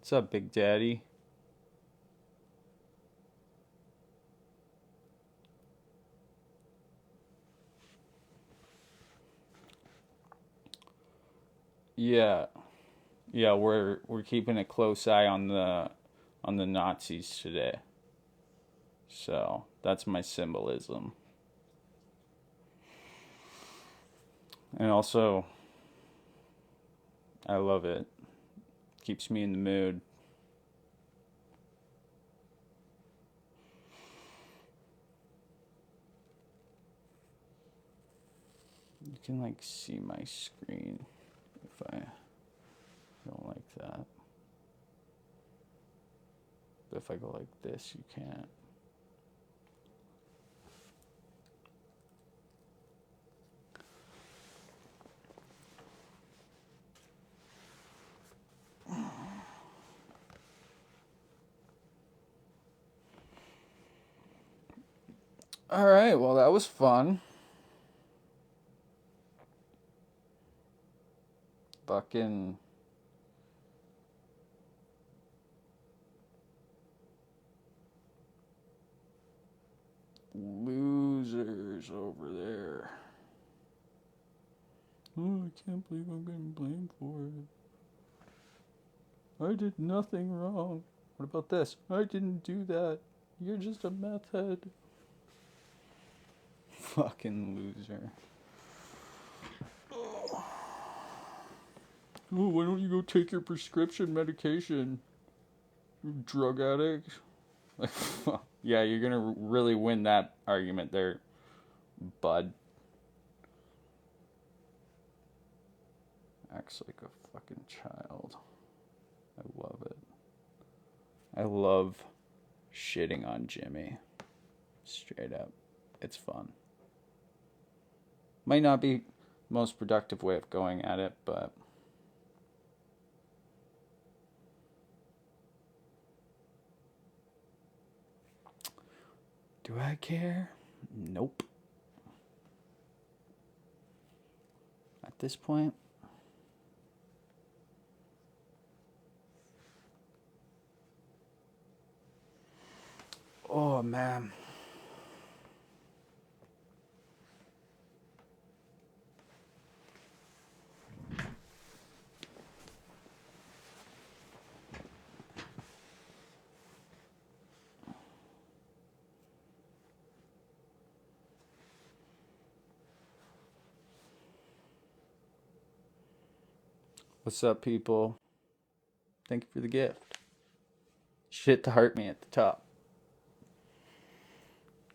What's up, Big Daddy? Yeah, yeah, we're keeping a close eye on the Nazis today. So that's my symbolism. And also, I love it. Keeps me in the mood. You can like see my screen if I don't like that. But if I go like this, you can't. All right, well that was fun. Fucking losers over there. Oh, I can't believe I'm getting blamed for it. I did nothing wrong. What about this? I didn't do that. You're just a meth head. Fucking loser. Oh, why don't you go take your prescription medication, you drug addict? Like, yeah, you're gonna really win that argument there, bud. Acts like a fucking child. I love it. I love shitting on Jimmy. Straight up. It's fun. Might not be the most productive way of going at it, but do I care? Nope. At this point, oh man. What's up, people? Thank you for the gift. Shit to hurt me at the top.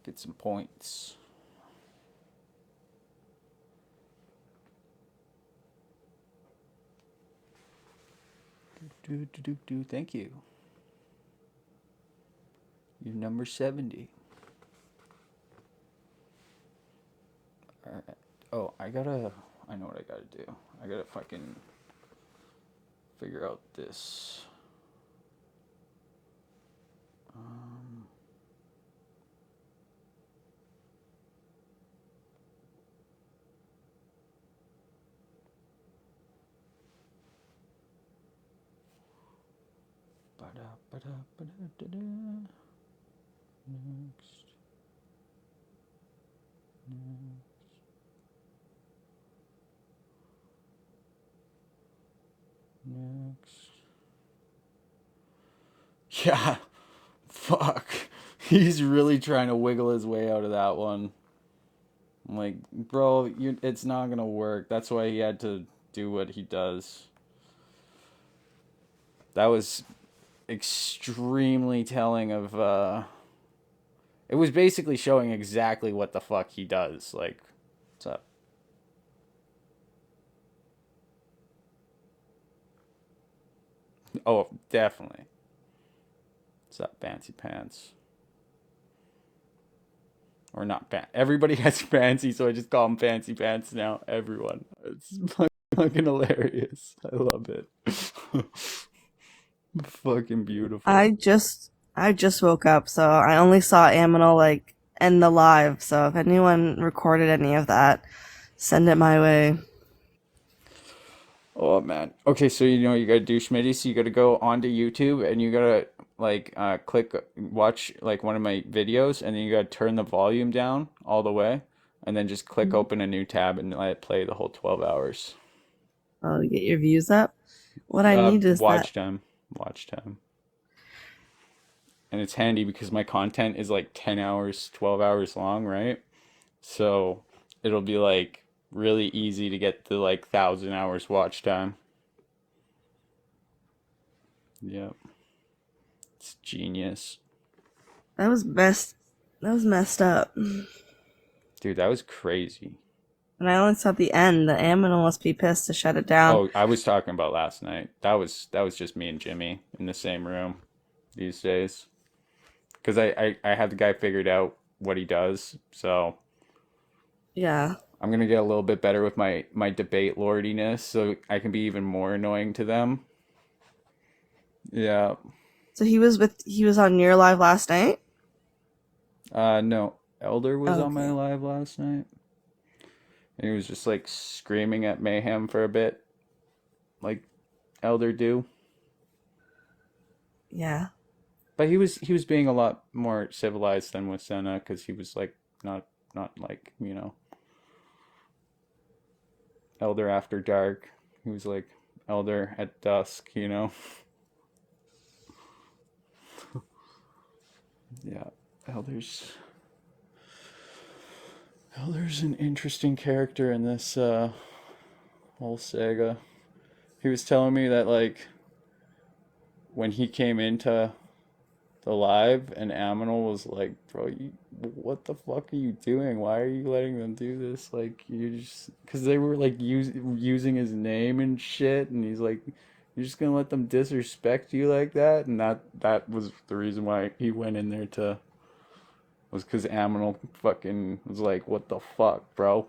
Get some points. Thank you. You're number 70. Alright. Oh, I know what I gotta do. I gotta fucking figure out this. Um, Next. Next. Yeah. Fuck. He's really trying to wiggle his way out of that one. I'm like, bro, it's not gonna work. That's why he had to do what he does. That was extremely telling of it was basically showing exactly what the fuck he does. Like, what's up? Oh, definitely. What's up, fancy pants? Or not everybody has fancy, so I just call them fancy pants now. Everyone. It's fucking hilarious. I love it. Fucking beautiful. I just woke up, so I only saw Aminal like end the live. So if anyone recorded any of that, send it my way. Oh man. Okay, so you gotta do Schmitty, so you gotta go onto YouTube and you gotta like click watch like one of my videos and then you gotta turn the volume down all the way and then just click Mhm. open a new tab and let it play the whole 12 hours. Oh, to get your views up. What I need is that. Watch time. Watch time. And it's handy because my content is like 10 hours, 12 hours long, right? So it'll be like really easy to get the like 1,000 hours watch time. Yep. It's genius. That was best. That was messed up. And Dude, that was crazy. I only saw the end. The Aminal must be pissed to shut it down. Oh, I was talking about last night. That was just me and Jimmy in the same room these days. Because I had the guy figured out what he does. So Yeah. I'm gonna get a little bit better with my debate lordiness so I can be even more annoying to them. Yeah. So he was on your live last night? No. Elder was on my Okay. live last night. And he was just like screaming at Mayhem for a bit, like Elder do. Yeah. But he was being a lot more civilized than with Senna because he was like not like Elder after dark. He was like Elder at dusk. Yeah, Elder's Elder's an interesting character in this whole saga. He was telling me that like when he came into the live and Aminal was like, bro, what the fuck are you doing? Why are you letting them do this? Like, you just, because they were like using his name and shit, and he's like, you're just gonna let them disrespect you like that? And that was the reason why he went in there to, was because Aminal fucking was like, what the fuck, bro?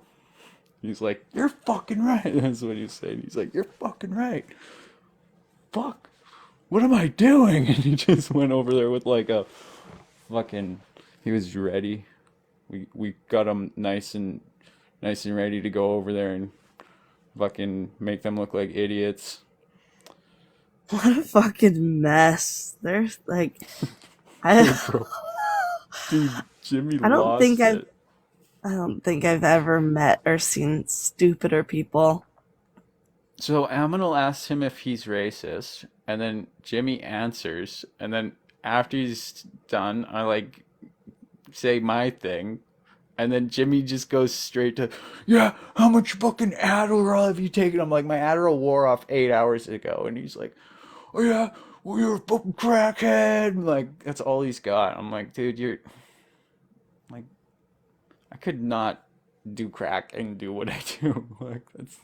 He's like, you're fucking right. That's what he's saying. He's like, you're fucking right. Fuck. What am I doing? And he just went over there with like a fucking, he was ready. We got him nice and ready to go over there and fucking make them look like idiots. What a fucking mess. There's like Dude, I bro. Dude, Jimmy I don't think lost it. I don't think I've ever met or seen stupider people. So Aminal asks him if he's racist, and then Jimmy answers, and then after he's done, I like say my thing, and then Jimmy just goes straight to, yeah, how much fucking Adderall have you taken? I'm like, my Adderall wore off 8 hours ago. And he's like, oh yeah, well, you're a fucking crackhead. And like, that's all he's got. I'm like, dude, you're like, I could not do crack and do what I do. Like, that's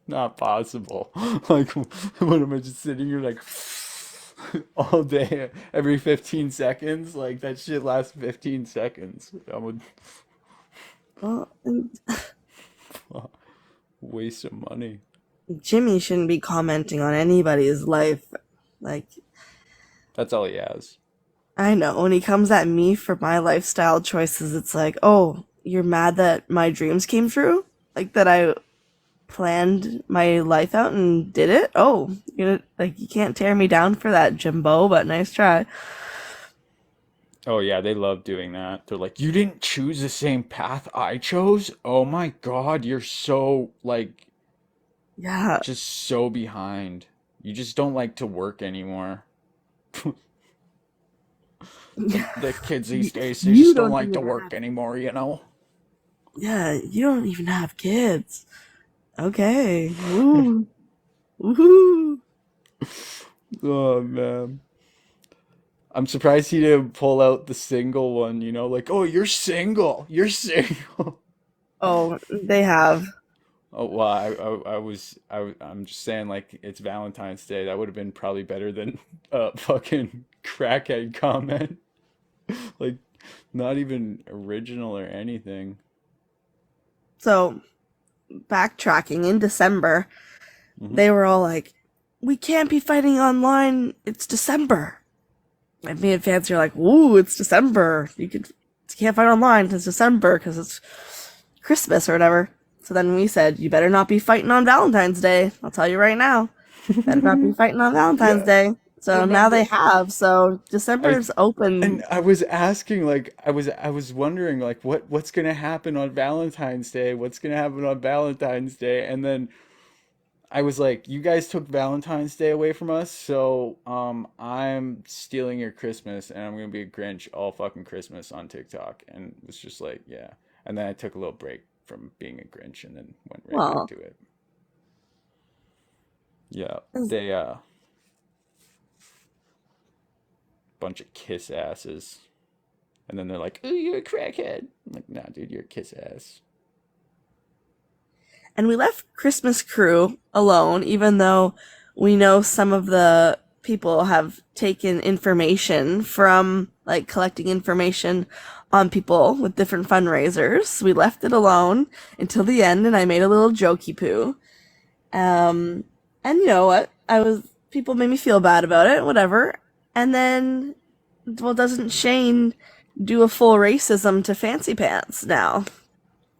not possible. Like, what am I just sitting here like all day, every 15 seconds? Like, that shit lasts 15 seconds. I would Well, and waste of money. Jimmy shouldn't be commenting on anybody's life. Like, That's all he has. I know when he comes at me for my lifestyle choices, it's like, oh, you're mad that my dreams came true? Like that I planned my life out and did it? Oh, like you can't tear me down for that, Jimbo, but nice try. Oh yeah, they love doing that. They're like, "You didn't choose the same path I chose? Oh my God, you're so like Yeah. just so behind. You just don't like to work anymore." The kids these days, they You just don't don't like to even work have anymore. Yeah, you don't even have kids. Okay. Woo. Woohoo. Oh man. I'm surprised he didn't pull out the single one, like, "Oh, you're single. You're single." Oh, they have. Oh well, I'm just saying like it's Valentine's Day. That would have been probably better than a fucking crackhead comment. Like not even original or anything. So, backtracking in December, Hmm. they were all like, we can't be fighting online. It's December. And me and fans are like, ooh, it's December. You can't fight online. It's December because it's Christmas or whatever. So then we said, you better not be fighting on Valentine's Day. I'll tell you right now. Better not be fighting on Valentine's Yeah. Day. So now they Remember. have. So I December's and open. I was asking, like, I was wondering, like, what's gonna happen on Valentine's Day? What's gonna happen on Valentine's Day? And then I was like, you guys took Valentine's Day away from us, so I'm stealing your Christmas, and I'm gonna be a Grinch all fucking Christmas on TikTok. And it was just like, yeah. And then I took a little break from being a Grinch, and then went right back Well, to it. Yeah, 'cause- they bunch of kiss asses. And then they're like, "Ooh, you're a crackhead." I'm like, "Nah, dude, you're a kiss ass." and we left Christmas Crew alone, even though we know some of the people have taken information from, like, collecting information on people with different fundraisers. We left it alone until the end, and I made a little jokey poo. And you know what? People made me feel bad about it, whatever. And then, well, doesn't Shane do a full racism to Fancy Pants now?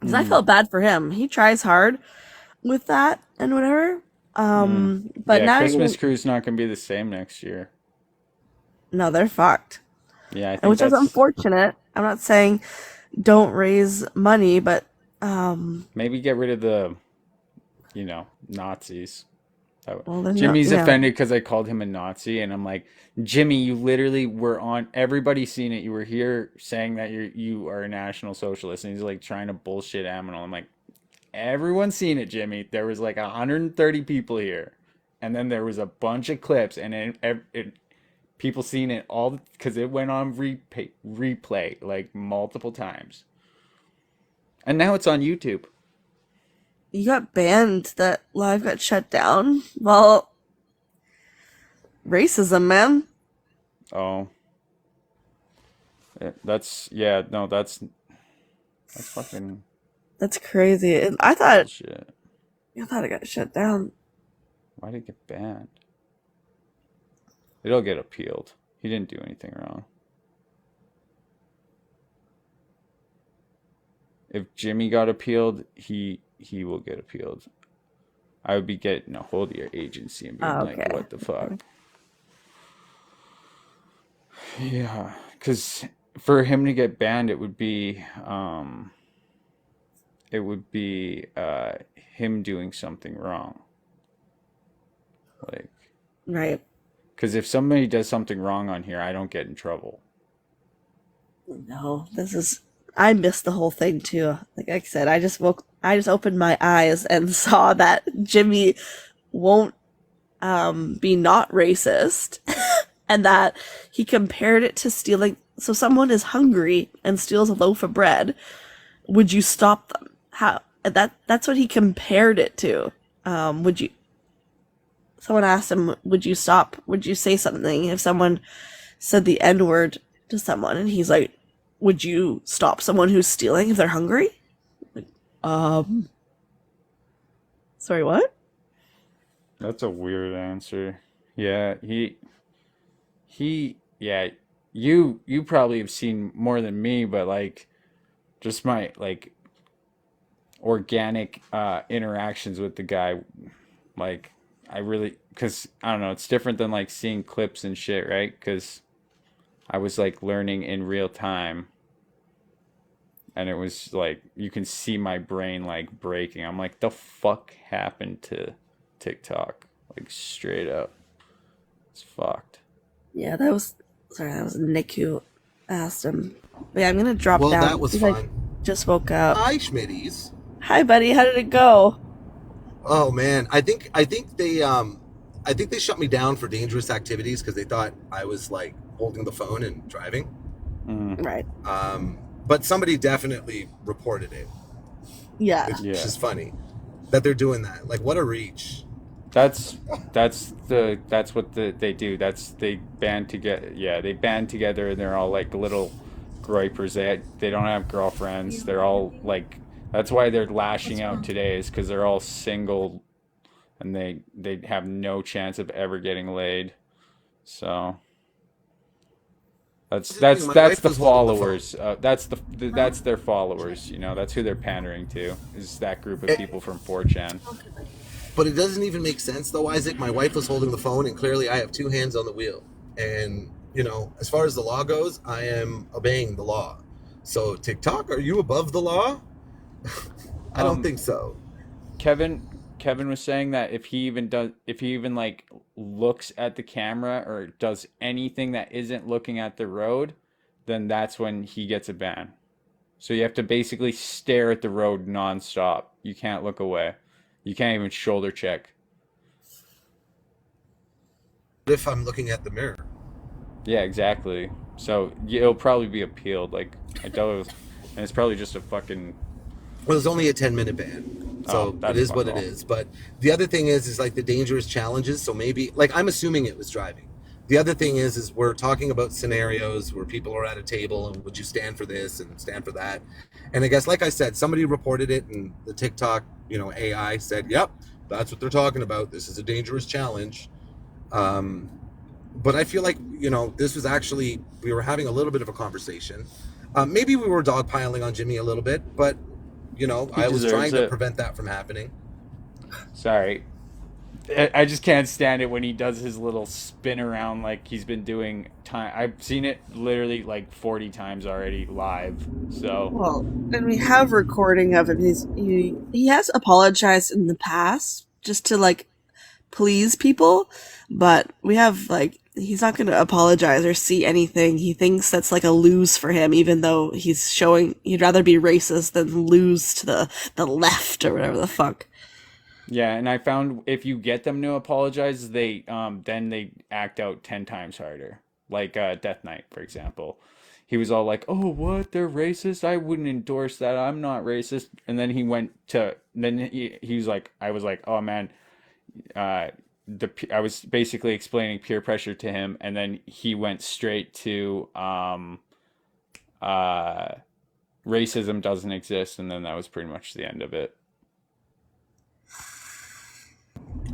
Because I Mm, felt bad for him. He tries hard with that and whatever. mm. But Yeah, now Christmas Crew's not gonna be the same next year. no, they're fucked. Yeah, I And think which is that's unfortunate. I'm not saying don't raise money, but maybe get rid of the Nazis. well, they're not. Jimmy's Yeah. offended because I called him a Nazi, and I'm like, Jimmy, you literally were on. Everybody's seen it. You were here saying that you are a National Socialist, and he's like trying to bullshit Aminal. I'm like, everyone's seen it, Jimmy. There was like 130 people here, and then there was a bunch of clips, and people seen it all because it went on replay like multiple times, and now it's on YouTube. You got banned. That live got shut down. Well, racism, man. Oh, that's yeah, no, that's fucking That's crazy. And bullshit. I thought it got shut down. Why did it get banned? It'll get appealed. He didn't do anything wrong. If Jimmy got appealed, he will get appealed. I would be getting a hold of your agency and being Oh, like, okay. what the fuck? Yeah, because for him to get banned, it would be him doing something wrong. Like, Right. because if somebody does something wrong on here, I don't get in trouble. No, this is. I missed the whole thing too. Like I said, I just opened my eyes and saw that Jimmy won't be not racist, and that he compared it to stealing. So someone is hungry and steals a loaf of bread. Would you stop them? How that's what he compared it to. Would you? Someone asked him, "Would you stop? Would you say something if someone said the N word to someone?" And he's like, "Would you stop someone who's stealing if they're hungry?" Like, sorry, what? That's a weird answer. Yeah, yeah, you probably have seen more than me, but like just my like organic interactions with the guy, like I really, because I don't know, it's different than like seeing clips and shit, right? Because I was like learning in real time, and it was like you can see my brain like breaking. I'm like, the fuck happened to TikTok? Like straight up, it's fucked. Yeah, that was sorry. That was Nick who asked him. But yeah, I'm gonna drop Well, down that was because I fun. just woke up. Hi, Schmitties. Hi, buddy. How did it go? Oh man, I think they shut me down for dangerous activities because they thought I was like holding the phone and driving. Mm, Right. But somebody definitely reported it, Yeah. which yeah. is funny that they're doing that. Like, what a reach. That's they do. They band together. Yeah, they band together, and they're all like little gripers. They don't have girlfriends. They're all like that's why they're lashing out today is because they're all single, and they have no chance of ever getting laid. So That's The thing, that's my that's wife the was holding the phone. followers. That's their followers. You know, that's who they're pandering to. Is that group of It, people from 4chan. but it doesn't even make sense though, Isaac. My wife was holding the phone, and clearly I have two hands on the wheel. And as far as the law goes, I am obeying the law. So TikTok, are you above the law? I don't Um, think so. Kevin was saying that if he even like looks at the camera or does anything that isn't looking at the road, then that's when he gets a ban. So you have to basically stare at the road nonstop. You can't look away. You can't even shoulder check. If I'm looking at the mirror, Yeah, exactly. So it'll probably be appealed. Like I doubt it was, and it's probably just a fucking. well, it's only a 10-minute ban, Oh, so it that's is fuck what it all. is. But the other thing is like the dangerous challenges. So maybe, like, I'm assuming it was driving. The other thing is we're talking about scenarios where people are at a table and would you stand for this and stand for that? And I guess, like I said, somebody reported it, and the TikTok, AI said, "Yep, that's what they're talking about. This is a dangerous challenge." Um, but I feel like this was actually, we were having a little bit of a conversation. Maybe we were dogpiling on Jimmy a little bit, but He I was deserves trying to it. prevent that from happening. Sorry. I just can't stand it when he does his little spin around like he's been doing time. I've seen it literally like 40 times already live. So, Well, and we have recording of him. He has apologized in the past just to like please people, but we have like he's not going to apologize or see anything. He thinks that's like a lose for him, even though he's showing he'd rather be racist than lose to the left or whatever the fuck. yeah, and I found if you get them to apologize, they then they act out 10 times harder. Like Death Knight, for example. He was all like, "Oh, what? They're racist? I wouldn't endorse that. I'm not racist." And then he went to then he was like I was like, "Oh man, uh I was basically explaining peer pressure to him, and then he went straight to uh racism doesn't exist, and then that was pretty much the end of it.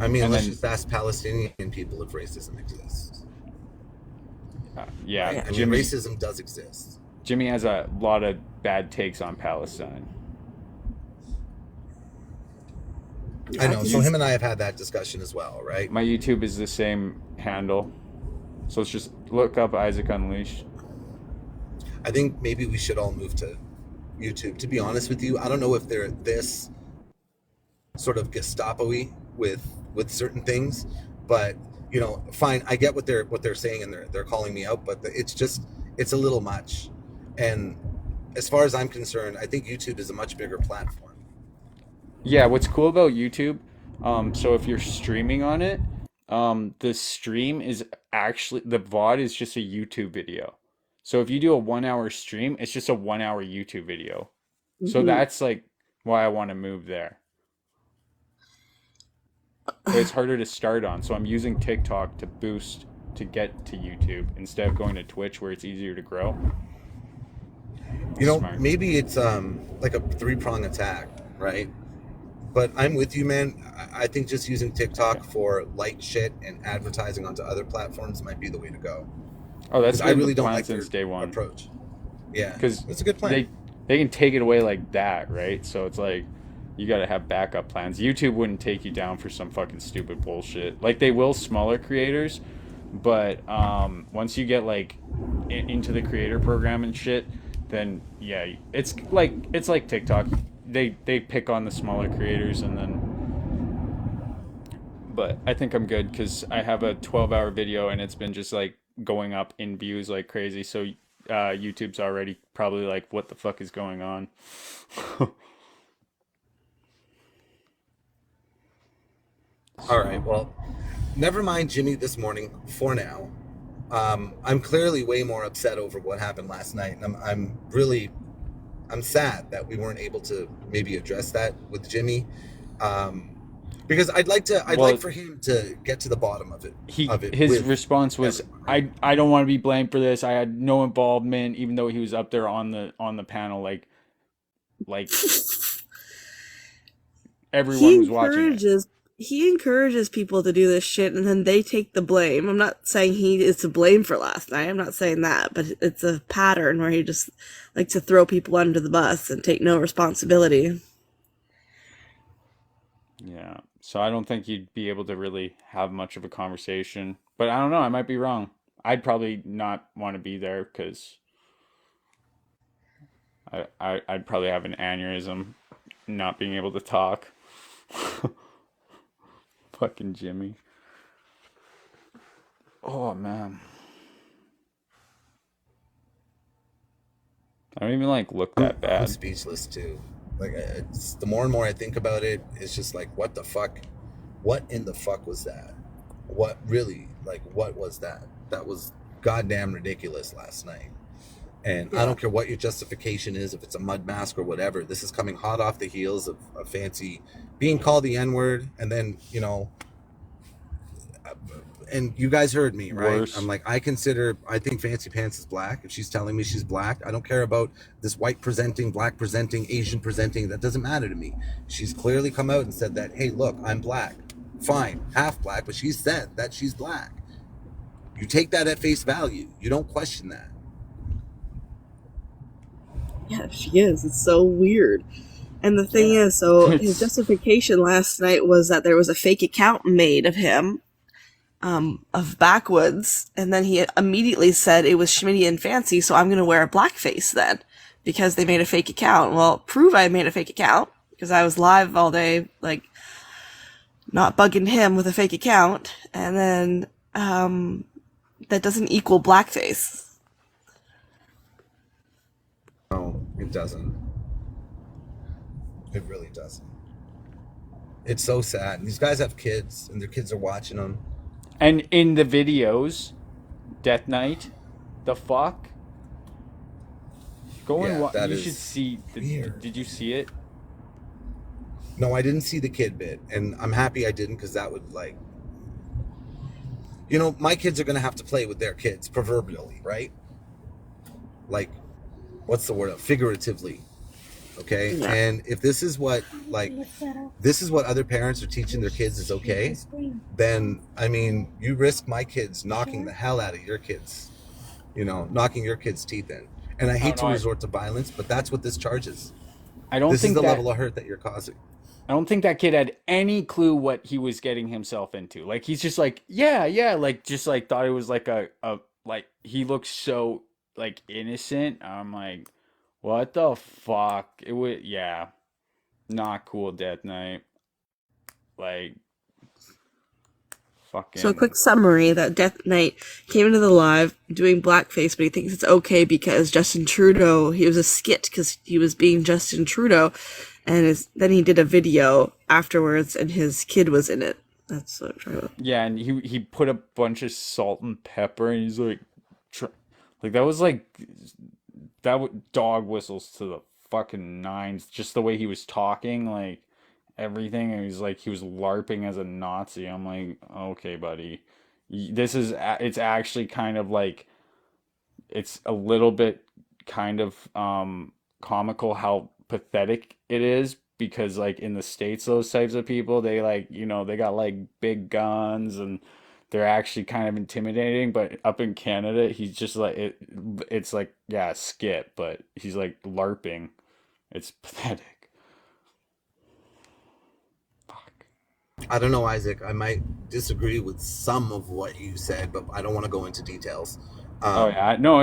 I mean, And let's then just ask Palestinian people if racism exists, yeah, right? Yeah. I mean, racism does exist. Jimmy has a lot of bad takes on Palestine. I Yeah, know. 'cause So he's him and I have had that discussion as well, right? My YouTube is the same handle, so it's just look up Isaac Unleashed. I think maybe we should all move to YouTube. To be honest with you, I don't know if they're this sort of Gestapo-y with certain things, but fine. I get what they're saying, and they're calling me out, but it's a little much. And as far as I'm concerned, I think YouTube is a much bigger platform. Yeah, what's cool about YouTube, so if you're streaming on it, the stream is actually the VOD is just a YouTube video. So if you do a 1 hour stream, it's just a 1 hour YouTube video. So mhm. that's like why I want to move there. But it's harder to start on, so I'm using TikTok to boost to get to YouTube instead of going to Twitch where it's easier to grow. Smart. Maybe it's like a three-prong attack, right? But I'm with you, man. I think just using Okay. TikTok for light shit and advertising onto other platforms might be the way to go. Oh, that's Because I been the really don't plan like since their day one. approach. Yeah, Because that's a good plan. they can take it away like that, right? So it's like you got to have backup plans. YouTube wouldn't take you down for some fucking stupid bullshit. Like they will smaller creators, but once you get like into the creator program and shit, then yeah, it's like TikTok. They pick on the smaller creators and then but I think I'm good because I have a 12-hour video and it's been just like going up in views like crazy. So YouTube's already probably like, what the fuck is going on? All right, So well, never mind Jimmy this morning for now. I'm clearly way more upset over what happened last night, and I'm sad that we weren't able to maybe address that with Jimmy, um, because I'd like well, for him to get to the bottom of it his with response was, everyone, right? I don't want to be blamed for this. I had no involvement, even though he was up there on the panel, like he everyone was watching it. encourages he encourages people to do this shit and then they take the blame. I'm not saying he is to blame for last night. I'm not saying that, but it's a pattern where he just likes to throw people under the bus and take no responsibility. Yeah. So I don't think you'd be able to really have much of a conversation. But I don't know. I might be wrong. I'd probably not want to be there because I'd probably have an aneurysm not being able to talk. Fucking Jimmy. Oh, man. I don't even like look that I'm bad. speechless too. Like, it's, the more and more I think about it, it's just like, what the fuck? What in the fuck was that? What really? Like, what was that? That was goddamn ridiculous last night. And I Yeah. don't care what your justification is, if it's a mud mask or whatever. This is coming hot off the heels of Fancy being called the N word, and then and you guys heard me, right? Worse. I'm like, I think Fancy Pants is black. If she's telling me she's black, I don't care about this white presenting, black presenting, Asian presenting. That doesn't matter to me. She's clearly come out and said that, hey, look, I'm black. Fine, half black, but she said that she's black. You take that at face value. You don't question that. Yeah, she is. It's so weird. And the thing is, so his It's justification last night was that there was a fake account made of him, of Backwoods, and then he immediately said it was Schmitty and Fancy, so I'm gonna wear a blackface then, because they made a fake account. Well, prove I made a fake account, because I was live all day, like, not bugging him with a fake account, and then, that doesn't equal blackface. No, it doesn't. It really doesn't. It's so sad. And these guys have kids, and their kids are watching them. and in the videos, Death Knight, the fuck? Go and Yeah, watch. that You is should see. weird. Did you see it? No, I didn't see the kid bit, and I'm happy I didn't, because that would, like, my kids are gonna have to play with their kids, proverbially, right? Like, what's the word? Figuratively, okay? Yeah. And if this is what other parents are teaching their kids is okay, then I mean, you risk my kids knocking the hell out of your kids, knocking your kids' teeth in. And I I hate don't to know. resort to violence, but that's what this charges. I don't This is think the that. level of hurt that you're causing. I don't think that kid had any clue what he was getting himself into. Like he's just like, yeah, yeah, like just like thought it was like a like he looks so like innocent. I'm like, what the fuck? It would, yeah, not cool, Death Knight. Like So a fucking quick summary that Death Knight came into the live doing blackface, but he thinks it's okay because Justin Trudeau, he was a skit because he was being Justin Trudeau, and then he did a video afterwards and his kid was in it. That's what I'm trying to... yeah, and he put a bunch of salt and pepper, and he's like, like that was like dog whistles to the fucking nines. Just the way he was talking, like everything, and he was like he was LARPing as a Nazi. I'm like, okay, buddy, this is it's actually kind of like it's a little bit kind of comical how pathetic it is because like in the States those types of people they like they got like big guns and they're actually kind of intimidating, but up in Canada he's just like it's like yeah, a skit, but he's like LARPing. It's pathetic. Fuck. I don't know, Isaac. I might disagree with some of what you said, but I don't want to go into details. Oh Um, yeah, no,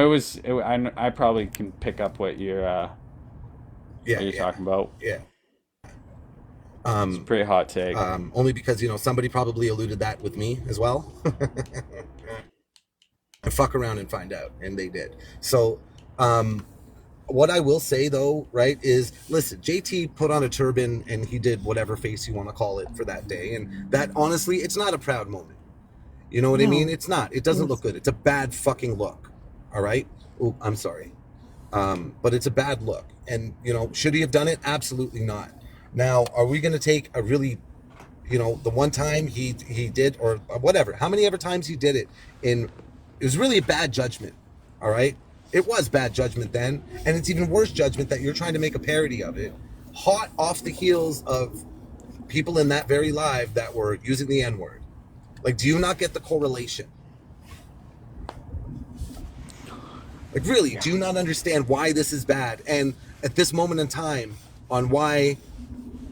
I probably can pick up what you're yeah, yeah, talking about. yeah. It's a pretty hot take. Only because somebody probably alluded that with me as well. And fuck around and find out, and they did. So, what I will say though, right, is listen, JT put on a turban and he did whatever face you want to call it for that day, and that honestly, it's not a proud moment. You know what I No. mean? It's not. It doesn't look good. It's a bad fucking look. All right. Oh, I'm sorry. But it's a bad look. And should he have done it? Absolutely not. Now, are we going to take a really, the one time he did or whatever, how many ever times he did it it was really a bad judgment. All right. It was bad judgment then. And it's even worse judgment that you're trying to make a parody of it. Hot off the heels of people in that very live that were using the N-word. Like, do you not get the correlation? Like, really, do you not understand why this is bad? And at this moment in time, on why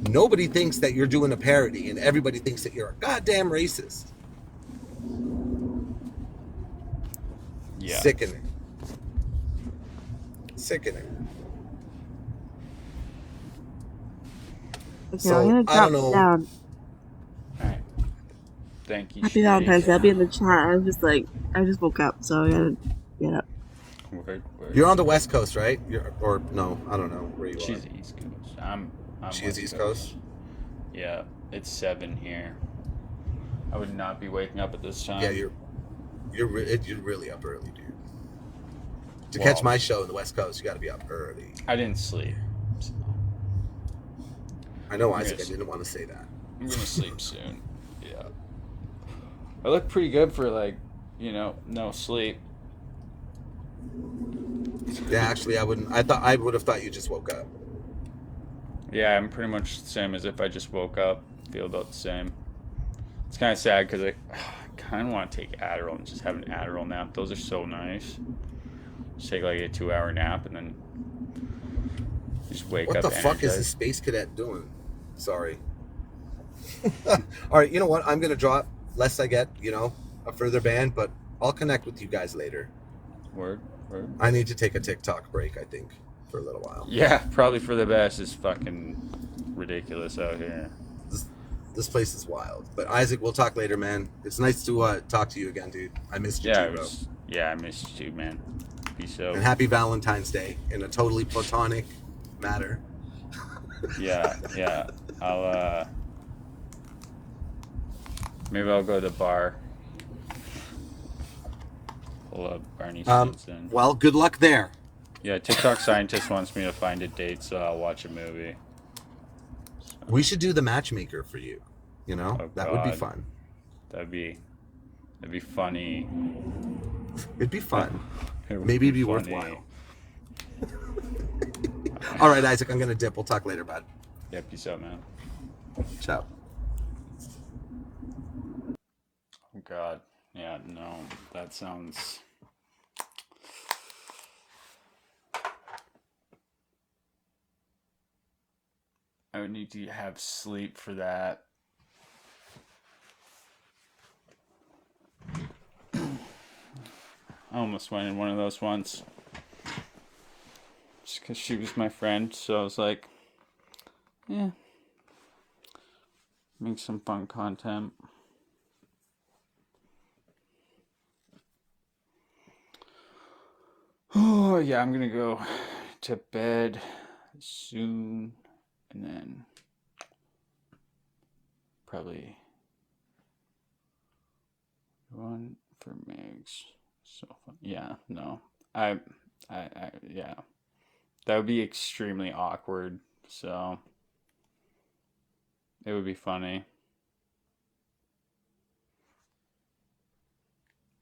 nobody thinks that you're doing a parody and everybody thinks that you're a goddamn racist. Yeah. Sickening. Sickening. Okay, So, I'm gonna I drop don't know. down. Alright. Thank you, Happy Shitty. Valentine's Day. I'll be in the chat. I just woke up, so I gotta get up. Word. You're on the West Coast, right? Or no, I don't know where you She's are. East Coast. I'm She West is East Coast? Yeah, it's 7 here. I would not be waking up at this time. Yeah, you're really up early, dude. To catch my show in the West Coast, you got to be up early. I didn't sleep. So I know, Isaac. I didn't want to say that. I'm gonna sleep soon. Yeah. I look pretty good for no sleep. Yeah, actually, I wouldn't. I would have thought you just woke up. Yeah, I'm pretty much the same as if I just woke up. Feel about the same. It's kind of sad because I kind of want to take Adderall and just have an Adderall nap. Those are so nice. Just take like a 2-hour nap and then just wake up. What the fuck is the space cadet doing? Sorry. All right, you know what? I'm gonna drop lest I get a further ban, but I'll connect with you guys later. Word. I need to take a TikTok break, I think, for a little while. Yeah, probably for the best. It's fucking ridiculous out here. This place is wild. But Isaac, we'll talk later, man. It's nice to talk to you again, dude. I missed you too, bro. Yeah, I missed you too, man. Be so. And happy Valentine's Day in a totally platonic matter. Yeah. Maybe I'll go to the bar. Pull up Barney Stinson. Well, good luck there. Yeah, TikTok scientist wants me to find a date, so I'll watch a movie. So. We should do the matchmaker for you. That would be fun. That'd be funny. It'd be fun. Maybe it'd be worthwhile. All right, Isaac, I'm gonna dip. We'll talk later, bud. Yeah, peace out, man. Ciao. Oh God. Yeah, no, that sounds. I would need to have sleep for that. I almost went in one of those once. Just because she was my friend, so I was like, yeah. Make some fun content. Oh, yeah, I'm gonna go to bed soon. And then probably run for Migs. So fun. Yeah, no. Yeah. That would be extremely awkward. So it would be funny.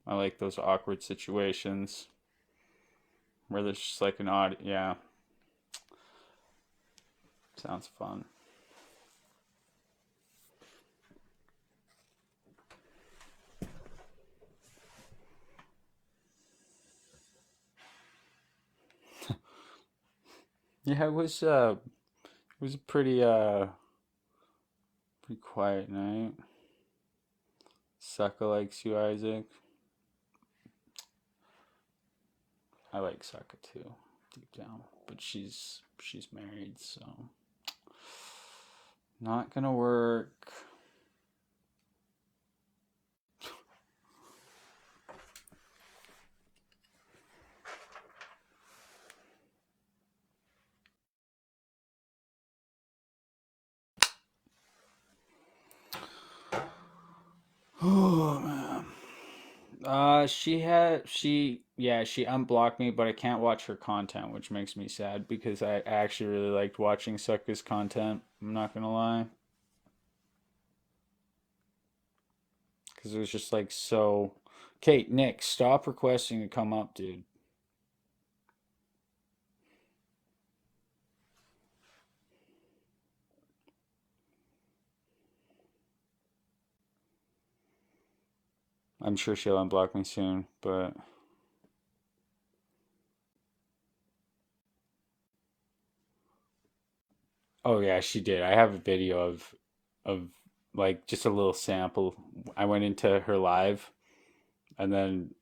I like those awkward situations where there's just like an odd, yeah. Sounds fun. Yeah, it was a pretty quiet night. Sucka likes you, Isaac. I like Sucka too, deep down, but she's married, so not gonna work. Oh man. She unblocked me, but I can't watch her content, which makes me sad because I actually really liked watching Sucka's content. I'm not gonna lie. Because it was just like so. Kate, Nick, stop requesting to come up, dude. I'm sure she'll unblock me soon, but oh yeah, she did. I have a video of like just a little sample. I went into her live and then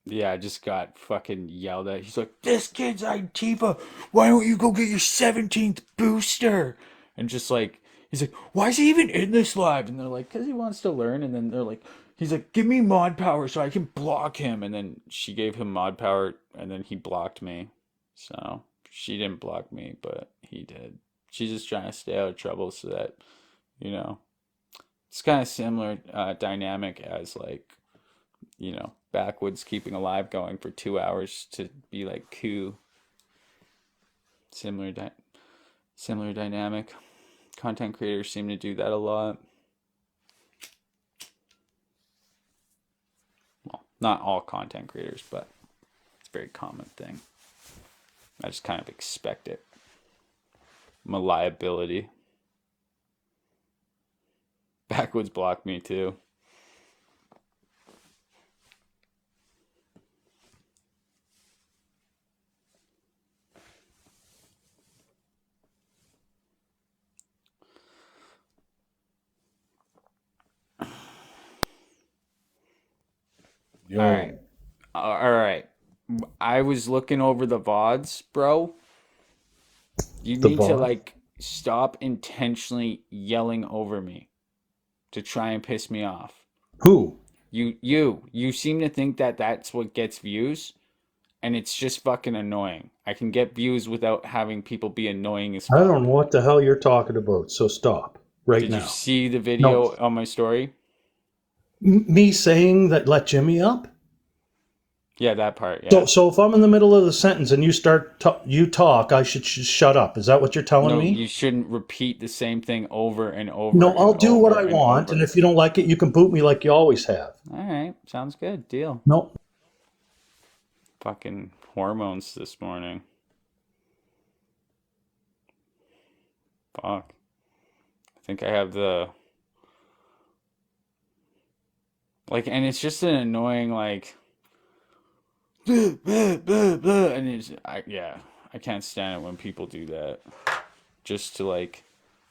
yeah, I just got fucking yelled at. He's like, "This kid's Antifa. Why don't you go get your 17th booster?" And just like, he's like, "Why is he even in this live?" And they're like, "Cause he wants to learn." And then they're like, he's like, "Give me mod power so I can block him." And then she gave him mod power, and then he blocked me. So she didn't block me, but he did. She's just trying to stay out of trouble so that, you know, it's kind of similar dynamic as like, backwoods keeping alive going for 2 hours to be like coup. Similar, similar dynamic. Content creators seem to do that a lot. Well, not all content creators, but it's a very common thing. I just kind of expect it. My liability. Backwoods blocked me too. Yo, All right. All right. I was looking over the VODs, bro. You the need to boss. like stop intentionally yelling over me to try and piss me off. Who? You seem to think that that's what gets views, and it's just fucking annoying. I can get views without having people be annoying as I don't fuck. know what the hell you're talking about. So stop right Did you now. see the No, video on my story? me saying that let Jimmy up. Yeah, that part. So, Yeah. so if I'm in the middle of the sentence and you talk, I should shut up. Is that what you're telling No, me? you shouldn't repeat the same thing over and over No, I'll and do what over I and want, and over. if you don't like it, you can boot me like you always have. All right, sounds good. Deal. No, Fucking hormones this morning. Fuck. I think I have the like, and it's just an annoying like, blah, blah, blah, blah, and yeah, I can't stand it when people do that just to like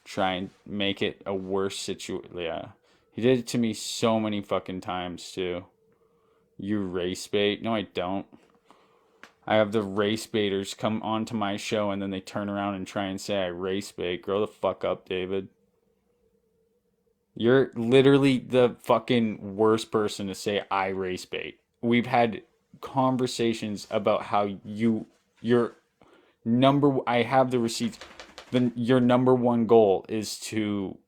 try and make it a worse situation. Yeah, he did it to me so many fucking times too. You race bait? No, I don't. I have the race baiters come onto my show and then they turn around and try and say I race bait. Grow the fuck up, David. You're literally the fucking worst person to say I race bait. We've had conversations about how your I have the receipts. Your number one goal is to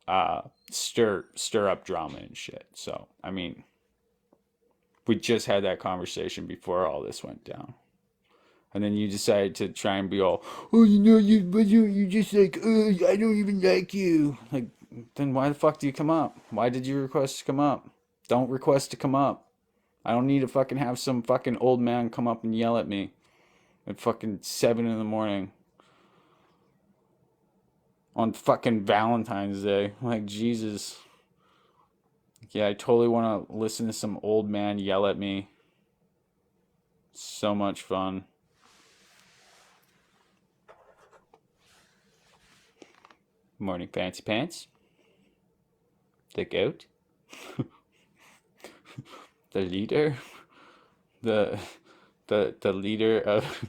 stir up drama and shit. So, I mean, we just had that conversation before all this went down. And then you decided to try and be all, oh, you just like, I don't even like you. Like, then why the fuck do you come up? Why did you request to come up? Don't request to come up. I don't need to fucking have some fucking old man come up and yell at me at fucking 7 in the morning on fucking Valentine's Day. Like, Jesus. Yeah, I totally want to listen to some old man yell at me. So much fun. Morning, fancy pants. The goat. The leader. The the leader of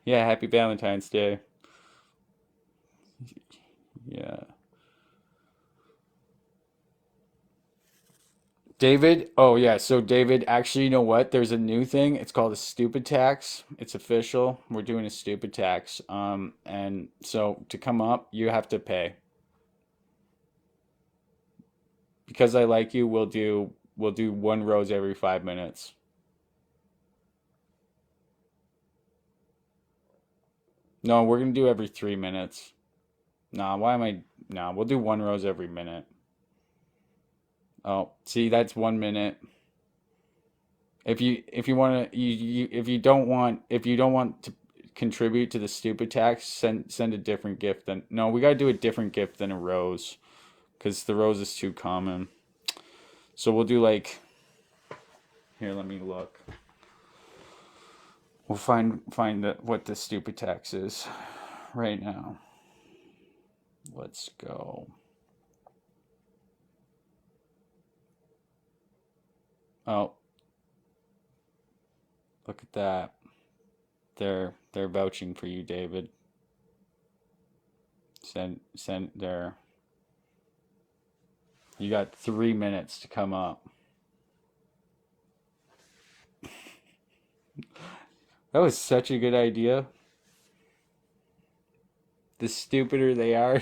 yeah, happy Valentine's Day. Yeah. David, oh yeah, so David, actually, you know what? There's a new thing. It's called a stupid tax. It's official. We're doing a stupid tax. And so to come up, you have to pay. Because I like you, we'll do one rose every 5 minutes. No, we're gonna do every 3 minutes. Nah, why am I? Nah, we'll do one rose every minute. Oh, see, that's 1 minute. If you want to if you don't want to contribute to the stupid tax, send a different gift. Than no, we gotta do a different gift than a rose, because the rose is too common. So we'll do like Here, let me look. We'll find what the stupid tax is right now. Let's go. Oh, look at that. They're vouching for you, David. Send there. You got 3 minutes to come up. That was such a good idea. The stupider they are,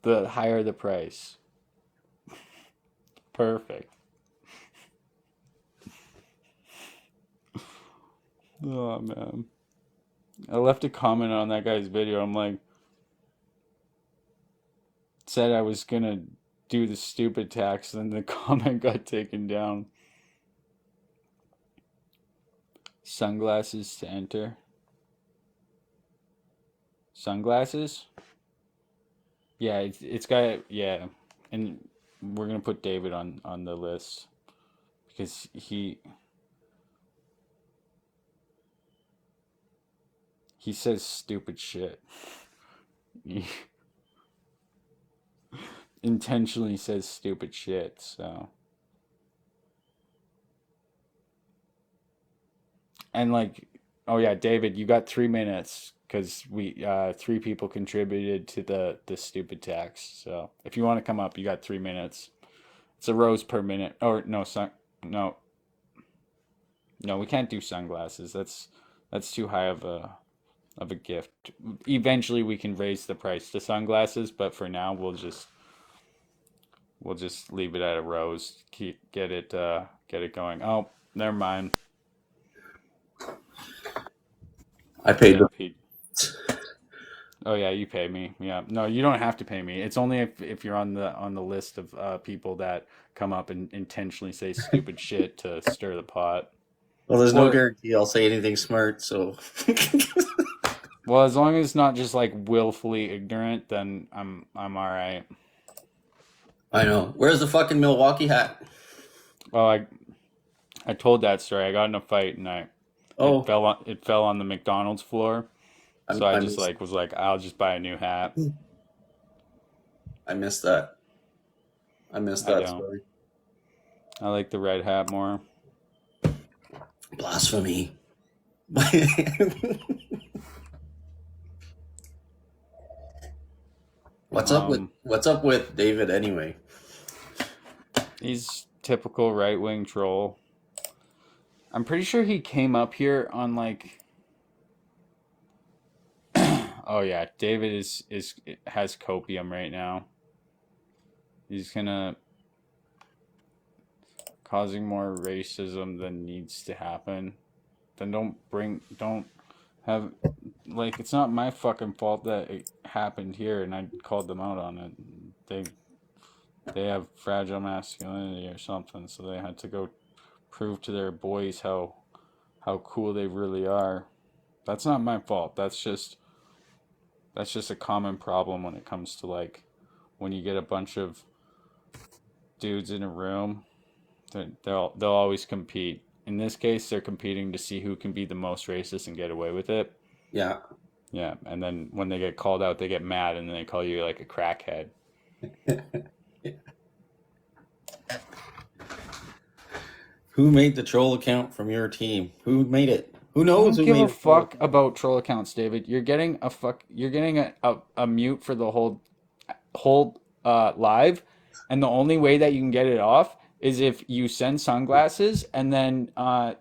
the higher the price. Perfect. Oh man. I left a comment on that guy's video. I'm like, said I was gonna do the stupid tax, and the comment got taken down. Sunglasses to enter. Sunglasses? Yeah, it's got, yeah. And we're gonna put David on the list because he says stupid shit. He intentionally says stupid shit, so. And like, oh yeah, David, you got 3 minutes because we 3 people contributed to the stupid tax. So if you want to come up, you got 3 minutes. It's a rose per minute. Or no, no, no, we can't do sunglasses. That's too high of a gift. Eventually, we can raise the price to sunglasses, but for now, we'll just leave it at a rose. Get it going. Oh, never mind. I paid them. Oh yeah, you pay me. Yeah, no, you don't have to pay me. It's only if you're on the list of people that come up and intentionally say stupid shit to stir the pot. Well, there's no Or- guarantee I'll say anything smart, so Well, as long as it's not just like willfully ignorant, then I'm all right. I know. Where's the fucking Milwaukee hat? Well, I told that story. I got in a fight and Oh, it fell on the McDonald's floor. So I just was like, I'll just buy a new hat. I missed that. I missed I that don't. story. I like the red hat more. Blasphemy. What's up with David anyway? He's typical right-wing troll. I'm pretty sure he came up here on like oh yeah, David has copium right now. He's gonna causing more racism than needs to happen. Then don't have like it's not my fucking fault that it happened here and I called them out on it. They have fragile masculinity or something, so they had to go prove to their boys how cool they really are. That's not my fault. That's just a common problem when it comes to like when you get a bunch of dudes in a room. They'll always compete. In this case, they're competing to see who can be the most racist and get away with it. Yeah. Yeah, and then when they get called out, they get mad and then they call you like a crackhead. Who made the troll account from your team? Who made it? Who knows? Don't who give made a it? fuck about troll accounts, David. You're getting a mute for the whole live, and the only way that you can get it off is if you send sunglasses, and then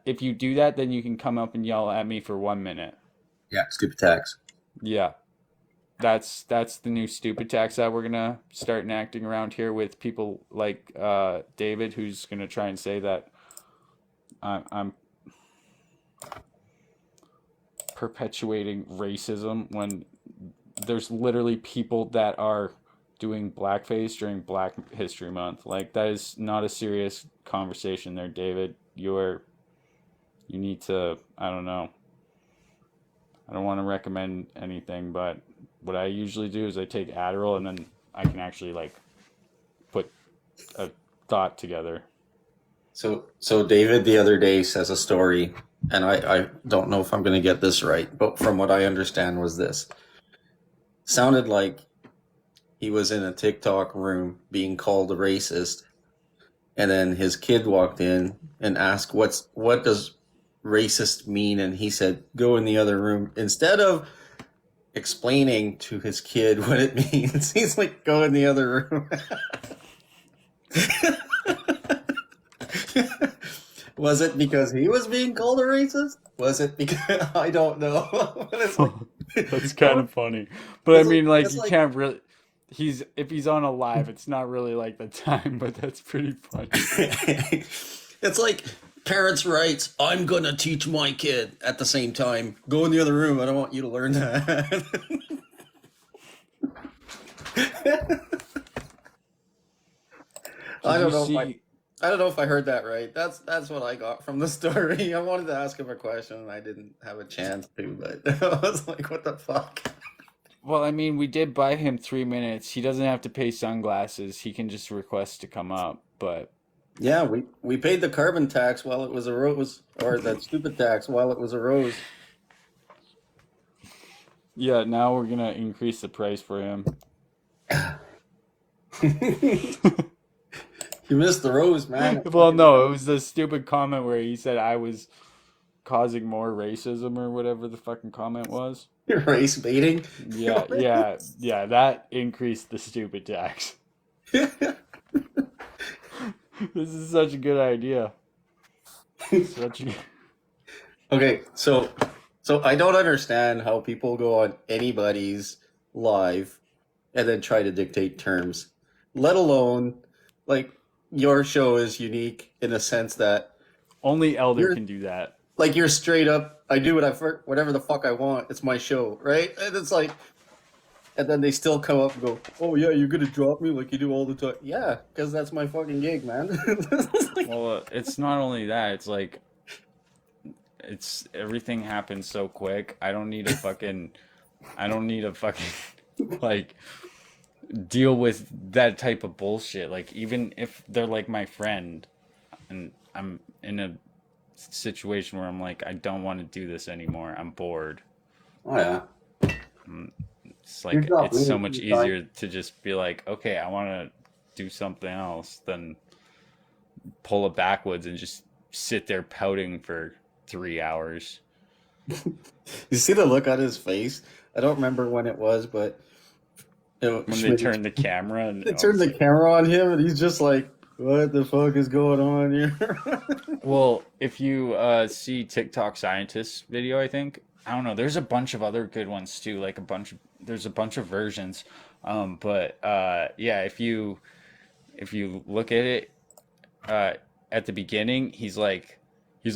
if you do that, then you can come up and yell at me for 1 minute. Yeah, stupid tax. Yeah, that's the new stupid tax that we're gonna start enacting around here with people like David, who's gonna try and say that I'm perpetuating racism when there's literally people that are doing blackface during Black History Month. Like that is not a serious conversation there, David. You need to, I don't know. I don't want to recommend anything, but what I usually do is I take Adderall and then I can actually like put a thought together. So David the other day says a story, and I don't know if I'm going to get this right, but from what I understand was this. Sounded like he was in a TikTok room being called a racist, and then his kid walked in and asked, what does racist mean? And he said, go in the other room. Instead of explaining to his kid what it means, he's like, go in the other room. Was it because he was being called a racist? Was it because I don't know? But it's like, That's kind of funny. But I It's like- mean, like, it's you like- can't really. If he's on a live, it's not really like the time, but that's pretty funny. it's like parents' rights. I'm gonna teach my kid at the same time. Go in the other room. I don't want you to learn that. I don't know. I don't know if I heard that right. That's what I got from the story. I wanted to ask him a question and I didn't have a chance to, but I was like, what the fuck? Well, I mean, we did buy him 3 minutes. He doesn't have to pay sunglasses. He can just request to come up. But Yeah, we paid the carbon tax while it was a rose, or that stupid tax while it was a rose. yeah, now we're gonna increase the price for him. You missed the rose, man. Well, no, it was the stupid comment where he said I was causing more racism or whatever the fucking comment was. Race baiting. Yeah, that increased the stupid tax. This is such a good idea. Such a... Okay, so I don't understand how people go on anybody's live and then try to dictate terms, let alone like your show is unique in the sense that Only Elder You're- can do that. like you're straight up. I do whatever the fuck I want. It's my show, right? And it's like, and then they still come up and go, "Oh yeah, you're gonna drop me like you do all the time." Yeah, because that's my fucking gig, man. Like, Well, it's not only that. It's like, it's everything happens so quick. I don't need a fucking like deal with that type of bullshit. Like, even if they're like my friend, and I'm in a situation where I'm like, I don't want to do this anymore. I'm bored. oh yeah. It's like Your job it's so really much is fine. easier to just be like, okay, I want to do something else than pull it backwoods and just sit there pouting for 3 hours. You see the look on his face? I don't remember when it was, but When they turn the camera and they turned the camera on him, and he's just like, "What the fuck is going on here?" Well, if you see TikTok scientists video, I think I don't know. There's a bunch of other good ones too. Like there's a bunch of versions. But yeah, if you look at it at the beginning, he's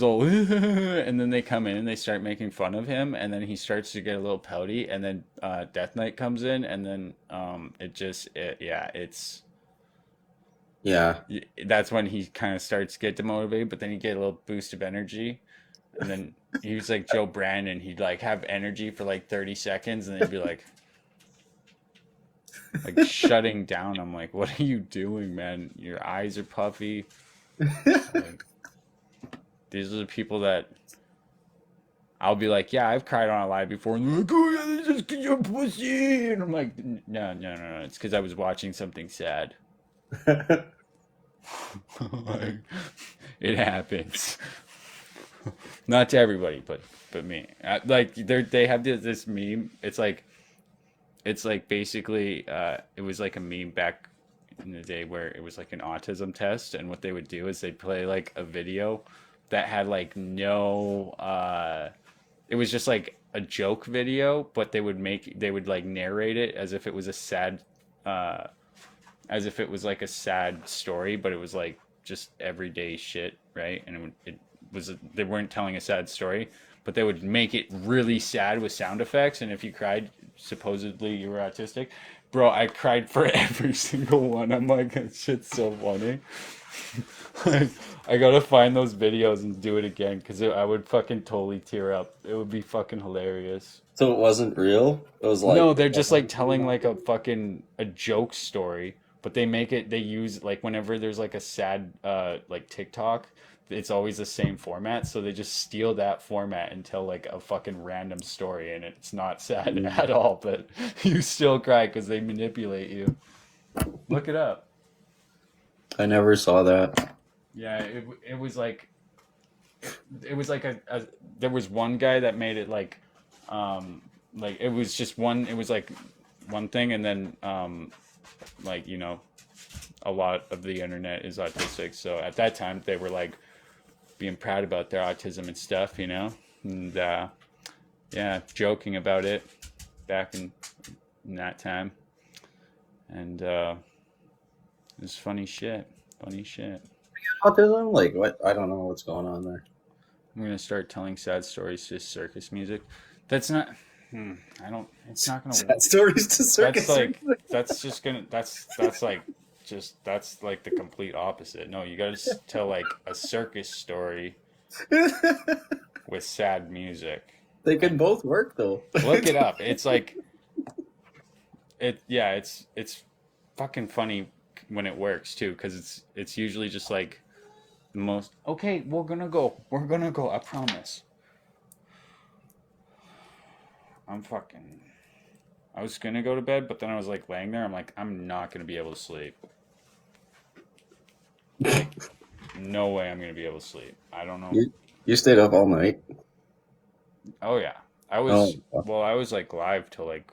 all and then they come in and they start making fun of him, and then he starts to get a little pouty, and then Death Knight comes in, and then it's Yeah. that's when he kind of starts to get demotivated, but then you get a little boost of energy. And then he was like Joe Brandon. He'd like have energy for like 30 seconds and then he'd be like shutting down. I'm like, what are you doing, man? Your eyes are puffy. Like, these are the people that I'll be like, yeah, I've cried on a live before. And they're like, oh, yeah, this is 'cause you're pussy. And I'm like, no. It's because I was watching something sad. Like, it happens. Not to everybody, but me. Like they have this meme. It's like basically it was like a meme back in the day where it was like an autism test, and what they would do is they'd play like a video that had like no it was just like a joke video, but they would like narrate it as if it was a sad as if it was like a sad story, but it was like just everyday shit, right? And it was they weren't telling a sad story, but they would make it really sad with sound effects. And if you cried, supposedly you were autistic. Bro, I cried for every single one. I'm like, that shit's so funny. I gotta find those videos and do it again, because I would fucking totally tear up. It would be fucking hilarious. So it wasn't real? It was like No, they're just like telling like a joke story, but they use like whenever there's like a sad like TikTok, it's always the same format, so they just steal that format and tell like a fucking random story, and it's not sad at all, but you still cry because they manipulate you. Look it up. I never saw that. Yeah, it was like a there was one guy that made it like it was just one, it was like one thing, and then like, you know, a lot of the internet is autistic, so at that time they were like being proud about their autism and stuff, you know, and yeah, joking about it back in that time, and it was funny shit. Autism? Like what? I don't know what's going on there. I'm gonna start telling sad stories to circus music. That's not. I don't. It's not gonna. Sad stories to circus. That's like. That's just gonna. That's like. Just that's like the complete opposite. No, you gotta tell like a circus story with sad music. They can both work though. Look it up. It's like. Yeah. It's fucking funny when it works too, because it's usually just like the most. Okay, we're gonna go. I promise. I was gonna go to bed, but then I was like laying there. I'm like, I'm not gonna be able to sleep. Like, no way I'm gonna be able to sleep. I don't know. You stayed up all night. Oh yeah, I was. Well, I was like live till like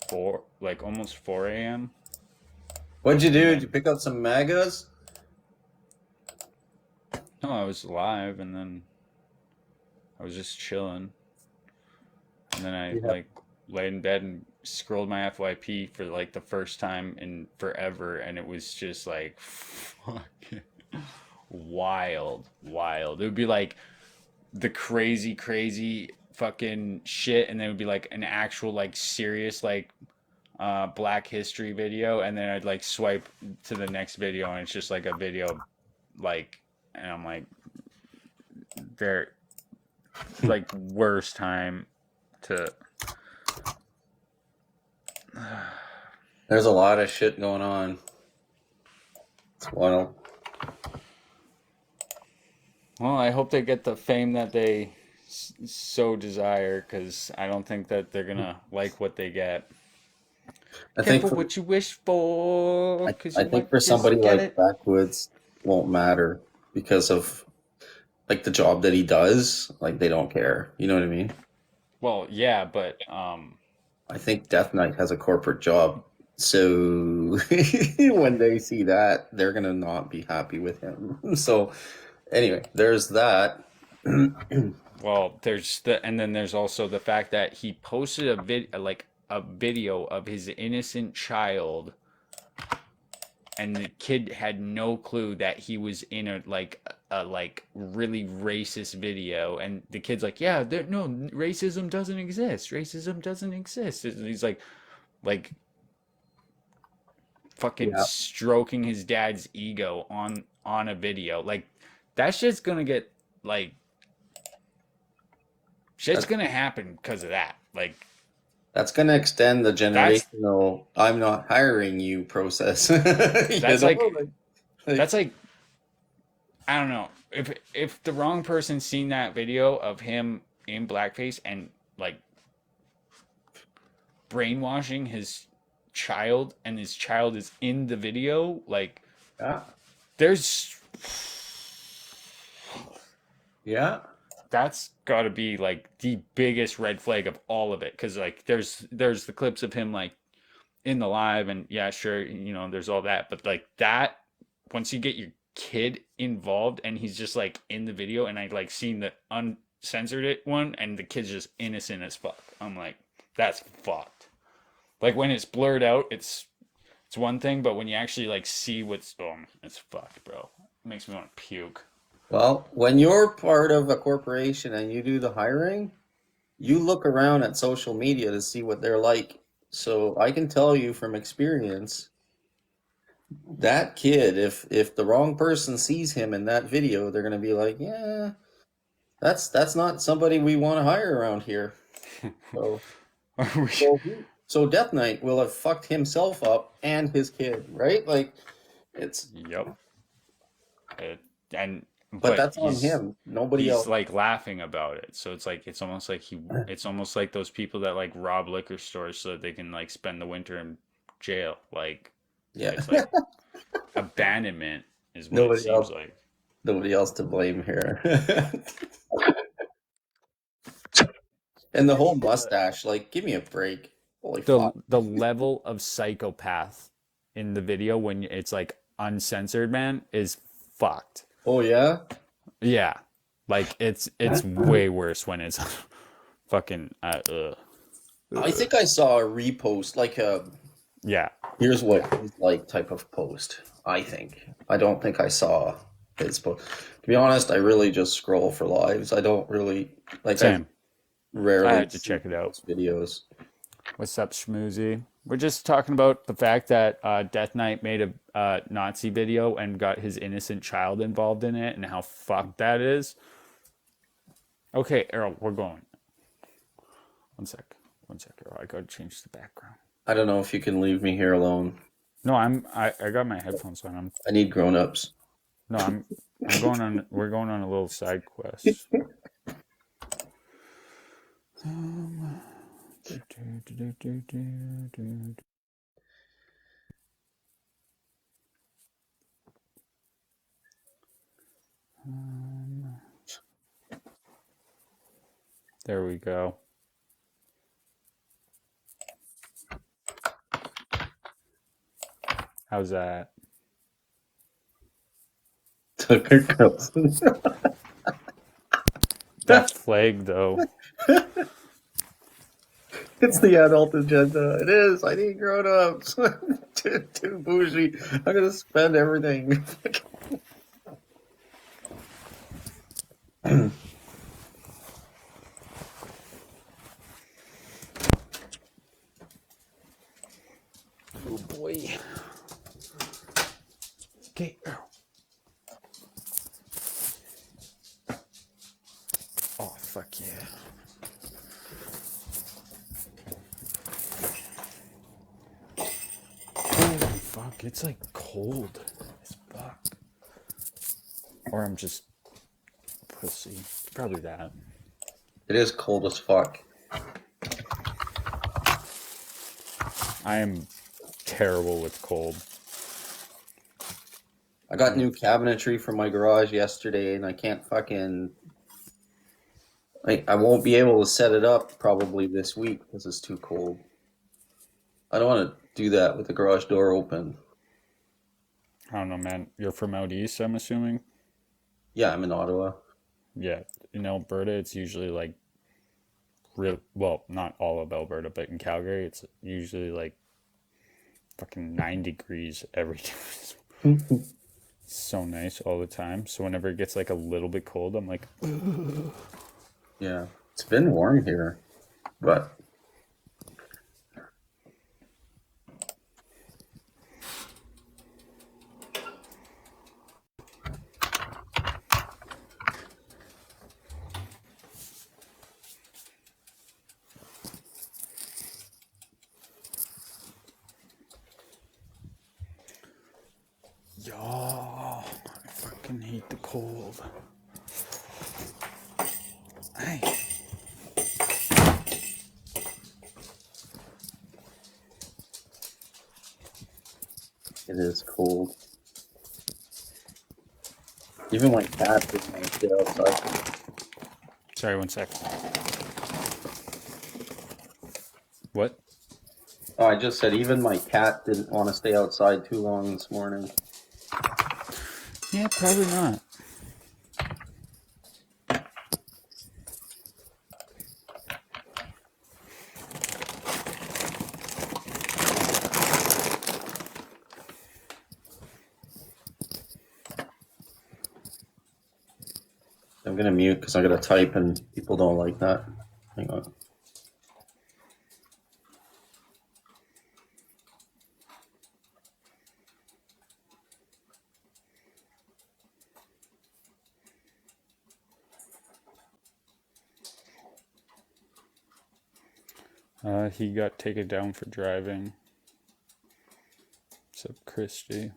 4, like almost 4 a.m. What'd you do? Did you pick up some MAGAs? No, I was live, and then I was just chilling, and then I like laid in bed and scrolled my FYP for like the first time in forever, and it was just like fucking wild. It would be like the crazy fucking shit, and then it would be like an actual like serious like Black History video, and then I'd like swipe to the next video, and it's just like a video like, and I'm like, they're like worst time to. There's a lot of shit going on. It's wild. Well, I hope they get the fame that they so desire, because I don't think that they're gonna like what they get. I think Careful what you wish for, because I think for somebody like Backwoods won't matter because of like the job that he does. Like they don't care. You know what I mean? Well, yeah, but I think Death Knight has a corporate job, so when they see that, they're gonna not be happy with him. So anyway, there's that. well, and then there's also the fact that he posted a video of his innocent child, and the kid had no clue that he was in a really racist video, and the kid's like, yeah, no, racism doesn't exist, and he's like fucking stroking his dad's ego on a video. Like that shit's gonna get like shit's gonna happen because of that. Like that's going to extend the generational I'm not hiring you process. That's like I don't know. If the wrong person seen that video of him in blackface and like brainwashing his child, and his child is in the video, like there's that's got to be like the biggest red flag of all of it, because like there's the clips of him like in the live, and yeah, sure, you know, there's all that, but like that, once you get your kid involved and he's just like in the video, and I like seen the uncensored it one, and the kid's just innocent as fuck, I'm like, that's fucked. Like when it's blurred out, it's one thing, but when you actually like see what's it's fucked, bro. It makes me want to puke. Well, when you're part of a corporation and you do the hiring, you look around at social media to see what they're like. So I can tell you from experience, that kid, if the wrong person sees him in that video, they're going to be like, yeah, that's not somebody we want to hire around here. So, So Death Knight will have fucked himself up and his kid, right? Like, it's, Yep. It, and but but that's on him. Nobody he's else. like laughing about it. So it's almost like those people that like rob liquor stores so that they can like spend the winter in jail. Like Yeah, it's like abandonment is what it nobody seems else. like. Nobody else to blame here. And the whole mustache, like, give me a break. Holy fuck. The level of psychopath in the video when it's like uncensored, man, is fucked. Oh yeah. Yeah. Like it's way worse when it's fucking I think I saw a repost, like a yeah. here's what he's like type of post. I think. I don't think I saw his post. To be honest, I really just scroll for lives. I don't really like. I Same. rarely I had to see check it out. people's videos. What's up, Schmoozy? We're just talking about the fact that Death Knight made a Nazi video and got his innocent child involved in it and how fucked that is. Okay, Errol, we're going. One sec, Errol. I gotta change the background. I don't know if you can leave me here alone. No, I got my headphones on. I need grown-ups. I'm going on. We're going on a little side quest. There we go. How's that? Tucker Carlson. That flag, though. It's the adult agenda. It is. I need grown-ups. Too bougie. I'm gonna spend everything. Oh boy. Okay. Oh fuck yeah. Holy fuck, it's like cold as fuck. Or I'm just pussy. Probably that. It is cold as fuck. I am terrible with cold. I got new cabinetry from my garage yesterday, and I can't fucking. I won't be able to set it up probably this week because it's too cold. I don't want to do that with the garage door open. I don't know, man. You're from out east, I'm assuming? Yeah, I'm in Ottawa. Yeah. In Alberta, it's usually like real. Well, not all of Alberta, but in Calgary, it's usually like fucking 9 degrees every day. So nice all the time. So whenever it gets like a little bit cold, I'm like, Yeah, it's been warm here, but yo, I fucking hate the cold. Hey. it is cold. Even my cat doesn't want to stay outside. Sorry, one sec. What? Oh, I just said even my cat didn't want to stay outside too long this morning. Yeah, probably not. I'm gonna mute because I'm gonna type and people don't like that. Hang on. He got taken down for driving. Except Christy.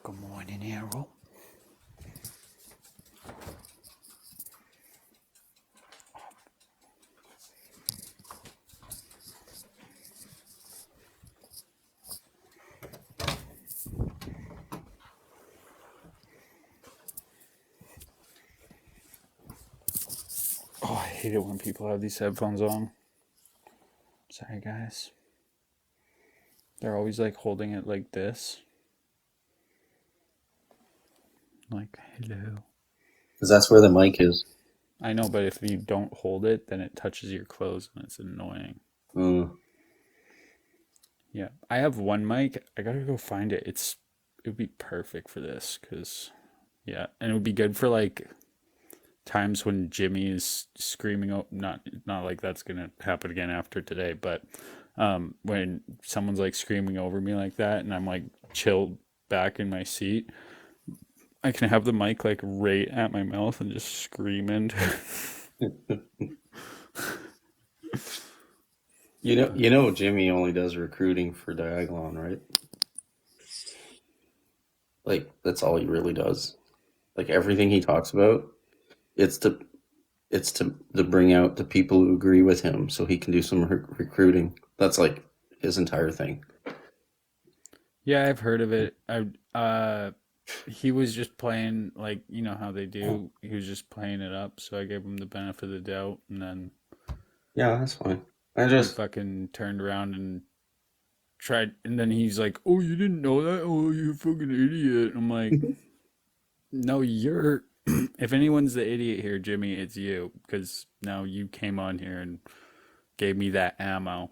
Good morning, Errol. Oh, I hate it when people have these headphones on. Sorry, guys. They're always like holding it like this. Like, hello. Because that's where the mic is. I know, but if you don't hold it, then it touches your clothes and it's annoying. Mm. Yeah. I have one mic. I gotta go find it. It would be perfect for this because, yeah. And it would be good for like times when Jimmy is screaming. Oh, not like that's gonna happen again after today, but when someone's like screaming over me like that and I'm like chilled back in my seat, I can have the mic like right at my mouth and just scream into You know, Jimmy only does recruiting for Diagolon, right? Like that's all he really does. Like everything he talks about, it's to bring out the people who agree with him, so he can do some recruiting. That's like his entire thing. Yeah, I've heard of it. He was just playing like you know how they do. He was just playing it up, so I gave him the benefit of the doubt, and then Yeah, that's fine. I he just fucking turned around and tried, and then he's like, "Oh, you didn't know that? Oh, you fucking idiot!" I'm like, "No, you're. If anyone's the idiot here, Jimmy, it's you, because now you came on here and gave me that ammo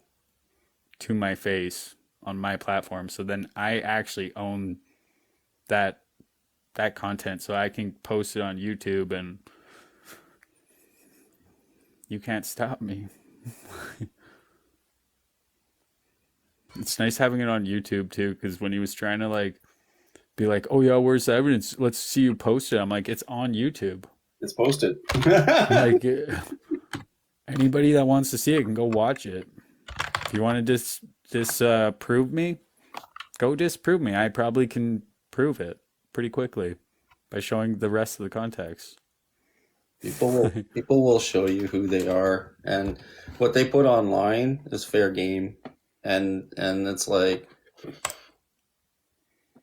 to my face on my platform. So then I actually own that content, so I can post it on YouTube, and you can't stop me." It's nice having it on YouTube too, because when he was trying to like be like, "Oh yeah, where's the evidence? Let's see you post it." I'm like, "It's on YouTube. it's posted. Like anybody that wants to see it can go watch it. If you want to disprove me, go disprove me. I probably can prove it pretty quickly by showing the rest of the context." People will show you who they are, and what they put online is fair game, and it's like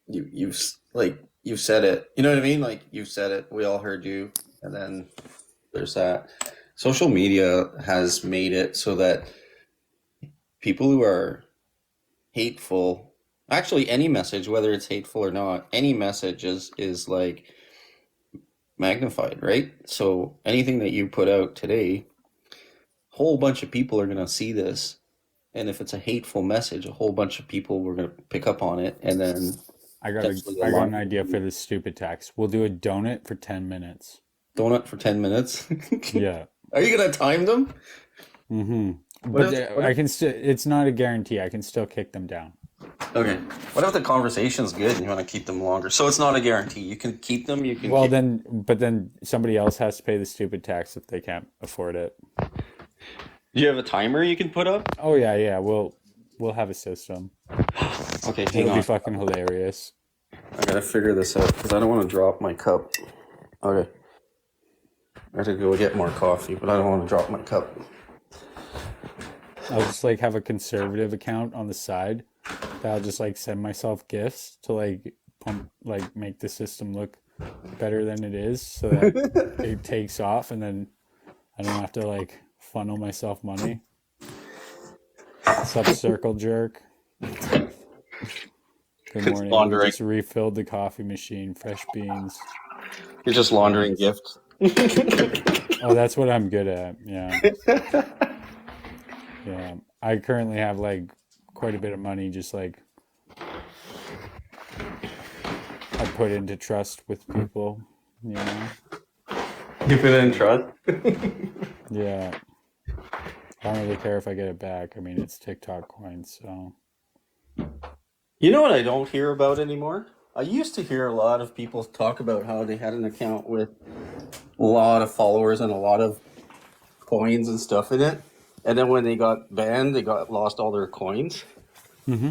you've said it. You know what I mean? Like you've said it. We all heard you, and then there's that. Social media has made it so that people who are hateful, actually any message, whether it's hateful or not, any message is like magnified, right? So anything that you put out today, a whole bunch of people are going to see this. And if it's a hateful message, a whole bunch of people were going to pick up on it. And then I got an idea for this stupid tax. We'll do a donut for 10 minutes. Donut for 10 minutes. Yeah. Are you going to time them? Mm-hmm. But I can still. It's not a guarantee. I can still kick them down. Okay. What if the conversation's good and you want to keep them longer? So it's not a guarantee. You can keep them. You can. Well, then somebody else has to pay the stupid tax if they can't afford it. Do you have a timer you can put up? Oh yeah. We'll have a system. Okay, hang It'll on. be fucking hilarious. I gotta figure this out because I don't want to drop my cup. Okay. I gotta go get more coffee, but I don't want to drop my cup. I'll just like have a conservative account on the side that I'll just like send myself gifts to like make the system look better than it is, so that it takes off, and then I don't have to like funnel myself money. What's up, Circle Jerk? Good morning. laundering. We just refilled the coffee machine. Fresh beans. You're just laundering gifts. Oh, that's what I'm good at. Yeah. Yeah. I currently have like quite a bit of money just like I put into trust with people, you know? You put it in trust? Yeah. I don't really care if I get it back. I mean, it's TikTok coins, so. You know what I don't hear about anymore? I used to hear a lot of people talk about how they had an account with a lot of followers and a lot of coins and stuff in it. And then when they got banned, they got lost all their coins. Mm-hmm.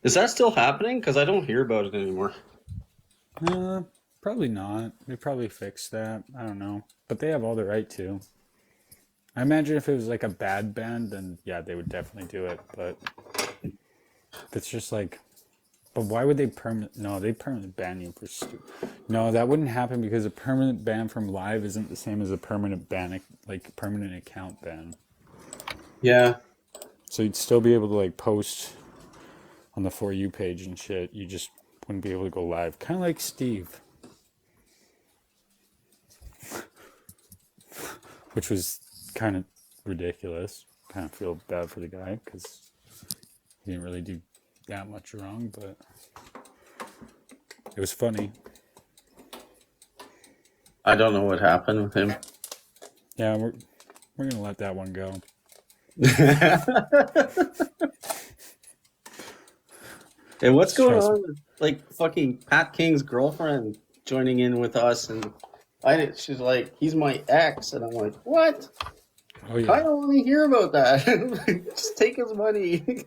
Is that still happening? Because I don't hear about it anymore. Probably not. They probably fixed that. I don't know. But they have all the right to. I imagine if it was like a bad band, then yeah, they would definitely do it. But if it's just like, but why would they permanent? No, they permanent ban you for No, that wouldn't happen because a permanent ban from live isn't the same as a permanent ban, like permanent account ban. Yeah. So you'd still be able to like post on the For You page and shit. You just wouldn't be able to go live. Kind of like Steve. Which was kind of ridiculous. Kind of feel bad for the guy because he didn't really do that much wrong, but it was funny. I don't know what happened with him. Yeah, we're gonna let that one go. And what's going Trust on with like fucking Pat King's girlfriend joining in with us? And she's like, he's my ex, and I'm like, what? Oh I yeah, don't want to hear about that. Just take his money.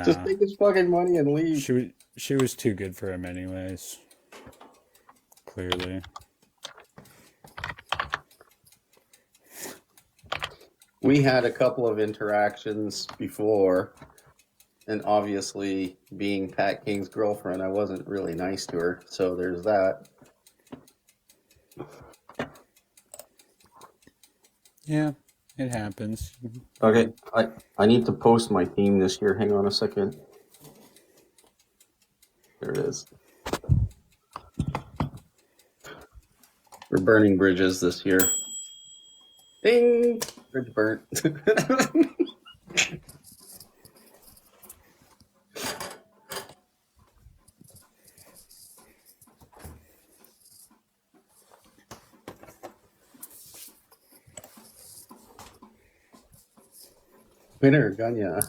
Just nah. take his fucking money and leave. She was too good for him anyways. Clearly. We had a couple of interactions before, and obviously, being Pat King's girlfriend, I wasn't really nice to her. So there's that. Yeah, it happens. Okay, I need to post my theme this year. Hang on a second. There it is. We're burning bridges this year. Ding! Bridge burnt. Winner, Ganya.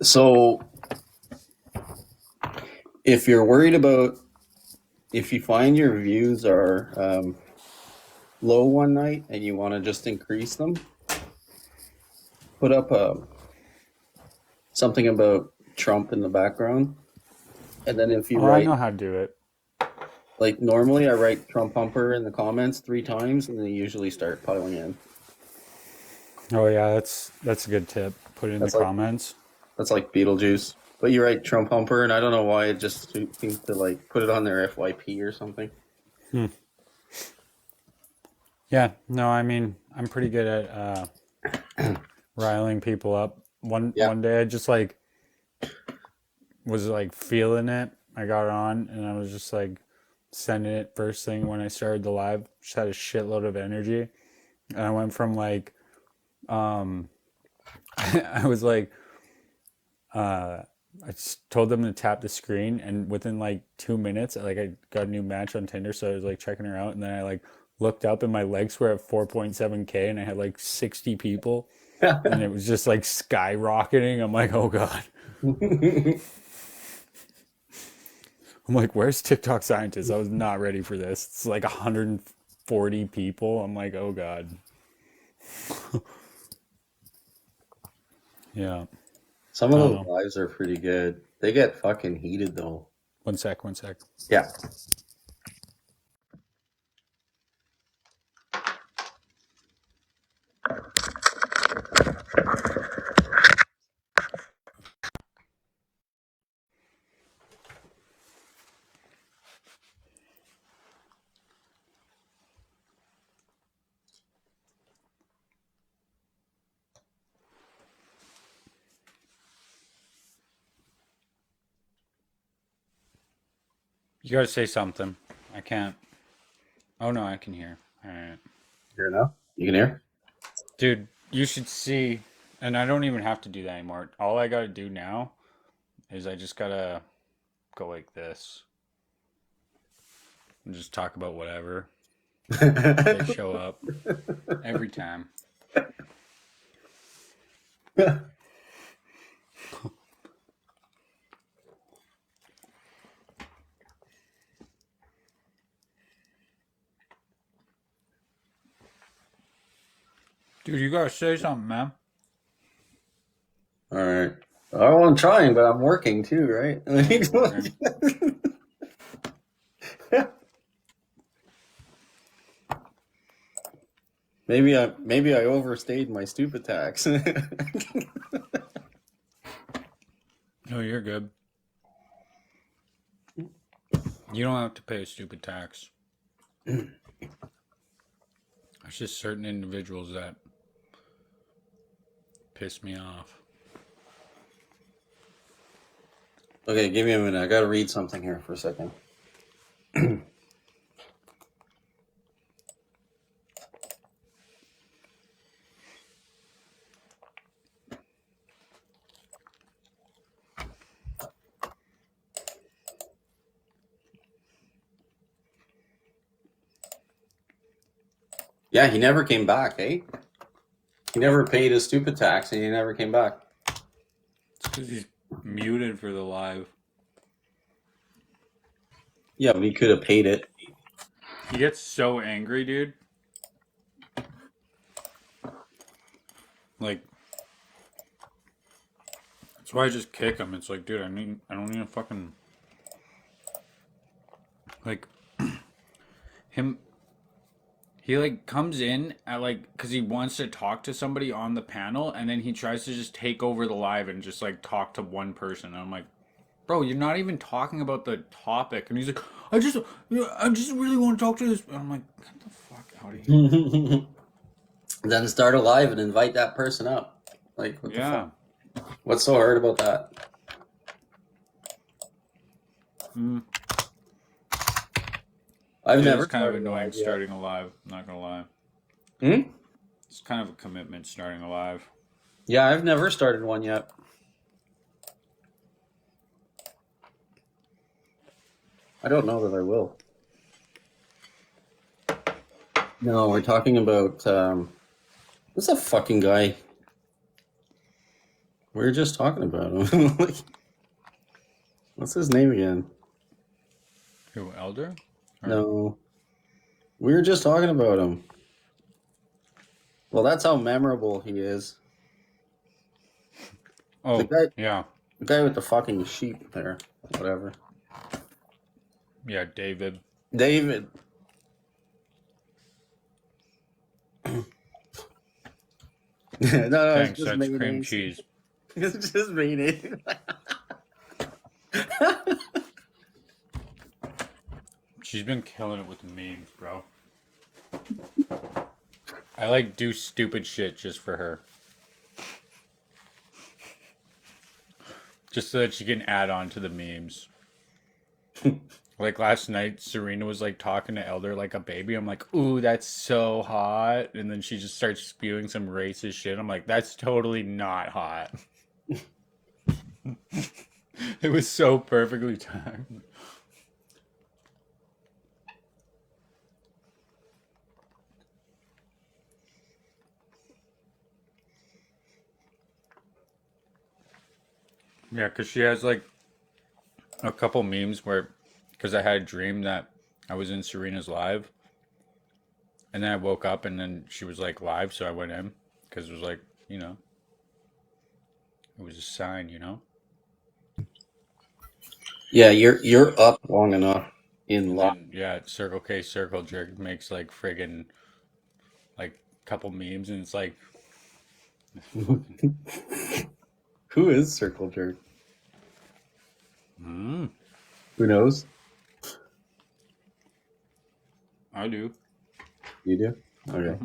So, if you're worried about if you find your views are low one night and you want to just increase them, put up something about Trump in the background, and then if you Oh, I write know how to do it. like normally, I write Trump humper in the comments 3 times, and they usually start piling in. Oh yeah, that's a good tip. Put it in That's the like comments. that's like Beetlejuice. But you write Trump humper, and I don't know why it just seems to like put it on their FYP or something. Yeah, no, I mean, I'm pretty good at riling people up. Yeah. One day I just like was like feeling it. I got on and I was just like sending it first thing when I started the live. Just had a shitload of energy. And I went from like I was like I just told them to tap the screen, and within like 2 minutes, I got a new match on Tinder, so I was like checking her out, and then I like looked up, and my likes were at 4.7K, and I had like 60 people, and it was just like skyrocketing. I'm like, oh god. I'm like, where's TikTok scientist? I was not ready for this. It's like 140 people. I'm like, oh god. Yeah. Some of I don't those know. lives are pretty good. They get fucking heated though. One sec. Yeah. You gotta say something. I can't. Oh no, I can hear. All right. Hear now? You can hear? Dude, you should see, and I don't even have to do that anymore. All I gotta do now is I just gotta go like this. and just talk about whatever. They show up every time. Dude, you gotta say something, man. All right. Oh, I'm trying, but I'm working too, right? Maybe I overstayed my stupid tax. No, you're good. You don't have to pay a stupid tax. There's just certain individuals that piss me off. Okay, give me a minute. I gotta read something here for a second. Yeah, he never came back, eh? He never paid his stupid tax and he never came back. It's because he's muted for the live. Yeah, but he could have paid it. He gets so angry, dude. Like, that's why I just kick him. It's like, dude, I don't need a fucking, like, him. He like comes in at like because he wants to talk to somebody on the panel, and then he tries to just take over the live and just like talk to one person. And I'm like, bro, you're not even talking about the topic. And he's like, I just really want to talk to this. And I'm like, get the fuck out of here. Then start a live and invite that person up. Like, what the Yeah. fuck? What's so hard about that? I've never It's kind of started a annoying live yet. starting a live. Not gonna lie. Hmm? It's kind of a commitment starting a live. Yeah, I've never started one yet. I don't know that I will. No, we're talking about what's that fucking guy? We were just talking about him. Like, what's his name again? Who, Elder? Or- No. We were just talking about him. Well, that's how memorable he is. Oh, The guy, yeah. the guy with the fucking sheep there. Whatever. Yeah, David. David. No, it's Thanks, just that's cream mayonnaise. cheese. It's just mayonnaise. She's been killing it with memes, bro. I like do stupid shit just for her. Just so that she can add on to the memes. Like last night, Serena was like talking to Elder like a baby. I'm like, ooh, that's so hot. And then she just starts spewing some racist shit. I'm like, that's totally not hot. It was so perfectly timed. Yeah, because she has like a couple memes where, because I had a dream that I was in Serena's live, and then I woke up and then she was like live, so I went in because it was like, you know, it was a sign, you know. Yeah, you're up long enough in And life. then yeah, Circle K Circle Jerk makes like friggin' like couple memes, and it's like, Who is Circle Jerk? mm, Who knows? I do. You do? Okay.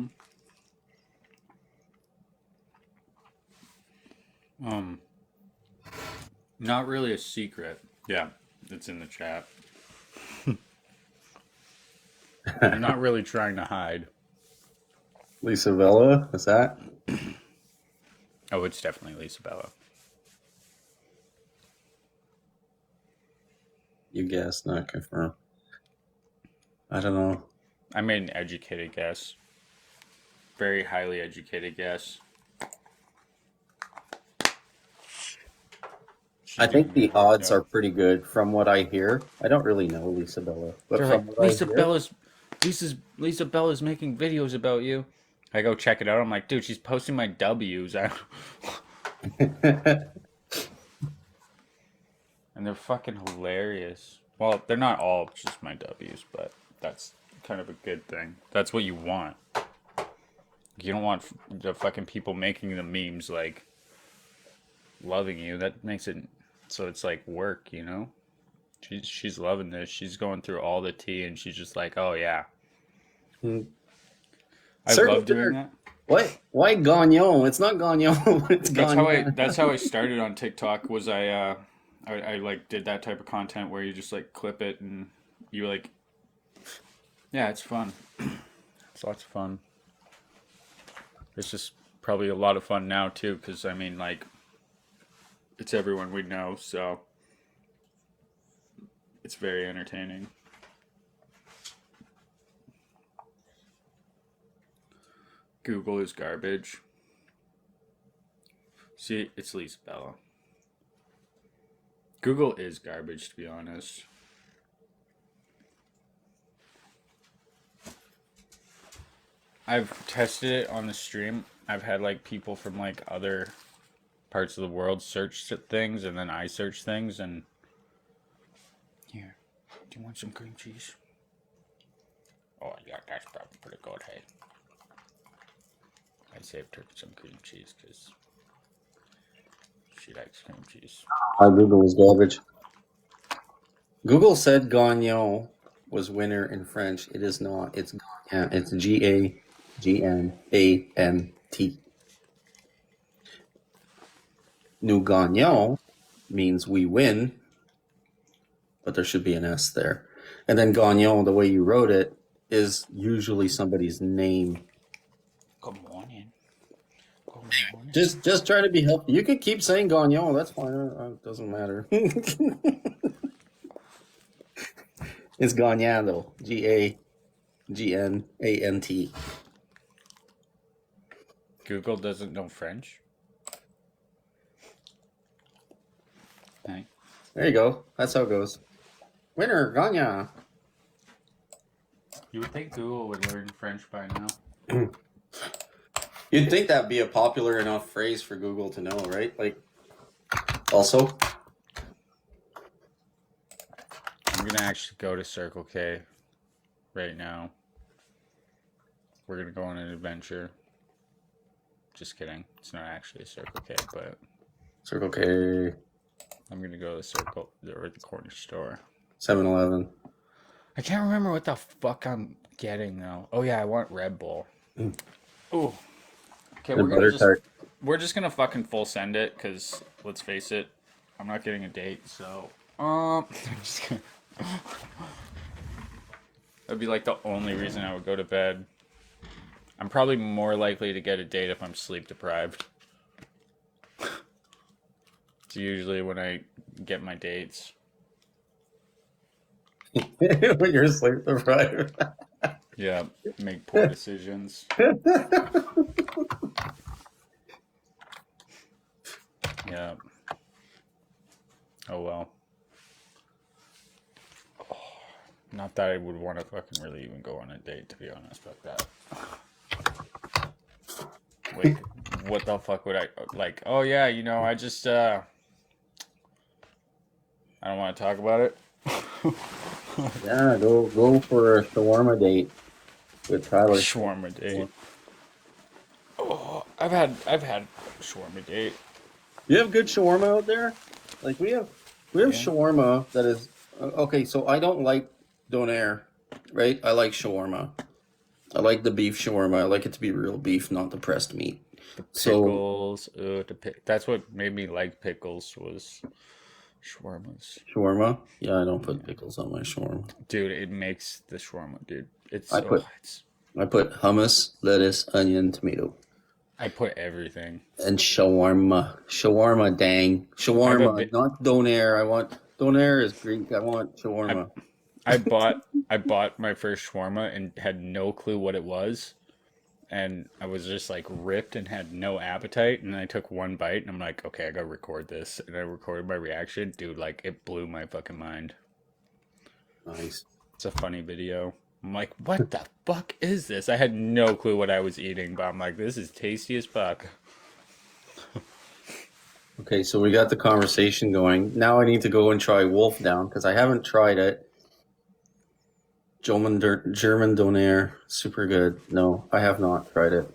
Not really a secret. Yeah, it's in the chat. You're not really trying to hide. Lisa Vella, is that? Oh, it's definitely Lisa Bella. You guessed, not confirmed. I don't know. I made an educated guess. Very highly educated guess. I She's doing think the good work, odds though. are pretty good from what I hear. I don't really know Lisa Bella, but They're from like, what I hear, Lisa Bella's making videos about you. I go check it out. I'm like, dude, she's posting my W's. And they're fucking hilarious. Well, they're not all just my W's, but that's kind of a good thing. That's what you want. You don't want the fucking people making the memes like loving you. That makes it so it's like work, you know? She's loving this. She's going through all the tea and she's just like, "Oh yeah." I Circle love doing jerk. that. What? Why Gagnon? It's not Gagnon. It's Gagnon. That's how I started on TikTok was I like did that type of content where you just like clip it and you like yeah, it's fun. It's lots of fun. It's just probably a lot of fun now too cuz I mean like it's everyone we know, so it's very entertaining. Google is garbage. See, it's Lisa Bella. Google is garbage, to be honest. I've tested it on the stream. I've had like people from like other parts of the world search things, and then I search things. And here, do you want some cream cheese? Oh yeah, that's probably pretty good. Hey, I saved her some cream cheese because she likes cream cheese. Google is garbage. Google said Gagnon was winner in French. It is not. It's Gagnon. It's Gagnant. Nous gagnons means we win, but there should be an S there. And then Gagnon, the way you wrote it, is usually somebody's name. Good morning. Good morning. Just trying to be helpful. You could keep saying Gagnon. That's fine. It doesn't matter. It's Gagnant though. Gagnant. Google doesn't know French. Hey. There you go. That's how it goes. Winner, Gagnant. You would think Google would learn French by now. You'd think that'd be a popular enough phrase for Google to know, right? Like, also, I'm gonna actually go to Circle K right now. We're gonna go on an adventure. Just kidding. It's not actually a Circle K, but Circle K, I'm gonna go to the Circle or the corner store. 7-Eleven. I can't remember what the fuck I'm getting though. Oh yeah, I want Red Bull. Oh. Okay, And butter tart. we're just gonna fucking full send it because let's face it, I'm not getting a date, so I'm just gonna. That'd be like the only reason I would go to bed. I'm probably more likely to get a date if I'm sleep deprived. It's usually when I get my dates. When you're asleep deprived. Yeah, make poor decisions. Yeah. Oh well. Not that I would want to fucking really even go on a date, to be honest. Fuck that. Wait, what the fuck would I like? Oh yeah, you know, I just I don't want to talk about it. Yeah, go for a shawarma date with Tyler. Shawarma date. Oh, I've had shawarma date. You have good shawarma out there? Like we have Yeah. shawarma that is okay. So I don't like donair, right? I like shawarma. I like the beef shawarma. I like it to be real beef, not the pressed meat. So Pickles. That's what made me like pickles was shawarmas. shawarma, yeah, I don't put pickles on my shawarma. Dude, it makes the shawarma, dude. I put hummus, lettuce, onion, tomato, I put everything. and shawarma. Shawarma, dang, I have a shawarma, bit- not donair. I want donair is Greek. I want shawarma. I bought my first shawarma and had no clue what it was, and I was just like ripped and had no appetite. And I took one bite, and I'm like, okay, I gotta record this, and I recorded my reaction, dude. Like it blew my fucking mind. Nice. It's a funny video. I'm like, what the fuck is this? I had no clue what I was eating, but I'm like, this is tasty as fuck. Okay, so we got the conversation going. Now I need to go and try Wolf Down because I haven't tried it. German Donair, super good. No, I have not tried it.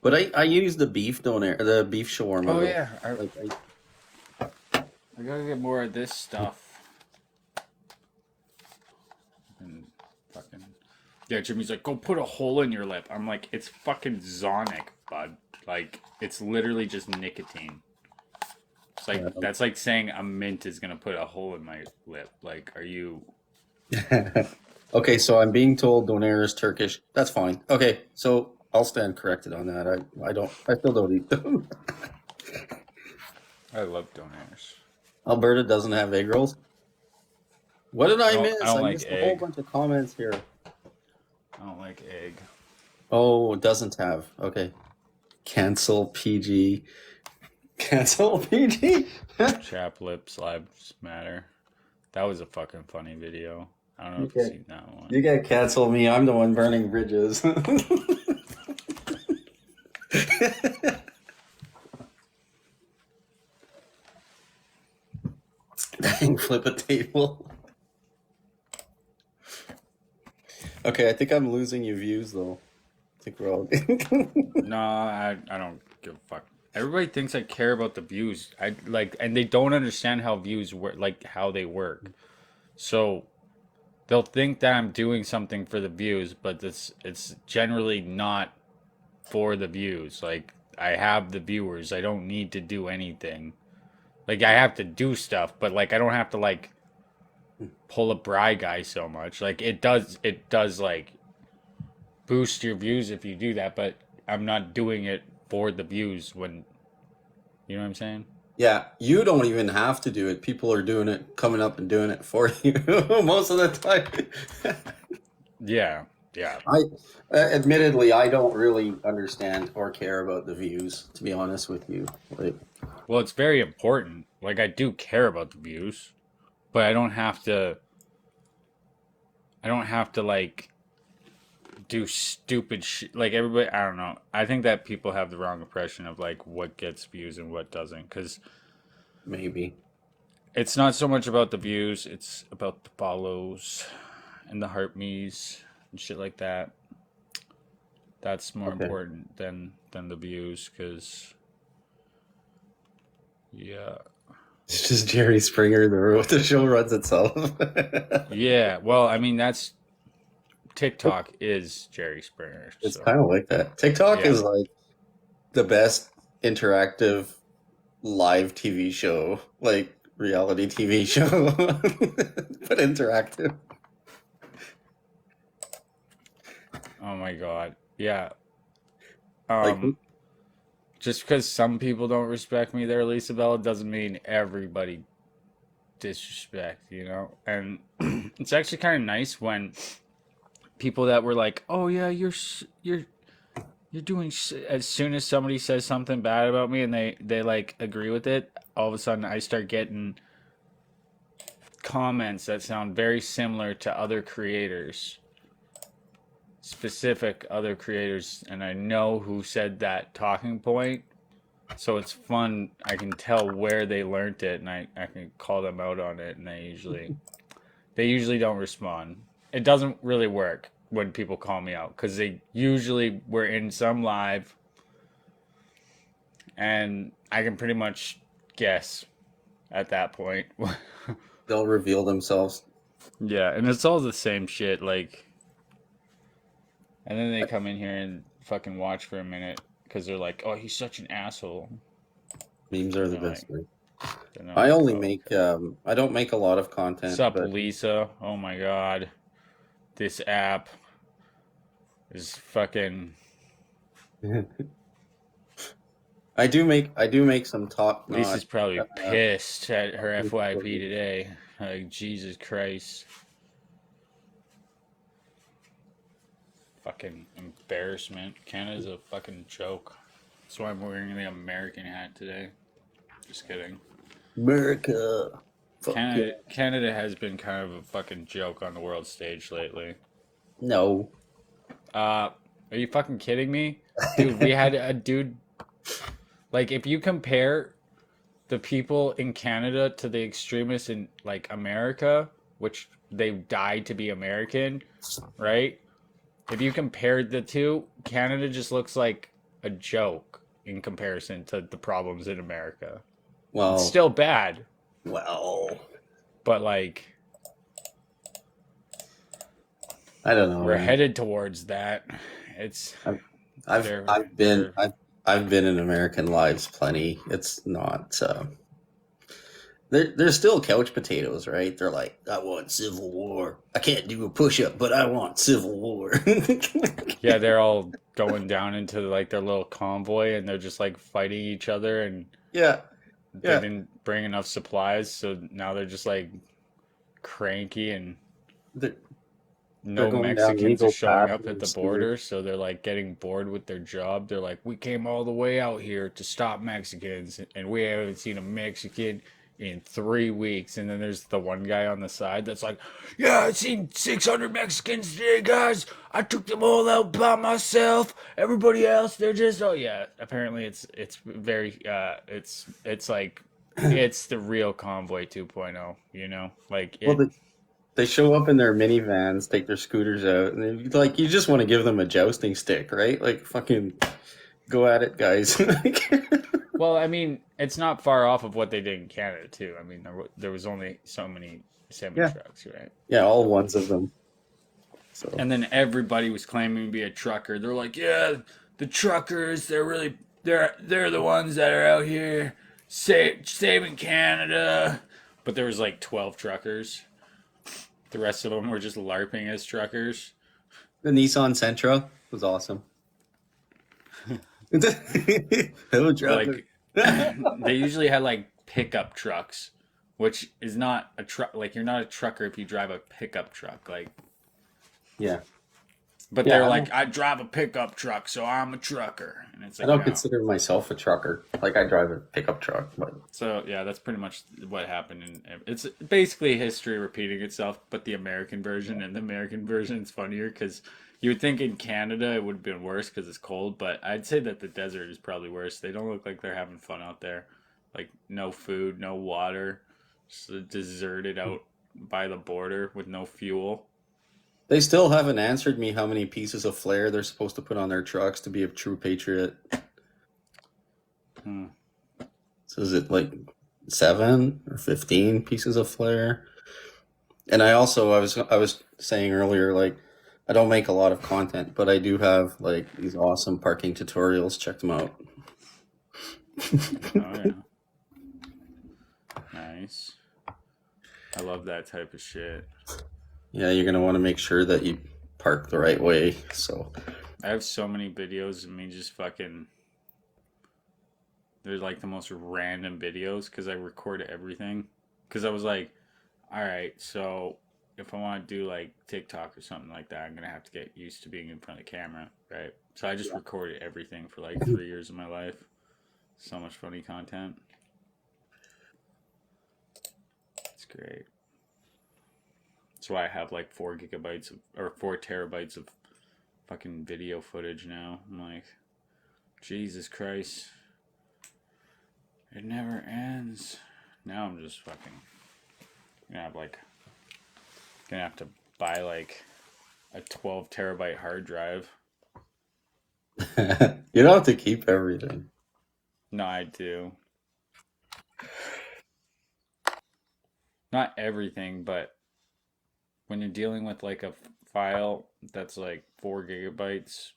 But I use the beef donair, the beef shawarma. Oh though. yeah, Like, I gotta get more of this stuff. And fucking yeah, Jimmy's like, go put a hole in your lip. I'm like, it's fucking Zonic, bud. Like, it's literally just nicotine. It's like that's like saying a mint is gonna put a hole in my lip. Like, are you? okay, so I'm being told Donair is Turkish. That's fine. Okay, so I'll stand corrected on that. I still don't eat them. I love Donairs. Alberta doesn't have egg rolls. What did I miss? I don't like missed a whole egg. bunch of comments here. I don't like egg. Oh, it doesn't have. Okay. Cancel PG. Cancel PG. Chap lips lives matter. That was a fucking funny video. I don't know if Okay. you've seen that one. You can't cancel me. I'm the one burning bridges. Dang, flip a table. Okay, I think I'm losing you views though. I think we're all. No, I don't give a fuck. Everybody thinks I care about the views. I like, and they don't understand how views work, like how they work. So they'll think that I'm doing something for the views, but it's generally not for the views. Like I have the viewers. I don't need to do anything. Like I have to do stuff, but like I don't have to like pull a Bry guy so much. Like it does like boost your views if you do that, but I'm not doing it for the views when you know what I'm saying? Yeah, you don't even have to do it. People are doing it, coming up and doing it for you most of the time. Yeah. Yeah. Admittedly, I don't really understand or care about the views, to be honest with you. Like, Well, it's very important. Like I do care about the views, but I don't have to like do stupid shit like everybody. I don't know. I think that people have the wrong impression of like what gets views and what doesn't, because maybe. it's not so much about the views, it's about the follows and the heart me's and shit like that. That's more Okay. important than the views, because yeah. It's just Jerry Springer, the show runs itself. Yeah, well, I mean that's TikTok is Jerry Springer. It's So kind of like that. TikTok Yeah. is like the best interactive live TV show, like reality TV show, but interactive. oh my god. Yeah. Like, Just because some people don't respect me there, Isabella, doesn't mean everybody disrespect, you know? And it's actually kind of nice when people that were like, "Oh yeah, you're doing as soon as somebody says something bad about me and they like agree with it, all of a sudden I start getting comments that sound very similar to other creators, specific other creators, and I know who said that talking point. So it's fun. I can tell where they learned it, and I can call them out on it, and they usually don't respond. It doesn't really work when people call me out, because they usually were in some live, and I can pretty much guess at that point. they'll reveal themselves. Yeah, and it's all the same shit, like, and then they come in here and fucking watch for a minute because they're like, "Oh, he's such an asshole." Memes are the They're best like, way. Then I'm I like, only "Oh, make okay." I don't make a lot of content, What's up, but Lisa? Oh my god, this app is fucking. I do make some top Lisa's notch. probably pissed at her FYP today. Like, Jesus Christ. Fucking embarrassment. Canada's a fucking joke. That's why I'm wearing the American hat today. Just kidding. America. Fuck yeah. Canada has been kind of a fucking joke on the world stage lately. No. Are you fucking kidding me? Dude, we had a dude. Like, if you compare the people in Canada to the extremists in, like, America, which they died to be American, right? If you compared the two, Canada just looks like a joke in comparison to the problems in America. Well, It's still bad, well, but, like, I don't know. we're man. headed towards that. It's they're- I've been in American lives plenty. It's not. They're still couch potatoes, right? They're like, I want civil war. I can't do a push up, but I want civil war. yeah, they're all going down into like their little convoy, and they're just like fighting each other, and Yeah. they Yeah. didn't bring enough supplies, so now they're just like cranky, and They're no going down Mexicans legal are showing up at pathways, the dude. border, so they're like getting bored with their job. They're like, we came all the way out here to stop Mexicans, and we haven't seen a Mexican in 3 weeks. And then there's the one guy on the side that's like, yeah, I've seen 600 Mexicans today, guys. I took them all out by myself. Everybody else, they're just, oh yeah. Apparently it's very it's like it's the real convoy 2.0, you know? Like it, Well, they show up in their minivans, take their scooters out, and like you just want to give them a jousting stick, right? Like fucking go at it, guys. well, I mean, it's not far off of what they did in Canada too. I mean, there was only so many semi Yeah. trucks, right? Yeah, all ones of them. So And then everybody was claiming to be a trucker. They're like, yeah, the truckers, they're the ones that are out here saving Canada. But there was like 12 truckers. The rest of them were just LARPing as truckers. the Nissan Sentra was awesome. Hello, trucker. Like they usually had like pickup trucks, which is not a truck. Like you're not a trucker if you drive a pickup truck. Like, Yeah, but Yeah, they're I like, I drive a pickup truck, so I'm a trucker. And it's I like, don't no. consider myself a trucker. Like I drive a pickup truck, but So yeah, that's pretty much what happened. And it's basically history repeating itself, but the American version. And the American version is funnier because you would think in Canada it would have been worse because it's cold, but I'd say that the desert is probably worse. They don't look like they're having fun out there. Like no food, no water, just deserted out by the border with no fuel. they still haven't answered me how many pieces of flair they're supposed to put on their trucks to be a true patriot. Hmm. So is it like 7 or 15 pieces of flair? And I was saying earlier, like I don't make a lot of content, but I do have like these awesome parking tutorials. Check them out. Oh yeah, nice. I love that type of shit. Yeah, you're gonna want to make sure that you park the right way. So I have so many videos of me just fucking. They're like the most random videos because I record everything. Because I was like, all right, so if I want to do like TikTok or something like that, I'm going to have to get used to being in front of the camera, right? So I just recorded everything for like 3 years of my life. So much funny content. It's great. That's why I have like 4 gigabytes of, or 4 terabytes of fucking video footage now. I'm like, Jesus Christ. It never ends. Now I'm just fucking gonna have to buy like a 12 terabyte hard drive. you don't have to keep everything. No, I do. Not everything, but when you're dealing with like a file that's like 4 gigabytes,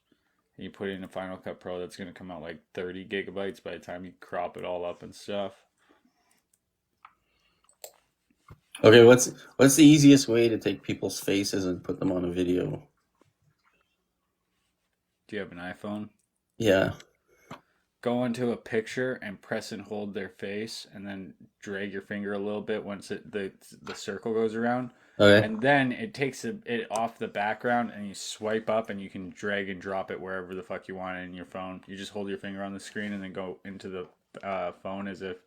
and you put it in a Final Cut Pro, that's gonna come out like 30 gigabytes by the time you crop it all up and stuff. Okay, what's the easiest way to take people's faces and put them on a video? Do you have an iPhone? Yeah. go into a picture and press and hold their face, and then drag your finger a little bit once the circle goes around, Okay. and then it takes it off the background, and you swipe up, and you can drag and drop it wherever the fuck you want in your phone. You just hold your finger on the screen and then go into the phone as if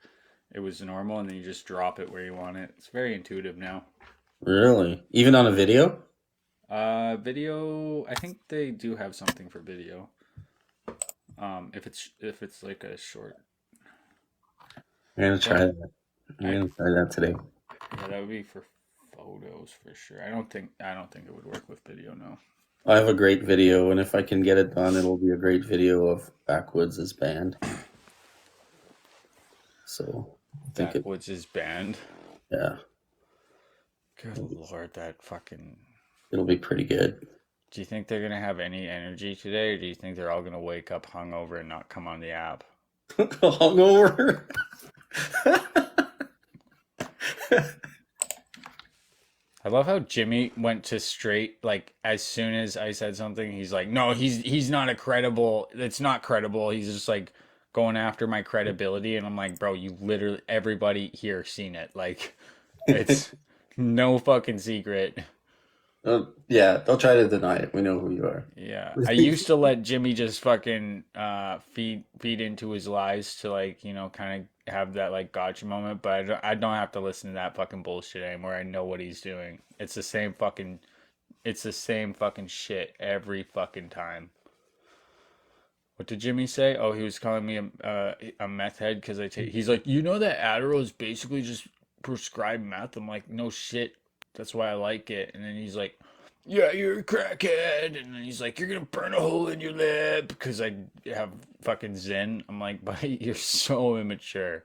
it was normal, and then you just drop it where you want it. It's very intuitive now. Really? Even on a video? Video. I think they do have something for video. If it's like a short. I'm gonna try that. I'm gonna try that today. Yeah, that would be for photos for sure. I don't think it would work with video. No. I have a great video, and if I can get it done, it'll be a great video of Backwoods' band. So I think Backwoods is banned. yeah, Good lord, that fucking. it'll be pretty good. Do you think they're gonna have any energy today, or do you think they're all gonna wake up hungover and not come on the app? Hungover. I love how Jimmy went to straight, like, as soon as I said something, he's like, no, he's not a credible, it's not credible. He's just like going after my credibility, and I'm like, bro, you literally, everybody here seen it. Like, it's no fucking secret. Yeah, they'll try to deny it. We know who you are. Yeah, I used to let Jimmy just fucking feed into his lies to, like, you know, kind of have that like gotcha moment, but I don't have to listen to that fucking bullshit anymore. I know what he's doing. It's the same fucking shit every fucking time. What did Jimmy say? Oh, he was calling me a meth head because I take. He's like, you know that Adderall is basically just prescribed meth. I'm like, no shit. That's why I like it. And then he's like, yeah, you're a crackhead. And then he's like, you're gonna burn a hole in your lip because I have fucking Zen. I'm like, buddy, you're so immature.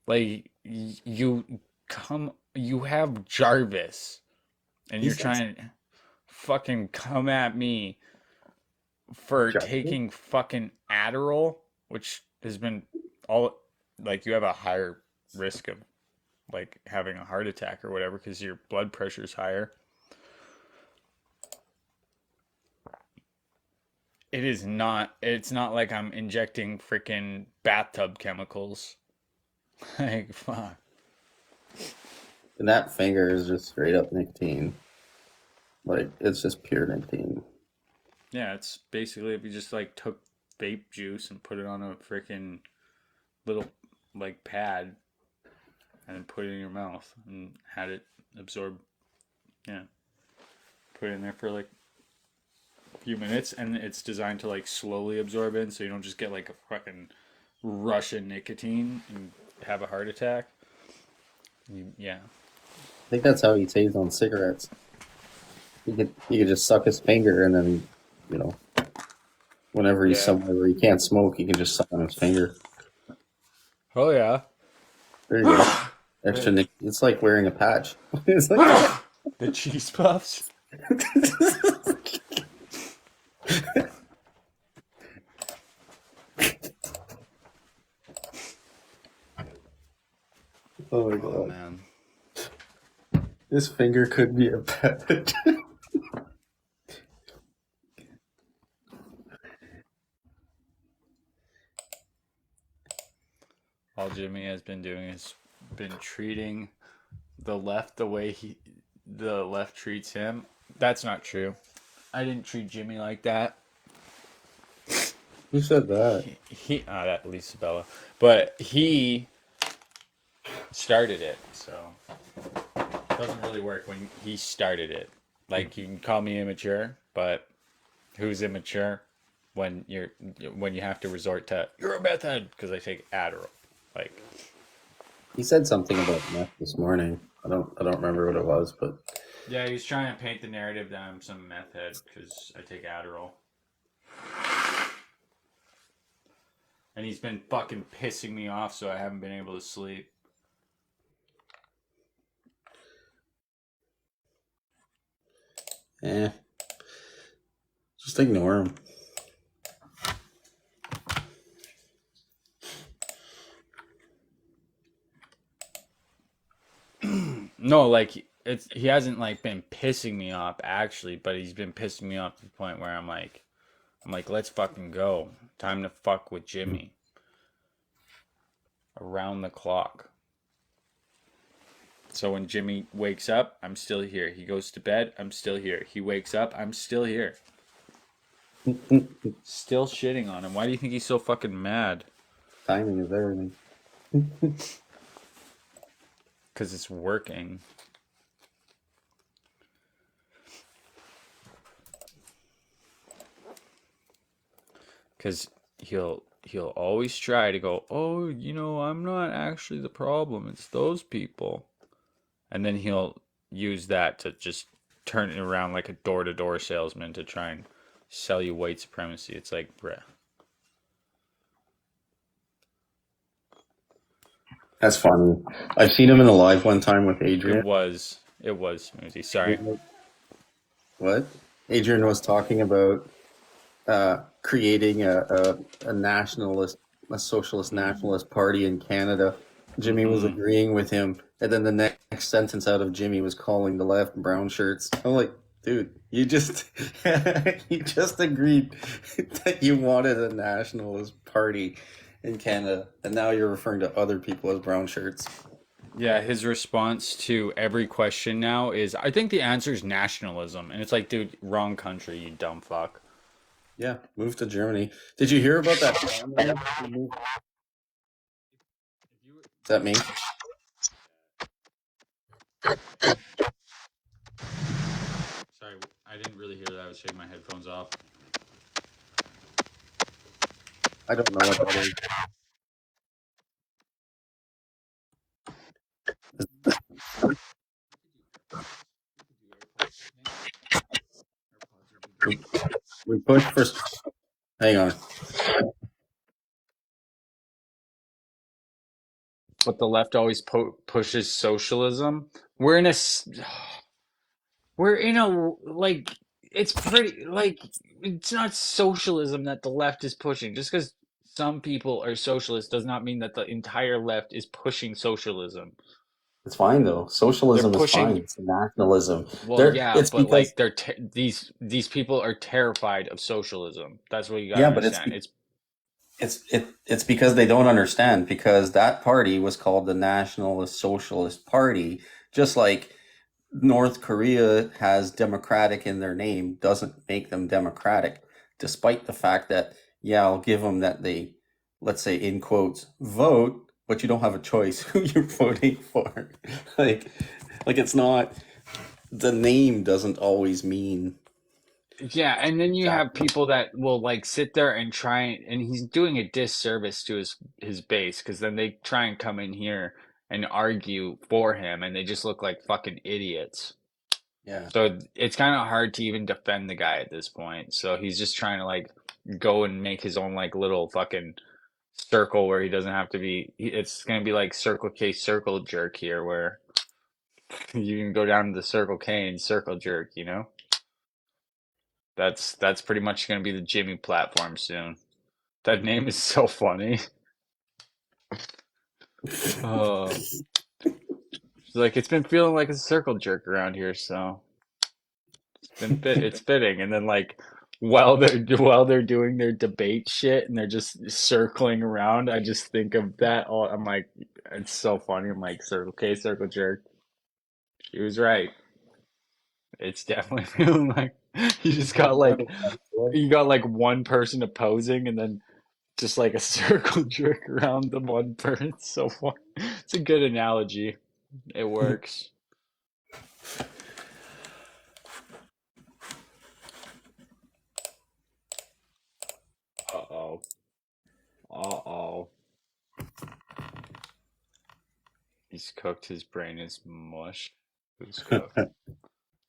Like, you have Jarvis, and you're trying to fucking come at me for Jarvis? taking fucking Adderall, which has been all, like, you have a higher risk of like having a heart attack or whatever because your blood pressure is higher. It's not like I'm injecting freaking bathtub chemicals. Like, fuck. And that finger is just straight up nicotine. Like, it's just pure nicotine. Yeah, it's basically if you just like took vape juice and put it on a freaking little like pad and then put it in your mouth and had it absorb. Yeah. Put it in there for like a few minutes, and it's designed to like slowly absorb in so you don't just get like a fucking rush of nicotine and have a heart attack. Yeah. I think that's how he saves on cigarettes. He could just suck his finger and then, you know, whenever he's somewhere where he can't smoke, he can just suck on his finger. Oh yeah. There you go. Extra nick. It's like wearing a patch. It's like The cheese puffs. oh my Oh god. man. This finger could be a pet. All Jimmy has been doing is been treating the left the way the left treats him. That's not true. I didn't treat Jimmy like that. Who said that? That Lisa Bella, but he started it, so it doesn't really work when he started it. Like, you can call me immature, but who's immature when you have to resort to you're a meth head because I take Adderall. Like, He said something about meth this morning. I don't remember what it was, but yeah, he's trying to paint the narrative that I'm some meth head because I take Adderall. And he's been fucking pissing me off, so I haven't been able to sleep. just ignore him. No, like, he hasn't like been pissing me off actually, but he's been pissing me off to the point where I'm like, I'm like, let's fucking go. Time to fuck with Jimmy. Around the clock. So when Jimmy wakes up, I'm still here. He goes to bed, I'm still here. He wakes up, I'm still here. Still shitting on him. Why do you think he's so fucking mad? Timing is everything. Because it's working. Because he'll always try to go, oh, I'm not actually the problem. It's those people. And then he'll use that to just turn it around like a door-to-door salesman to try and sell you white supremacy. It's like, bruh. That's funny. I've seen him in a live one time with Adrian. It was Smoothie. Sorry. What? Adrian was talking about creating a nationalist, a socialist nationalist party in Canada. Jimmy was agreeing with him, and then the next sentence out of Jimmy was calling the left brown shirts. I'm like, dude, you just you just agreed that you wanted a nationalist party in Canada, and now you're referring to other people as brown shirts. Yeah, his response to every question now is, I think the answer is nationalism. And it's like, dude, wrong country, you dumb fuck. Yeah, moved to Germany. Did you hear about that family who moved? Is that me? Sorry, I didn't really hear that. I was taking my headphones off. I don't know what that is. We pushed for. Hang on. But the left always pushes socialism. We're in a, like, it's pretty, like, it's not socialism that the left is pushing. Just because some people are socialists does not mean that the entire left is pushing socialism. It's fine though. They're Socialism is fine. pushing, It's nationalism. well, There. yeah, It's but like because these people are terrified of socialism. That's what you got to yeah, but understand. it's because they don't understand because that party was called the Nationalist Socialist Party, just like North Korea has democratic in their name doesn't make them democratic, despite the fact that yeah, I'll give them that they, let's say in quotes, vote, but you don't have a choice who you're voting for. like like it's not, the name doesn't always mean Yeah, and then you have exactly. people that will like sit there and try and he's doing a disservice to his base because then they try and come in here and argue for him and they just look like fucking idiots. Yeah. So it's kind of hard to even defend the guy at this point. So he's just trying to like go and make his own like little fucking circle where he doesn't have to be. It's gonna be like Circle K circle jerk here, where you can go down to the Circle K and circle jerk. That's pretty much gonna be the Jimmy platform soon. That name is so funny. Oh, it's like it's been feeling like a circle jerk around here, so it's fitting. And then like while they're doing their debate shit and they're just circling around, I just think of that. All I'm like, it's so funny. I'm like, Circle K, circle jerk. She was right. It's definitely feeling like you just got like you got like one person opposing and then just like a circle jerk around the one person. It's so fun. It's a good analogy. It works. Uh-oh. Uh-oh. He's cooked. His brain is mush. Who's cooked?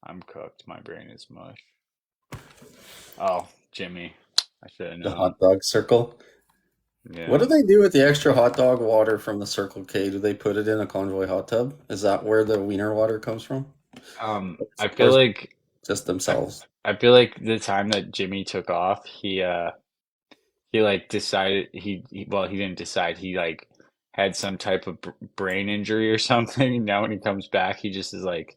I'm cooked. My brain is mush. Oh, Jimmy. I should have The known. hot dog circle. What do Yeah. they do with the extra hot dog water from the Circle K? Do they put it in a Convoy hot tub? Is that where the wiener water comes from? I Or feel is it like just I, themselves? I feel like the time that Jimmy took off, he like decided well, he didn't decide. He like had some type of brain injury or something. Now when he comes back, he just is like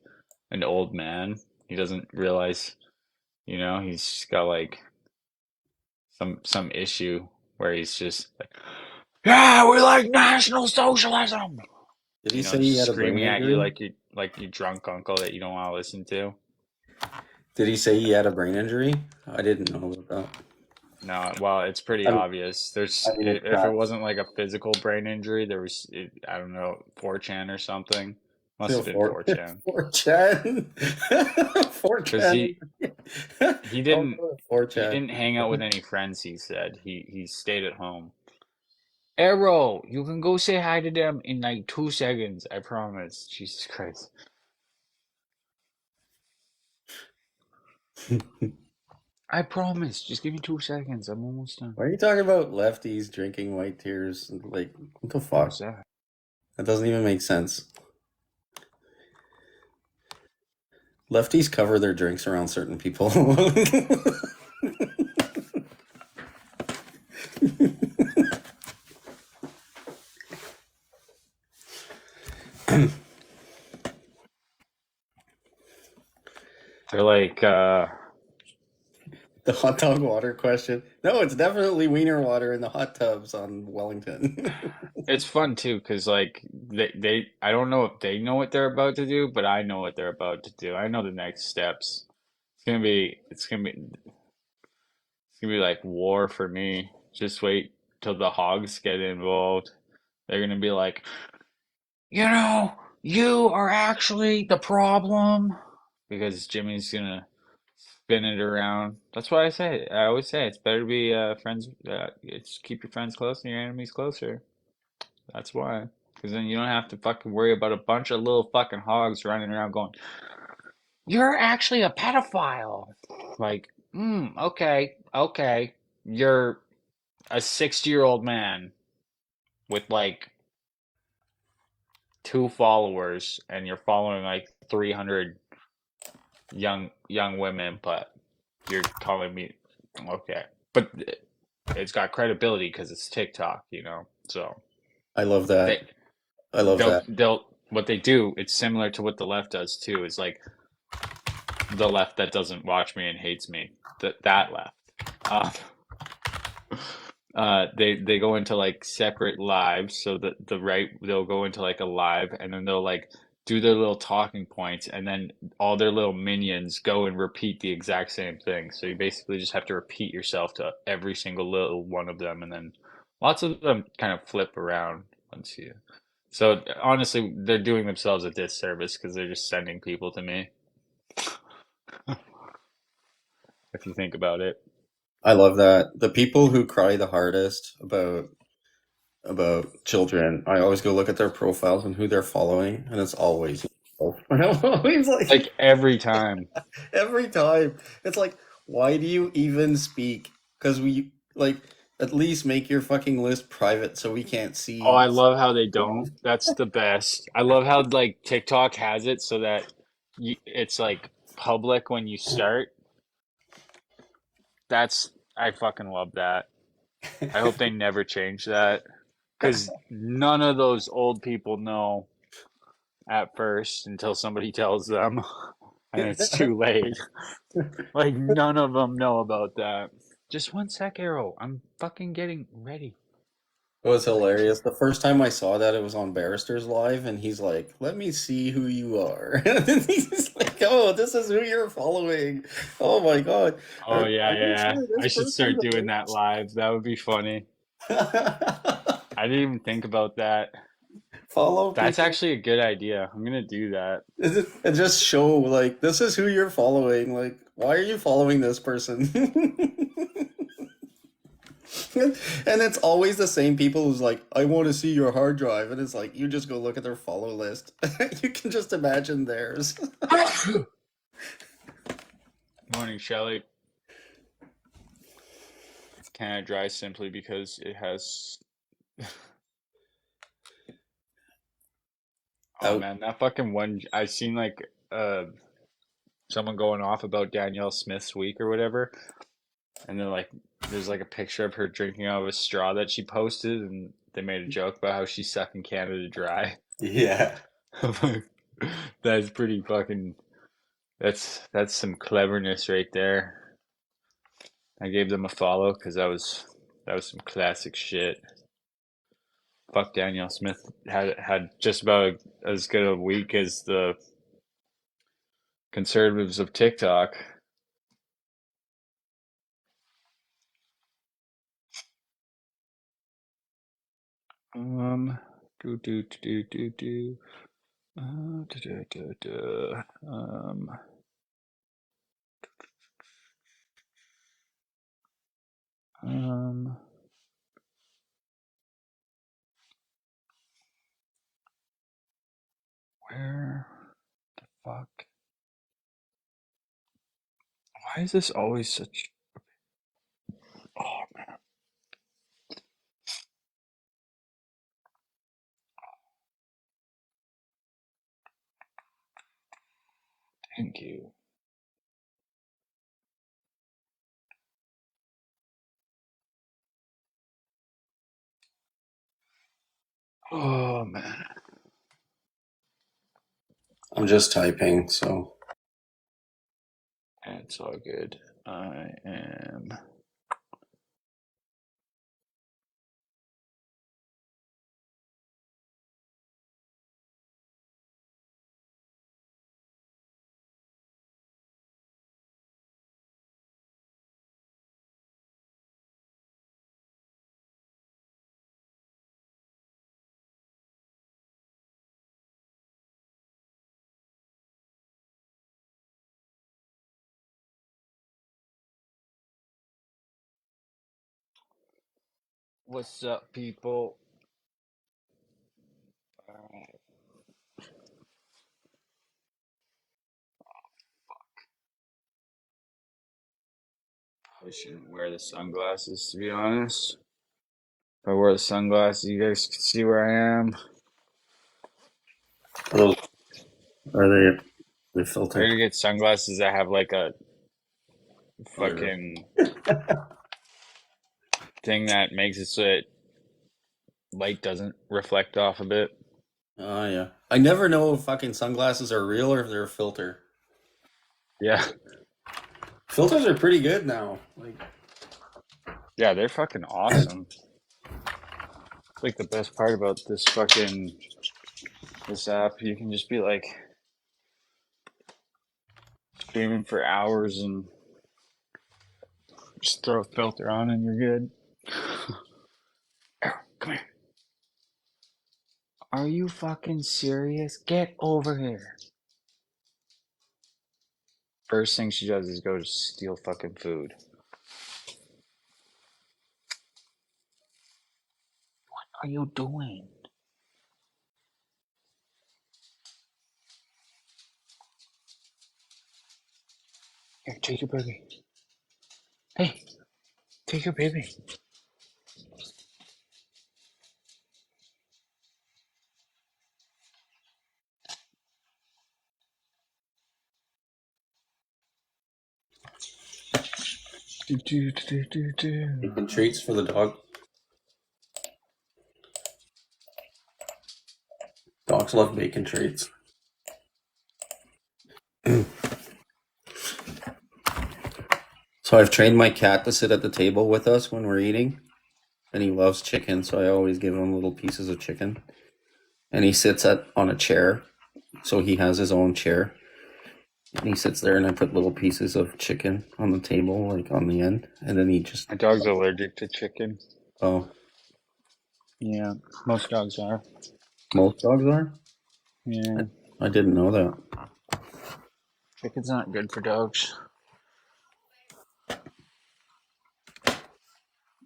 an old man. He doesn't realize, he's got like some issue where he's just like, yeah, we like National Socialism. Did he You know, say he just had a brain screaming at you injury? like you drunk uncle that you don't want to listen to. Did he say he had a brain injury? I didn't know about that. No, well, it's pretty I mean, obvious. There's I mean, it's if it not. wasn't like a physical brain injury, I don't know, 4chan or something. Must have been 4chan. 4chan. Because 4chan. he Oh, didn't 4chan. hang out with any friends, he said. He stayed at home. Arrow, you can go say hi to them in like 2 seconds, I promise. Jesus Christ. I promise. Just give me 2 seconds. I'm almost done. Why are you talking about lefties drinking white tears? Like, what the fuck? What's that? That doesn't even make sense. Lefties cover their drinks around certain people. They're like, The hot dog water question. No, it's definitely wiener water in the hot tubs on Wellington. it's fun too, because like I don't know if they know what they're about to do, but I know what they're about to do. I know the next steps. It's gonna be like war for me. Just wait till the hogs get involved. They're gonna be like, you know, you are actually the problem. Because Jimmy's gonna spin it around. That's why I always say it's better to be friends. It's keep your friends close and your enemies closer. That's why. Because then you don't have to fucking worry about a bunch of little fucking hogs running around going, you're actually a pedophile. Like, okay, okay. You're a 60-year-old man with like 2 followers and you're following like 300 young women, but you're calling me okay. But it's got credibility because it's TikTok, you know. So I love that. they I love that. they'll what they do. It's similar to what the left does too. Is like the left that doesn't watch me and hates me. That left. Uh, they go into like separate lives. So the right they'll go into like a live and then they'll like do their little talking points and then all their little minions go and repeat the exact same thing. So you basically just have to repeat yourself to every single little one of them and then lots of them kind of flip around once you. So honestly, they're doing themselves a disservice because they're just sending people to me. If you think about it. I love that. The people who cry the hardest about children, I always go look at their profiles and who they're following, and it's always I'm always Like every time. every time. It's like, why do you even speak? Because we like at least make your fucking list private so we can't see. Oh, I love how they don't. That's the best. I love how like TikTok has it so that it's like public when you start. I fucking love that. I hope they never change that because none of those old people know at first until somebody tells them and it's too late. Like none of them know about that. Just 1 sec, Arrow. I'm fucking getting ready. It was hilarious. The first time I saw that, it was on Barrister's Live, and he's like, "Let me see who you are." And then he's like, "Oh, this is who you're following." Oh my god! Oh yeah, Are you yeah. sure I this should start person's doing that live. That would be funny. a- I didn't even think about that. Follow That's people actually a good idea. I'm gonna do that. and just show like this is who you're following. Like, why are you following this person? And it's always the same people who's like, I want to see your hard drive. And it's like, you just go look at their follow list. You can just imagine theirs. Morning, Shelly. It's kind of dry simply because it has. Oh Out. man, that fucking one. I seen like someone going off about Danielle Smith's week or whatever, and they're like, there's like a picture of her drinking out of a straw that she posted, and they made a joke about how she's sucking Canada dry. Yeah. That's pretty fucking. That's some cleverness right there. I gave them a follow because that was some classic shit. Fuck, Danielle Smith had just about as good a week as the conservatives of TikTok. Um, do do do do do. Do, do, do, do. Um, where the fuck? Why is this always such? Oh man, thank you. Oh man, I'm just typing, so it's all good. I am. What's up, people? Alright, I shouldn't wear the sunglasses, to be honest. If I wear the sunglasses, you guys can see where I am. are those are they I filtered? gotta get sunglasses that have like a Oh, yeah. fucking thing that makes it so that light doesn't reflect off of it. Oh yeah. I never know if fucking sunglasses are real or if they're a filter. Yeah. Filters are pretty good now. Like, Yeah, they're fucking awesome. It's like the best part about this app. You can just be like streaming for hours and just throw a filter on and you're good. Arrow, come here. Are you fucking serious? Get over here. First thing she does is go to steal fucking food. What are you doing? Here, take your baby. Hey, take your baby. Do, do, do, do, do. bacon treats for the dog. Dogs love bacon treats. So I've trained my cat to sit at the table with us when we're eating, and he loves chicken, so I always give him little pieces of chicken. And he sits on a chair, so he has his own chair. And he sits there, and I put little pieces of chicken on the table, like on the end, and then he just My dog's allergic to chicken. oh, Yeah, most dogs are. most dogs are. Yeah, I didn't know that. chicken's not good for dogs.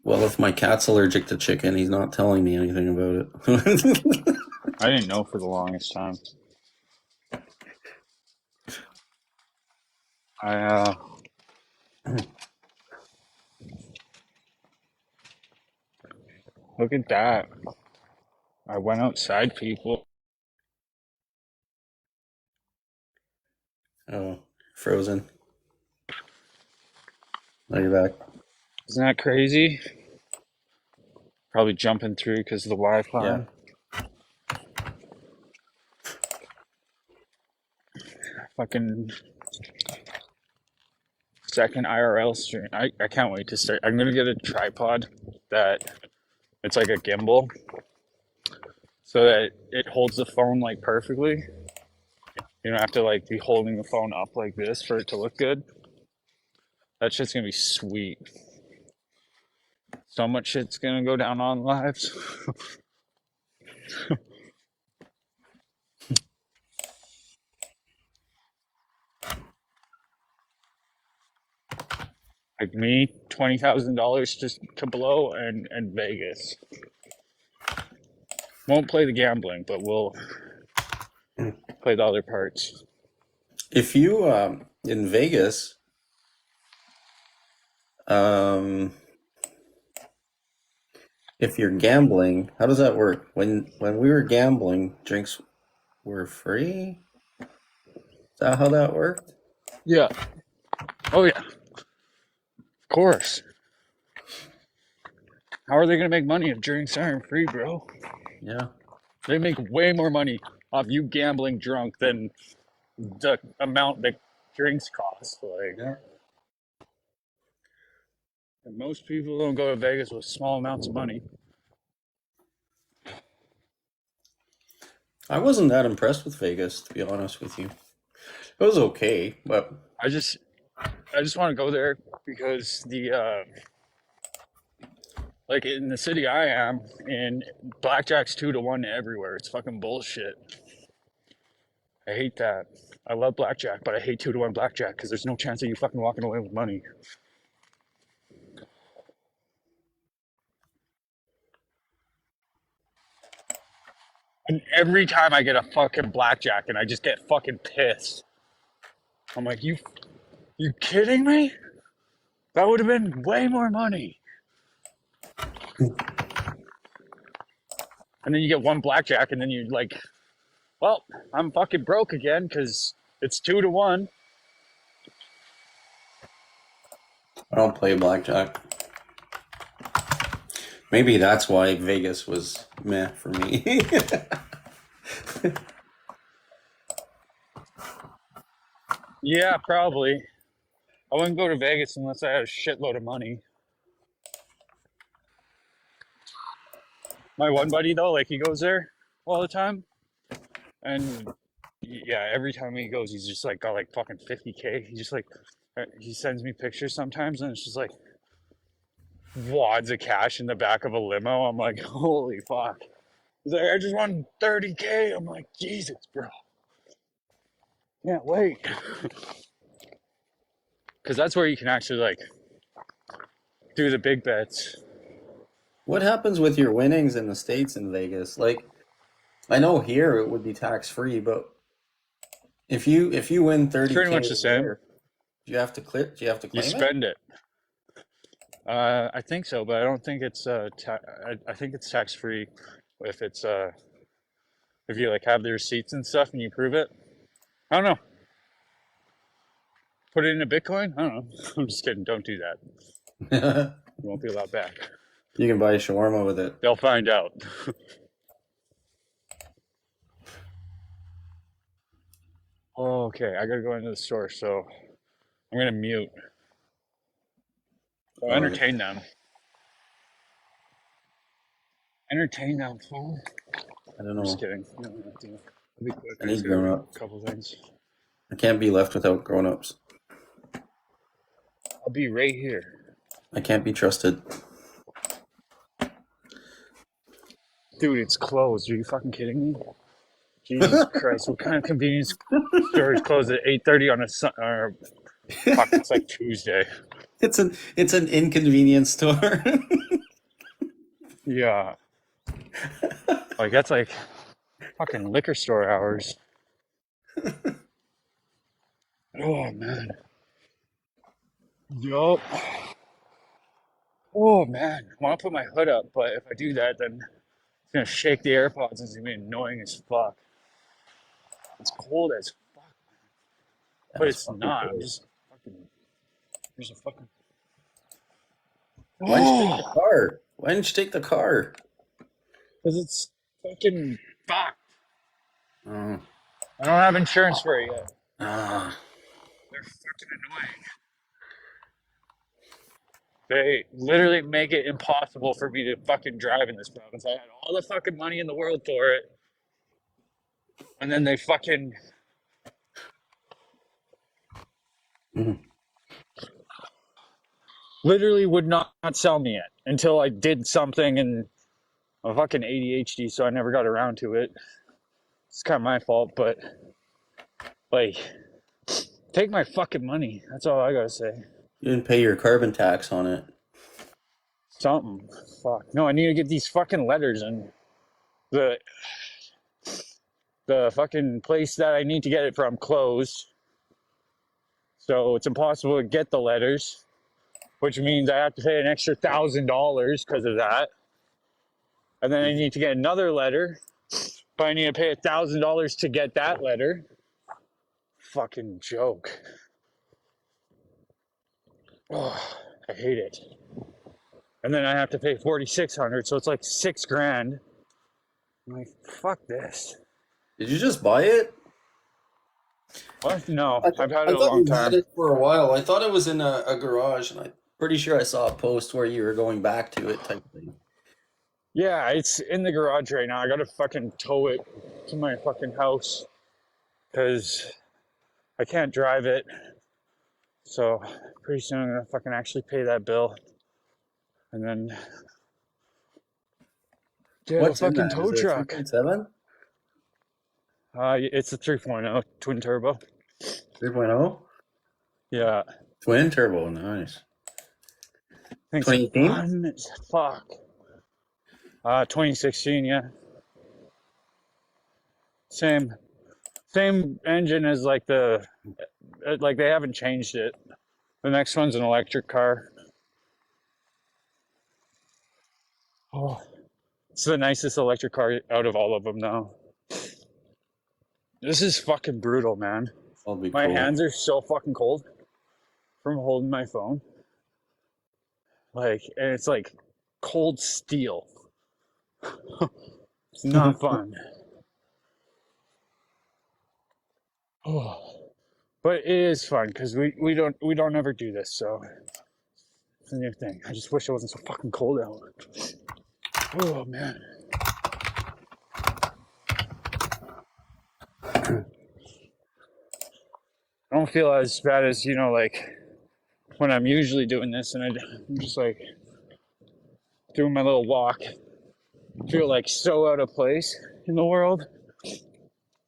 Well, if my cat's allergic to chicken, he's not telling me anything about it. I didn't know for the longest time. I look at that. I went outside, people. Oh, frozen. Now you're back. Isn't that crazy? Probably jumping through because of the Wi-Fi. Yeah. Fucking second IRL stream. I can't wait to start. I'm gonna get a tripod that it's like a gimbal so that it holds the phone like perfectly. You don't have to like be holding the phone up like this for it to look good. That shit's gonna be sweet. So much shit's gonna go down on lives. Like me, $20,000 just to blow and Vegas. Won't play the gambling, but we'll play the other parts. If you in Vegas, um, if you're gambling, how does that work? When we were gambling, drinks were free. Is that how that worked? Yeah. Oh yeah. Of course. How are they gonna make money if drinks aren't free, bro? Yeah. They make way more money off you gambling drunk than the amount that drinks cost. Like, Yeah. and most people don't go to Vegas with small amounts of money. I wasn't that impressed with Vegas, to be honest with you. It was okay, but I just want to go there because the like in the city I am in, blackjack's 2 to 1 everywhere. It's fucking bullshit. I hate that. I love blackjack, but I hate 2 to 1 blackjack because there's no chance of you fucking walking away with money. And every time I get a fucking blackjack and I just get fucking pissed. I'm like, you kidding me? That would have been way more money. And then you get one blackjack and then you're like, well, I'm fucking broke again because it's 2 to 1. I don't play blackjack. Maybe that's why Vegas was meh for me. Yeah, probably. I wouldn't go to Vegas unless I had a shitload of money. My one buddy though, like he goes there all the time, and yeah, every time he goes, he's just like got like fucking 50K. He just like he sends me pictures sometimes, and it's just like wads of cash in the back of a limo. I'm like, holy fuck. He's like, I just won 30K. I'm like, Jesus, bro. Can't wait. Because that's where you can actually like do the big bets. What happens with your winnings in the States in Vegas? Like, I know here it would be tax free, but if you win It's 30K pretty much the same. there, do you have to clip? Do you have to You claim it? spend it. I think so, but I don't think it's I think it's tax free if it's if you like have the receipts and stuff and you prove it. I don't know. Put it into Bitcoin? I don't know. I'm just kidding. Don't do that. You won't be allowed back. You can buy shawarma with it. They'll find out. Okay, I gotta go into the store, so I'm gonna mute. So All right. entertain them. Entertain them, fool. I don't I'm just know. kidding. You don't have to. I'll be quick. I need just gotta grown do up. a couple things. I can't be left without grown-ups. I'll be right here. I can't be trusted. Dude, it's closed. Are you fucking kidding me? Jesus Christ, what kind of convenience store is closed at 8:30 on a or fuck, it's like Tuesday. It's an inconvenience store. Yeah. Like that's like fucking liquor store hours. Oh man. Yup. Oh man. I want to put my hood up, but if I do that, then it's gonna shake the AirPods and it's gonna be annoying as fuck. It's cold as fuck, but That's it's fucking not. I'm cool. just fucking. There's a fucking. Why didn't you take the car? Why didn't you take the car? Because it's fucking fucked. Oh. I don't have insurance for it yet. Ah. They're fucking annoying. They literally make it impossible for me to fucking drive in this province. I had all the fucking money in the world for it, and then they fucking Mhm. literally would not sell me it until I did something, and I'm fucking ADHD, so I never got around to it. It's kind of my fault, but like, take my fucking money. That's all I gotta say. You didn't pay your carbon tax on it. Something. Fuck. No, I need to get these fucking letters, and the the fucking place that I need to get it from closed. So it's impossible to get the letters, which means I have to pay an extra $1,000 because of that. And then I need to get another letter, but I need to pay $1,000 to get that letter. Fucking joke. Oh, I hate it. And then I have to pay $4,600, so it's like $6,000. I'm like, fuck this. Did you just buy it? What? No, I, I've had I it a thought long you had time. it for a while. I thought it was in a garage, and I'm pretty sure I saw a post where you were going back to it type thing. Yeah, it's in the garage right now. I gotta fucking tow it to my fucking house because I can't drive it. So pretty soon I'm gonna fucking actually pay that bill and then get a What's in fucking that? Is tow it a truck. 3.7? It's a 3.0 twin turbo. 3.0? Yeah, Twin turbo, nice. thing's 2018? fun as fuck. 2016, yeah. Same engine as like like they haven't changed it. The next one's an electric car. Oh, it's the nicest electric car out of all of them now. This is fucking brutal, man. That'll be My cool. hands are so fucking cold from holding my phone. Like, and it's like cold steel. It's not fun. Oh, but it is fun because we don't ever do this, so it's a new thing. I just wish it wasn't so fucking cold out. Oh man. I don't feel as bad as, like when I'm usually doing this and I'm just like doing my little walk. I feel like so out of place in the world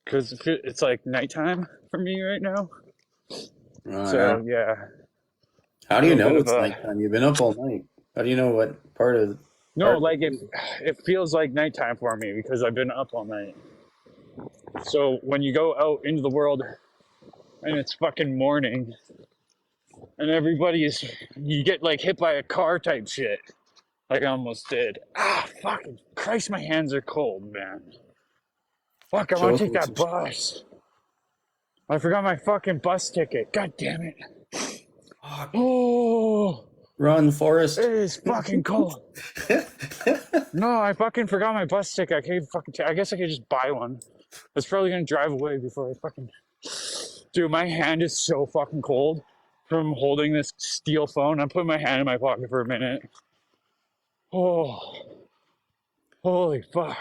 because it's like nighttime for me right now. Oh, yeah. So yeah, How a do you little bit know of it's a nighttime? You've been up all night. How do you know what no, part of like it is? it feels like nighttime for me because I've been up all night. So when you go out into the world and it's fucking morning and you get like hit by a car type shit, like I almost did. Ah, fucking Christ, my hands are cold, man. Fuck, I want Show us to take what that bus. I forgot my fucking bus ticket. God damn it. Fuck. Oh, Run, it Forrest. is fucking cold. No, I fucking forgot my bus ticket. I can't fucking. I guess I could just buy one. I was probably gonna drive away before I fucking. Dude, my hand is so fucking cold from holding this steel phone. I'm putting my hand in my pocket for a minute. Oh, holy fuck.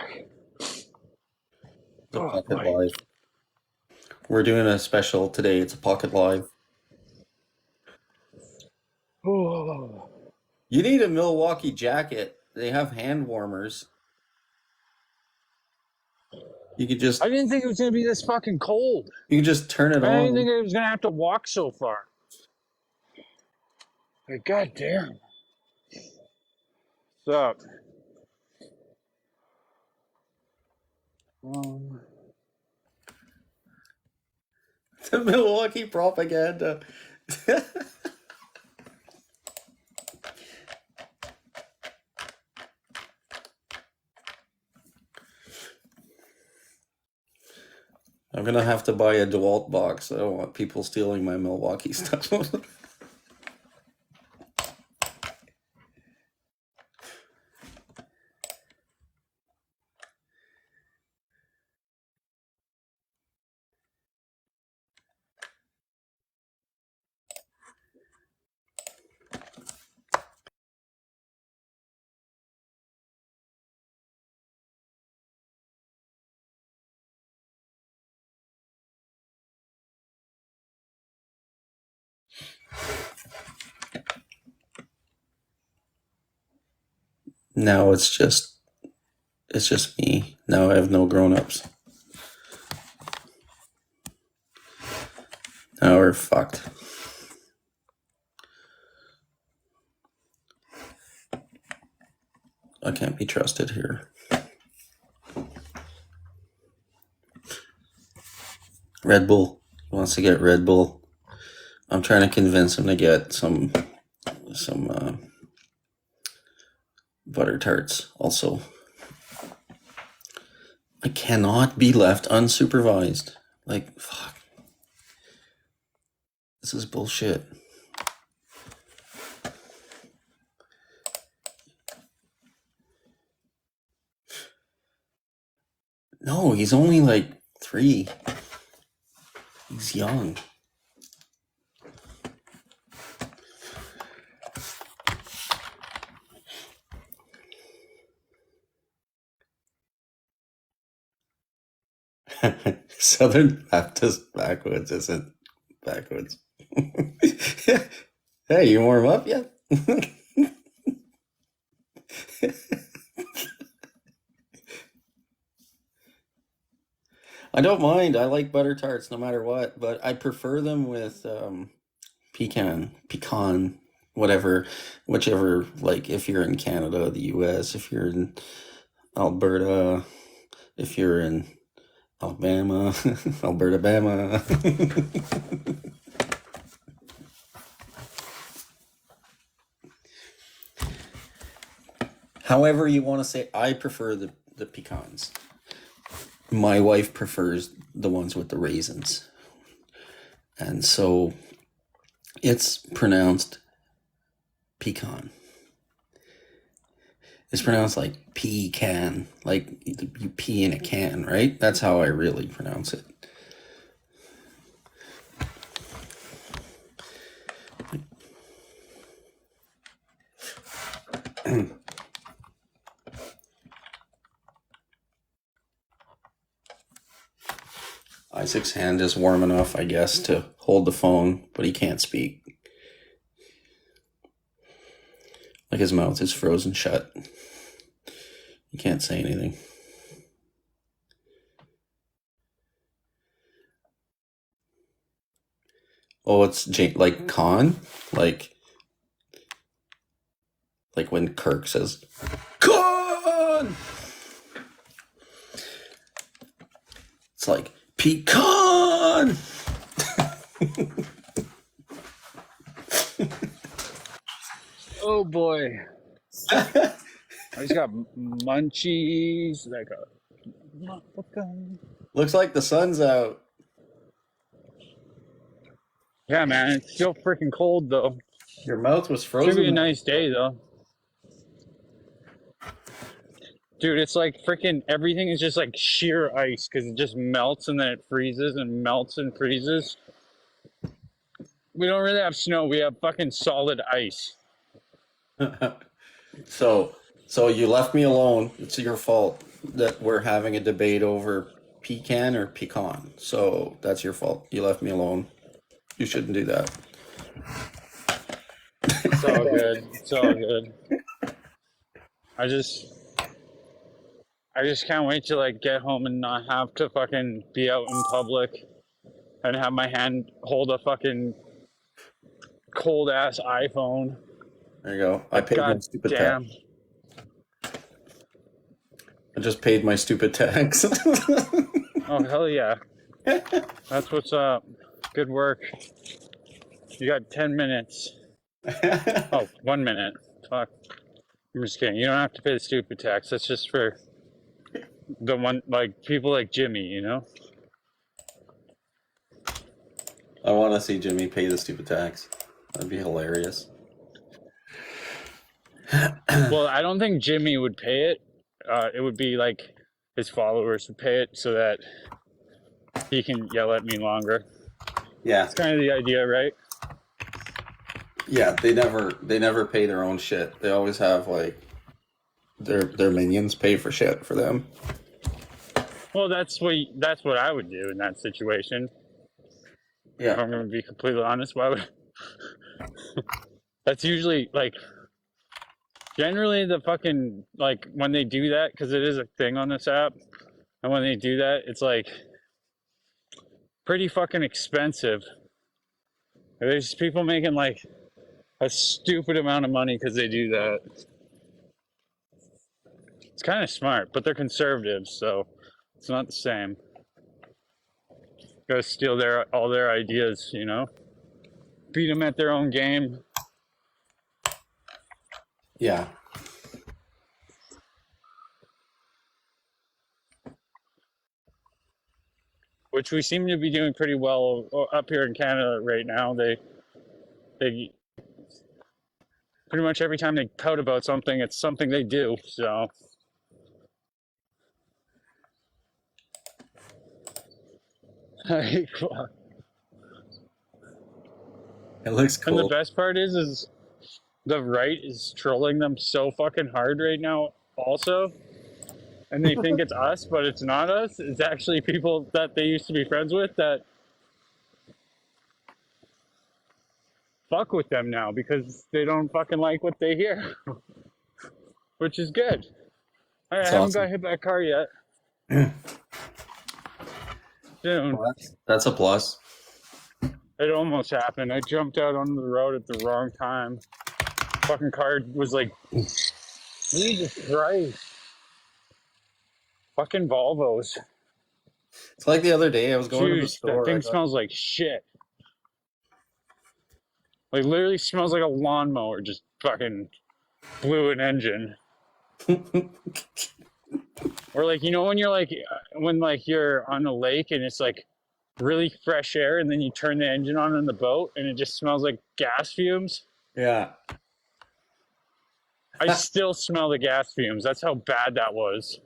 The Oh Pocket boy. Live. We're doing a special today. It's a Pocket Live. Oh. You need a Milwaukee jacket. They have hand warmers. You could just I didn't think it was gonna be this fucking cold. turn it I didn't on. think I was gonna have to walk so far. Like, god damn. What's up? Um, The Milwaukee propaganda. I'm gonna have to buy a DeWalt box. I don't want people stealing my Milwaukee stuff. Now it's just me. Now I have no grown-ups. Now we're fucked. I can't be trusted here. Red Bull. He wants to get Red Bull. I'm trying to convince him to get some butter tarts also. I cannot be left unsupervised. Like, fuck. This is bullshit. No, he's only like 3. He's young. Southern Baptist backwoods isn't backwoods. Hey, you warm up yet? I don't mind. I like butter tarts no matter what, but I prefer them with pecan, whatever, whichever. Like if you're in Canada, the U.S., if you're in Alberta, if you're in Alabama, Alberta, Bama. However you want to say, I prefer the pecans. My wife prefers the ones with the raisins. And so it's pronounced pecan. It's pronounced like pecan, like you pee in a can, right? That's how I really pronounce it. Isaac's hand is warm enough, I guess, to hold the phone, but he can't speak. Like his mouth is frozen shut. He can't say anything. Oh, it's like con? Like when Kirk says, con! It's like, pecan! Oh boy. I just got munchies. Like a motherfucker. Looks like the sun's out. Yeah, man, it's still freaking cold though. Your mouth was It's gonna be a frozen. nice day though. Dude, it's like freaking everything is just like sheer ice because it just melts and then it freezes and melts and freezes. We don't really have snow, we have fucking solid ice. So you left me alone. It's your fault that we're having a debate over pecan or pecan. So that's your fault. You left me alone. You shouldn't do that. It's all good. It's all good. I just can't wait to like get home and not have to fucking be out in public and have my hand hold a fucking cold ass iPhone. There you go. I paid my God stupid damn. tax. I just paid my stupid tax. Oh hell yeah. That's what's up. Good work. You got 10 minutes. Oh, 1 minute. Fuck. I'm just kidding. You don't have to pay the stupid tax. That's just for the one, like people like Jimmy, you know? I want to see Jimmy pay the stupid tax. That'd be hilarious. Well, I don't think Jimmy would pay it. It would be like his followers would pay it so that he can yell at me longer. Yeah, That's kind of the idea, right? yeah. They never pay their own shit. They always have like their minions pay for shit for them. Well, that's what I would do in that situation. If Yeah, I'm going to be completely honest, why would that's usually like Generally, the fucking, like, when they do that, because it is a thing on this app, and when they do that, it's like pretty fucking expensive. There's people making like a stupid amount of money because they do that. It's kind of smart, but they're conservatives, so it's not the same. Gotta steal all their ideas, you know? Beat them at their own game. Yeah. Which we seem to be doing pretty well up here in Canada right now. They pretty much every time they pout about something, it's something they do. So like, It looks and the cool. best part is the right is trolling them so fucking hard right now also. And they think it's us, but it's not us. It's actually people that they used to be friends with that fuck with them now because they don't fucking like what they hear. Which is good. I It's haven't awesome. got hit by a car yet. Soon. Well, that's a plus. It almost happened. I jumped out onto the road at the wrong time. Fucking car was like, Jesus Christ. Fucking Volvos. It's like the other day I was going to the Dude, that store. thing smells like shit. Like, literally smells like a lawnmower just fucking blew an engine. Or like, you know, when you're like, when like you're on a lake and it's like really fresh air and then you turn the engine on in the boat and it just smells like gas fumes. Yeah. I still smell the gas fumes. That's how bad that was.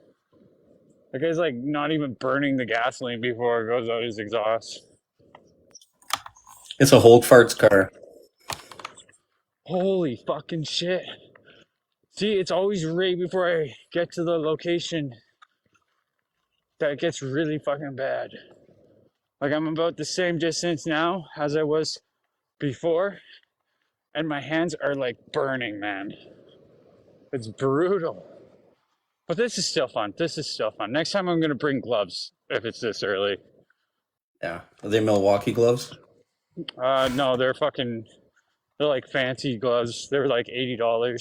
The guy's like not even burning the gasoline before it goes out his exhaust. It's a Hold Farts car. Holy fucking shit. See, it's always right before I get to the location that it gets really fucking bad. Like, I'm about the same distance now as I was before, and my hands are like burning, man. It's brutal. But this is still fun. This is still fun. Next time I'm going to bring gloves if it's this early. Yeah. Are they Milwaukee gloves? No, they're like fancy gloves. They're like $80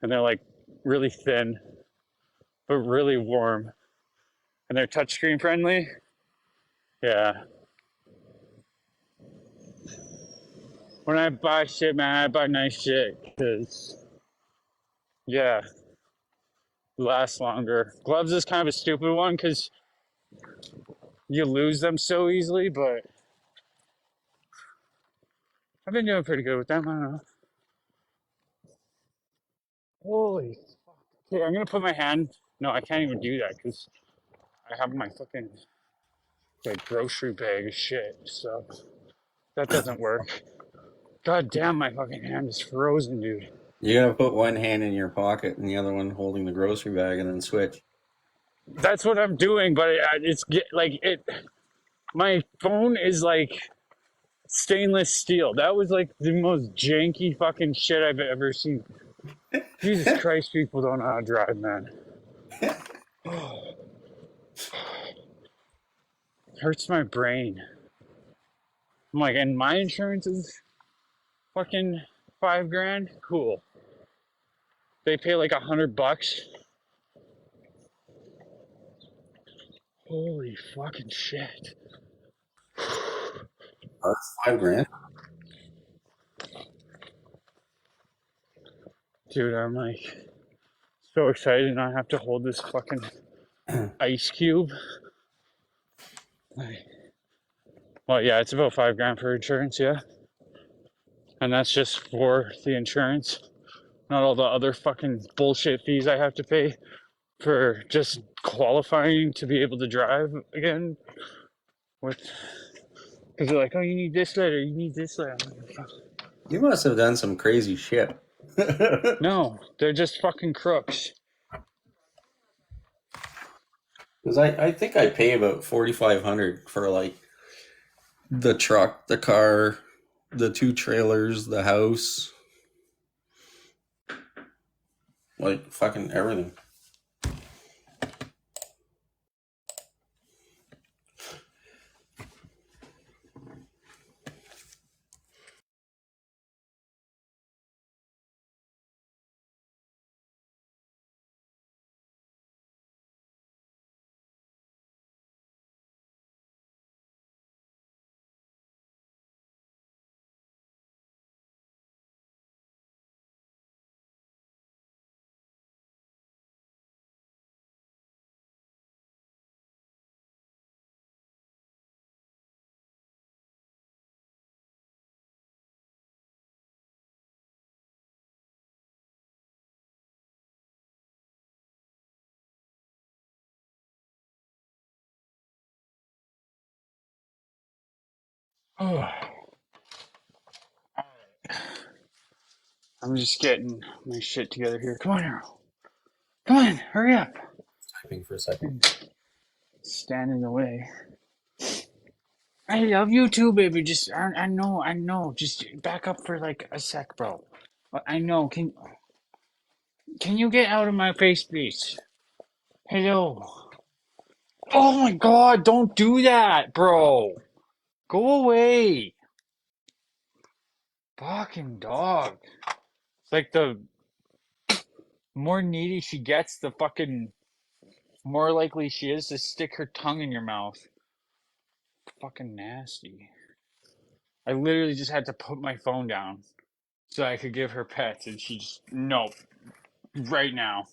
and they're like really thin, but really warm. And they're touchscreen friendly. Yeah. When I buy shit, man, I buy nice shit because, yeah, lasts longer. Gloves is kind of a stupid one because you lose them so easily, but I've been doing pretty good with them. I don't know. Holy fuck. Okay, I'm going to put my hand. No, I can't even do that because I have my fucking like grocery bag of shit. So that doesn't work. God damn, my fucking hand is frozen, dude. You're gonna put one hand in your pocket and the other one holding the grocery bag and then switch. That's what I'm doing, but it's like it. My phone is like stainless steel. That was like the most janky fucking shit I've ever seen. Jesus Christ, people don't know how to drive, man. Hurts my brain. I'm like, and my insurance is fucking $5,000. Cool. They pay like $100. Holy fucking shit. That's $5,000. Dude, I'm like so excited and I have to hold this fucking ice cube. Like, well, yeah, it's about $5,000 for insurance, yeah. And that's just for the insurance, not all the other fucking bullshit fees I have to pay for just qualifying to be able to drive again. With because they're like, oh, you need this letter, you need this letter. You must have done some crazy shit. No, they're just fucking crooks. Because I think I pay about $4,500 for like the truck, the car, the 2 trailers, the house. Like fucking everything. Oh, I'm just getting my shit together here. Come on, Arrow. Come on, hurry up. Typing for a second. Stand in the way. I love you too, baby. Just, I know. Just back up for like a sec, bro. I know. Can you get out of my face, please? Hello. Oh my God! Don't do that, bro. Go away. Fucking dog. It's like the more needy she gets, the fucking more likely she is to stick her tongue in your mouth. Fucking nasty. I literally just had to put my phone down so I could give her pets, and she just, nope, right now.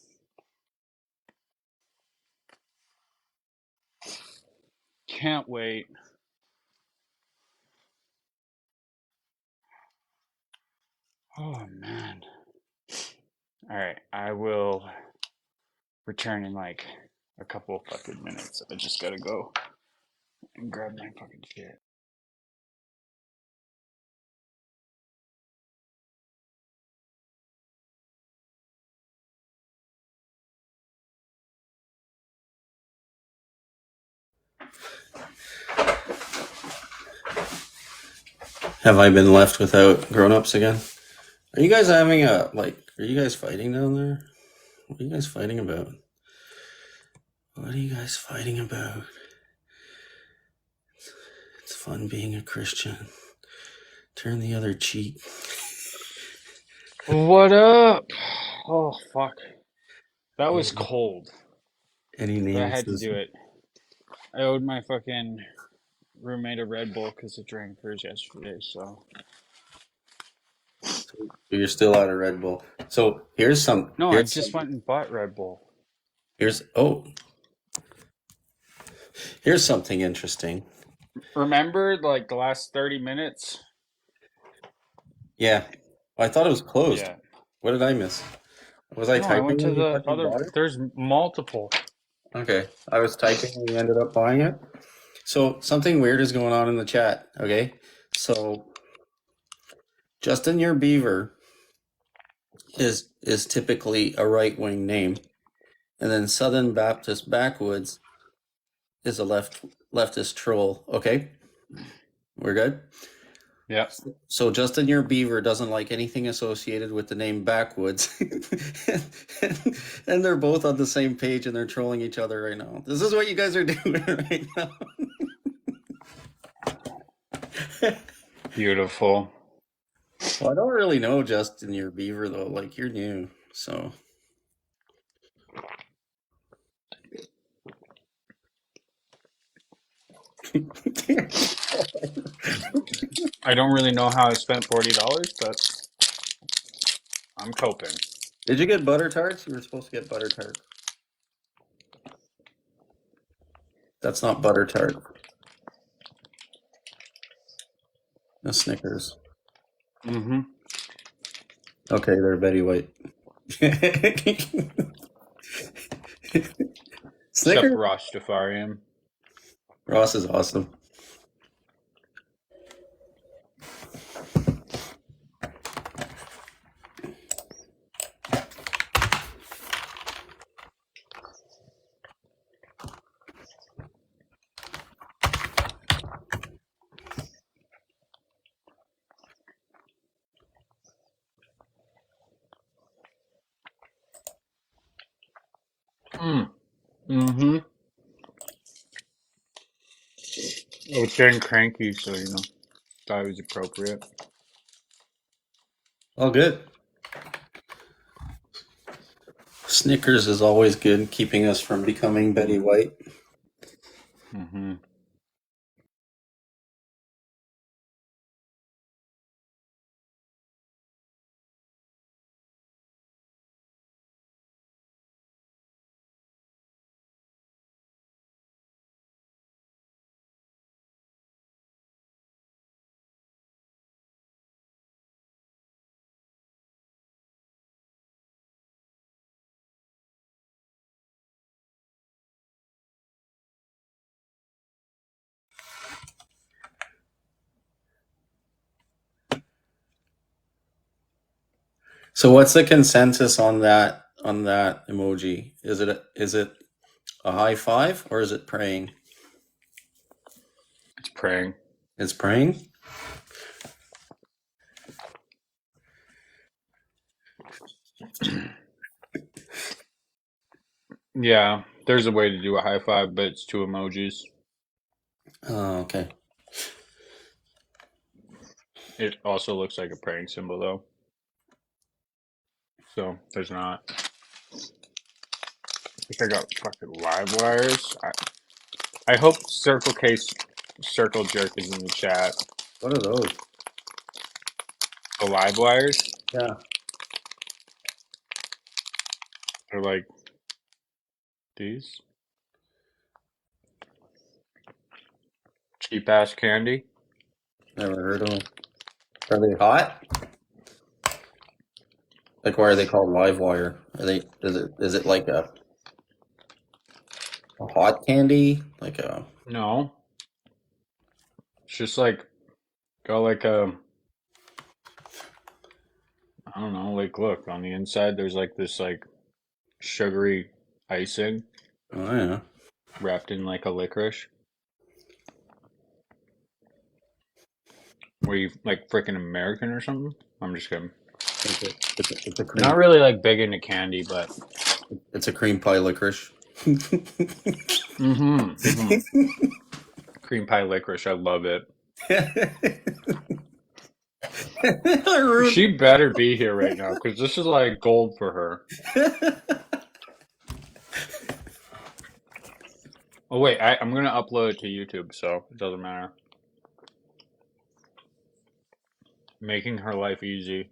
Can't wait. Oh, man. Alright, I will return in like a couple fucking minutes. I just gotta go and grab my fucking shit. Have I been left without grown-ups again? Are you guys having a like? Are you guys fighting down there? What are you guys fighting about? What are you guys fighting about? It's fun being a Christian. Turn the other cheek. What up? Oh, fuck. That was cold, Any but I names? had to do it. I owed my fucking roommate a Red Bull because I drank hers yesterday, so. You're still out of Red Bull. So here's some. No, I just went and bought Red Bull. Here's something interesting. Remember, like, the last 30 minutes? Yeah, I thought it was closed. Yeah. What did I miss? Was I No, I typing went to when you the fucking other. bought it? There's multiple. Okay, I was typing when you ended up buying it. So something weird is going on in the chat. Okay, so Justin Your Beaver is typically a right wing name, and then Southern Baptist Backwoods is a leftist troll. Okay, we're good. Yeah. So Justin Your Beaver doesn't like anything associated with the name Backwoods, and they're both on the same page and they're trolling each other right now. This is what you guys are doing right now. Beautiful. Well, I don't really know Justin Your Beaver though. Like you're new, so. I don't really know how I spent $40, but I'm coping. Did you get butter tarts? You were supposed to get butter tarts. That's not butter tart. That's Snickers. Mm-hmm. Okay, they're Betty White. Except Snickers. Rastafarian. Ross is awesome. Mm. Mm-hmm. I was getting cranky, so thought it was appropriate. All good. Snickers is always good, keeping us from becoming Betty White. Mm-hmm. So what's the consensus on that emoji? Is it a high five or is it praying? It's praying. It's praying? Yeah, there's a way to do a high five, but it's two emojis. Oh, okay. It also looks like a praying symbol, though. So there's not. I think I got fucking live wires. I hope Circle Case Circle Jerk is in the chat. What are those? The live wires Yeah. are like these cheap ass candy. Never heard of them. Are they hot? Like, why are they called live wire? Are they? Is it like a hot candy? Like a? No, it's just like got like a I don't know. Like look on the inside, there's like this like sugary icing Oh yeah. wrapped in like a licorice. Were you like freaking American or something? I'm just kidding. It's a cream. Not really like big into candy, but It's a cream pie licorice. cream pie licorice. I love it. I ruined- She better be here right now because this is like gold for her. Oh wait, I'm gonna upload it to YouTube, so it doesn't matter. Making her life easy.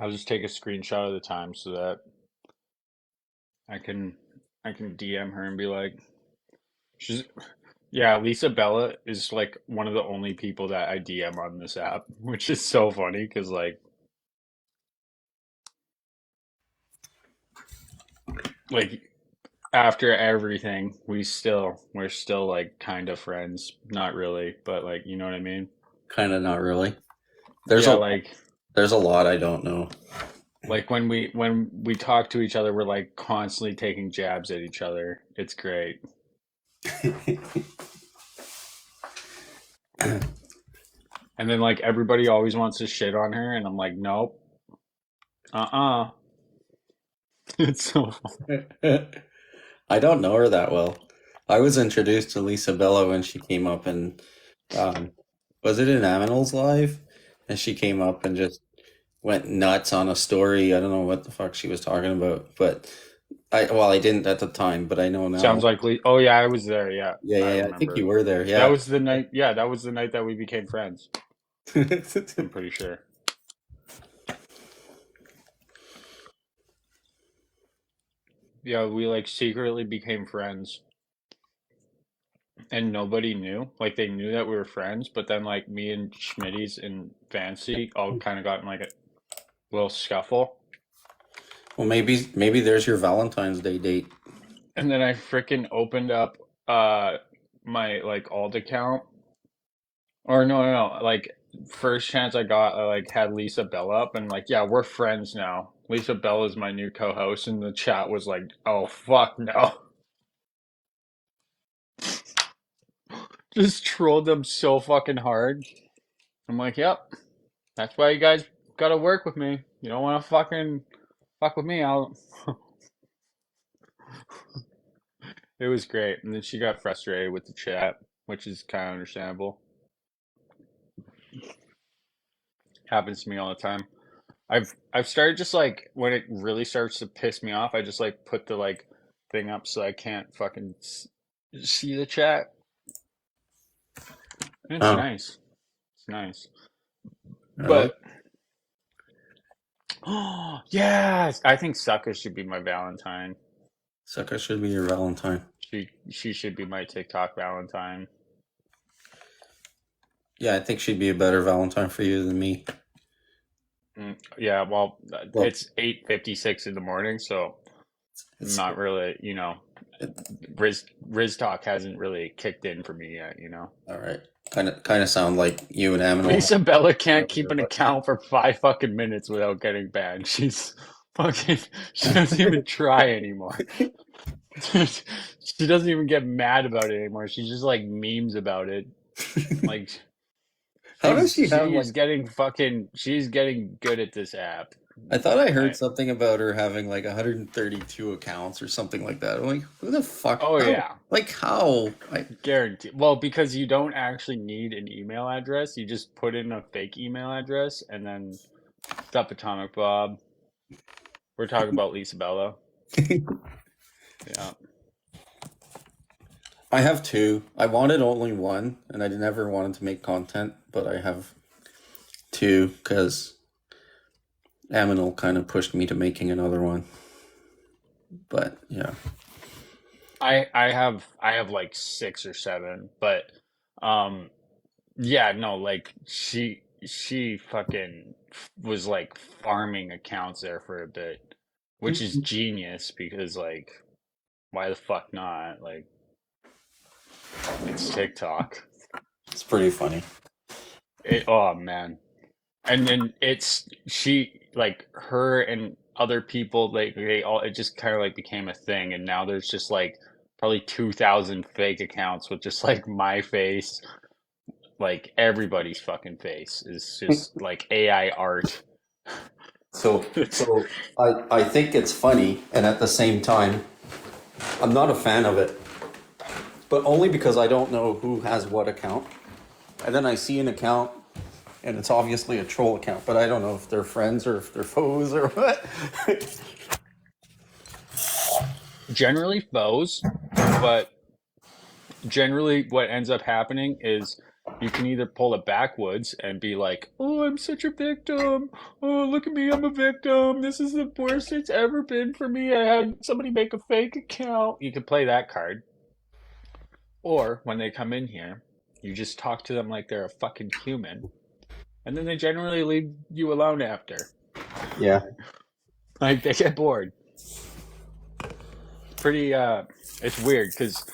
I'll just take a screenshot of the time so that I can DM her and be like, she's yeah, Lisa Bella is like one of the only people that I DM on this app, which is so funny because like after everything, we're still like kind of friends, not really, but like you know what I mean? Kind of not really. There's Yeah, a there's a lot I don't know. like when we talk to each other, we're like constantly taking jabs at each other. It's great. And then like everybody always wants to shit on her, and I'm like, nope, It's so funny. I don't know her that well. I was introduced to Lisa Bella when she came up and was it in Aminals Live? And she came up and just went nuts on a story. I don't know what the fuck she was talking about, but I didn't at the time, but I know now. Sounds like oh yeah, I was there. Yeah, Yeah. I think you were there. That Yeah. was the night. Yeah, that was the night that we became friends. I'm pretty sure. Yeah, we like secretly became friends, and nobody knew. Like they knew that we were friends, but then like me and Schmitty's and Fancy all kind of got in like a little scuffle, Well, maybe there's your Valentine's Day date. and then I freaking opened up my like alt account, or no, like first chance I got, I like had Lisa Bella up, and like yeah, we're friends now. Lisa Bella is my new co-host, and the chat was like, oh fuck no. Just trolled them so fucking hard. I'm like, yep, that's why you guys gotta work with me. You don't want to fucking fuck with me. I'll. It was great, and then she got frustrated with the chat, which is kind of understandable. Happens to me all the time. I've started just like when it really starts to piss me off, I just like put the like thing up so I can't fucking see the chat. And it's Oh, nice. It's nice. really? But oh yes, I think Sucker should be my Valentine. Sucker should be your Valentine. She should be my TikTok Valentine. Yeah, I think she'd be a better Valentine for you than me. Yeah, well, Well, it's 8:56 in the morning, so it's not really, it, Riz Talk hasn't really kicked in for me yet, all right. Kind of sound like you and Aminal Lisa Bella can't keep earlier, an but account for 5 fucking minutes without getting banned. She's fucking, she doesn't even try anymore. She doesn't even get mad about it anymore. She just like memes about it. Like how does she have she's like? getting good at this app. I thought I heard I something about her having like 132 accounts or something like that. I'm like, who the fuck? oh How? yeah, Like how? guarantee. Well, because you don't actually need an email address. You just put in a fake email address and then stop Atomic Bob. We're talking about Lisa Bella. Yeah. I have two. I wanted only one, and I never wanted to make content, but I have two because Aminal kind of pushed me to making another one. But yeah, I have like 6 or 7, but um yeah, no, like she fucking was like farming accounts there for a bit, which is genius because like why the fuck not? Like it's TikTok. it's pretty funny. Oh man. And then it's she like her and other people like they all it just kind of like became a thing and now there's just like probably 2,000 fake accounts with just like my face, like everybody's fucking face is just like AI art. So, It's so I think it's funny, and at the same time, I'm not a fan of it, but only because I don't know who has what account. And then I see an account, and it's obviously a troll account, but I don't know if they're friends or if they're foes or what. generally foes, but generally what ends up happening is you can either pull it backwoods and be like, "Oh, I'm such a victim. Oh, look at me, I'm a victim. This is the worst it's ever been for me. I had somebody make a fake account." You can play that card. Or when they come in here, you just talk to them like they're a fucking human, and then they generally leave you alone after. Yeah. Like they get bored. Pretty it's weird because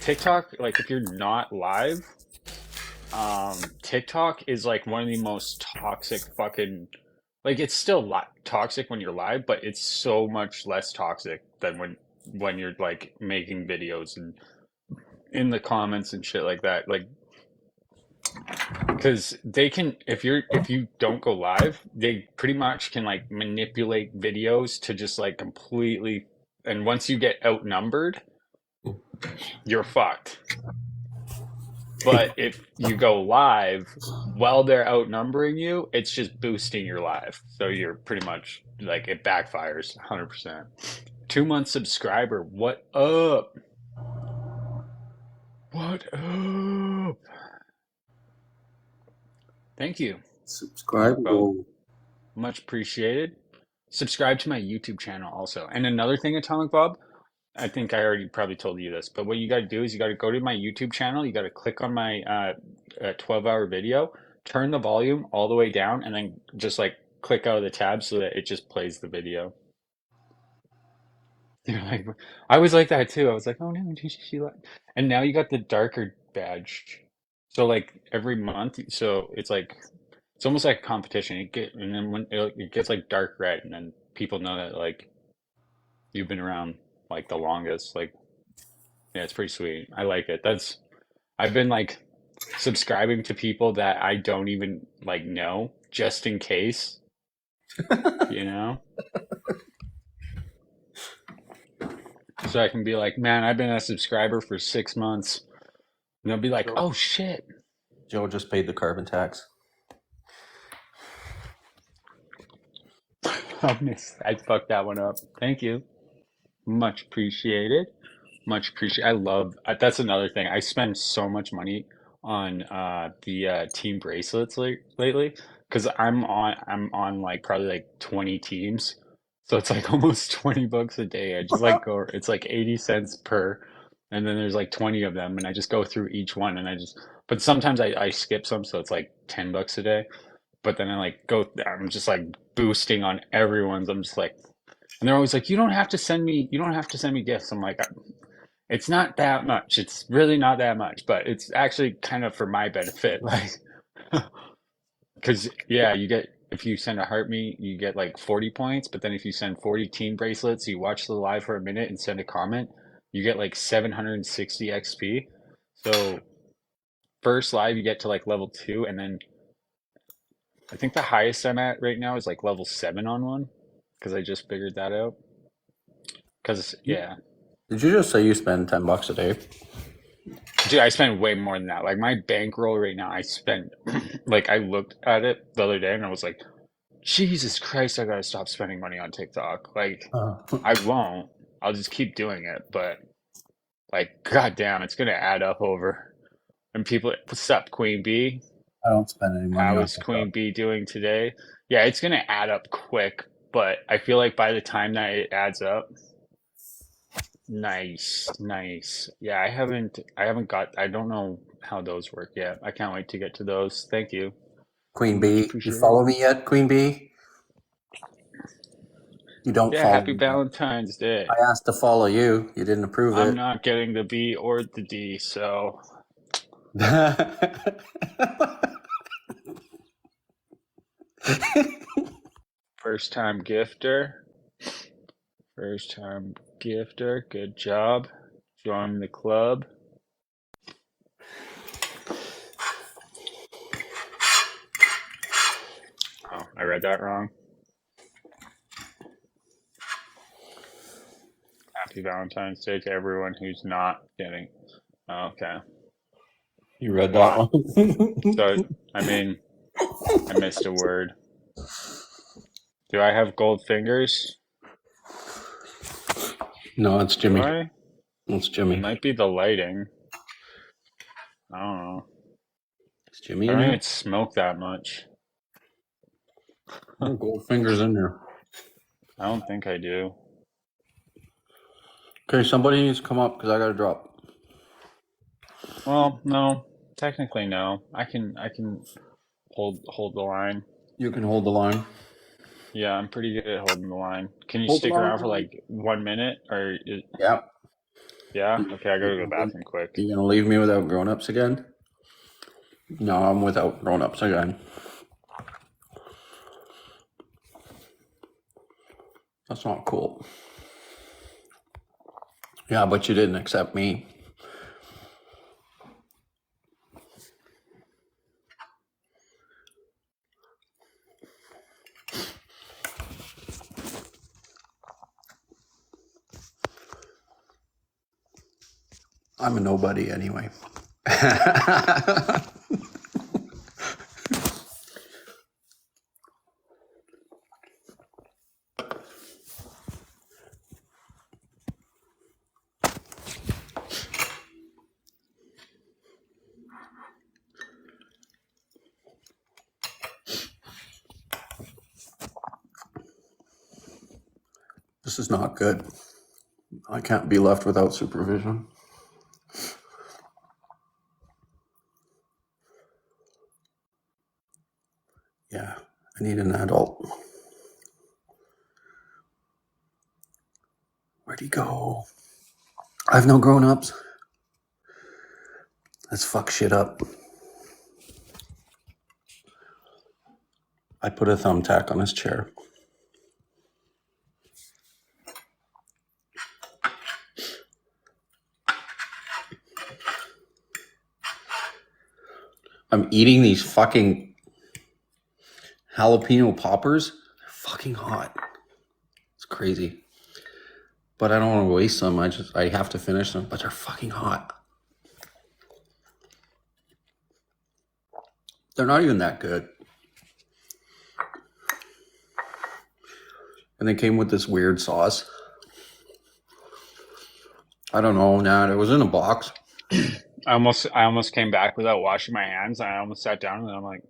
TikTok, like if you're not live, TikTok is like one of the most toxic fucking like it's still toxic when you're live, but it's so much less toxic than when you're like making videos and in the comments and shit like that. Like because they can if you don't go live, they pretty much can like manipulate videos to just like completely and once you get outnumbered, you're fucked. But if you go live while they're outnumbering you, it's just boosting your live. So you're pretty much like it backfires 100%. 2 month subscriber, what up? What up? Thank you. Subscribe. Bro. Much appreciated. Subscribe to my YouTube channel also. And another thing, Atomic Bob, I think I already probably told you this, but what you got to do is you got to go to my YouTube channel. You got to click on my 12-hour video, turn the volume all the way down, and then just like click out of the tab so that it just plays the video. You're like, I was like that too. I was like, oh no, she like, and now you got the darker badge. So like every month, so it's like it's almost like a competition. And then when it gets like dark red, and then people know that like you've been around like the longest. Like, yeah, it's pretty sweet. I like it. I've been like subscribing to people that I don't even like know just in case, you know? So I can be like, man, I've been a subscriber for 6 months. And they'll be like, oh shit. Joe just paid the carbon tax. I fucked that one up. Thank you. Much appreciated. Much appreciated. That's another thing. I spend so much money on the team bracelets lately because I'm on like probably like 20 teams. So it's like almost $20 a day. I just like go, it's like 80 cents per, and then there's like 20 of them, and I just go through each one and but sometimes I skip some, so it's like $10 a day. But then I'm just like boosting on everyone's. I'm just like, and they're always like, you don't have to send me gifts. I'm like, it's not that much. It's really not that much, but it's actually kind of for my benefit. Like, because yeah, if you send a heart me, you get like 40 points. But then if you send 40 team bracelets, you watch the live for a minute and send a comment, you get like 760 XP. So first live, you get to like level 2, and then I think the highest I'm at right now is like level 7 on one, because I just figured that out. Because yeah, Did you just say you spend $10 a day? dude, I spend way more than that. Like my bankroll right now, I spend like I looked at it the other day and I was like, Jesus Christ, I gotta stop spending money on TikTok. Like I won't. I'll just keep doing it, but like goddamn, it's gonna add up over. And people, what's up, Queen Bee? I don't spend any money How on is TikTok. Queen Bee doing today? Yeah, it's gonna add up quick, but I feel like by the time that it adds up, nice, nice. Yeah, I don't know how those work yet. I can't wait to get to those. Thank you. Queen Much Bee, you appreciated. follow me yet, Queen Bee? You don't Yeah, follow happy me yet. Valentine's Day. I asked to follow you. You didn't approve I'm it. not getting the B or the D, so first time gifter. First time gifter. Good job. Join the club. Oh, I read that wrong. Happy Valentine's Day to everyone who's not getting. Oh, okay. You read that one? So, I mean, I missed a word. Do I have gold fingers? No, it's Do Jimmy. I? It's It Jimmy. might be the lighting. I don't know. Is Jimmy I in don't here? even smoke that much. There are gold fingers in there. I don't think I do. Okay, somebody needs to come up because I got to drop. Well, no. Technically, no. I can hold the line. You can hold the line. Yeah, I'm pretty good at holding the line. Can you Hold the stick around for line. like 1 minute or Yeah. yeah? Okay, I gotta go to the bathroom quick. You gonna leave me without grown-ups again? No, I'm without grown-ups again. That's not cool. Yeah, but you didn't accept me. I'm a nobody anyway. This is not good. I can't be left without supervision. Yeah, I need an adult. Where'd he go? I have no grown-ups. Let's fuck shit up. I put a thumbtack on his chair. I'm eating these fucking jalapeno poppers. They're fucking hot. It's crazy. But I don't want to waste them. I have to finish them. But they're fucking hot. They're not even that good. And they came with this weird sauce. I don't know, Nat. It was in a box. I almost came back without washing my hands. I almost sat down and I'm like,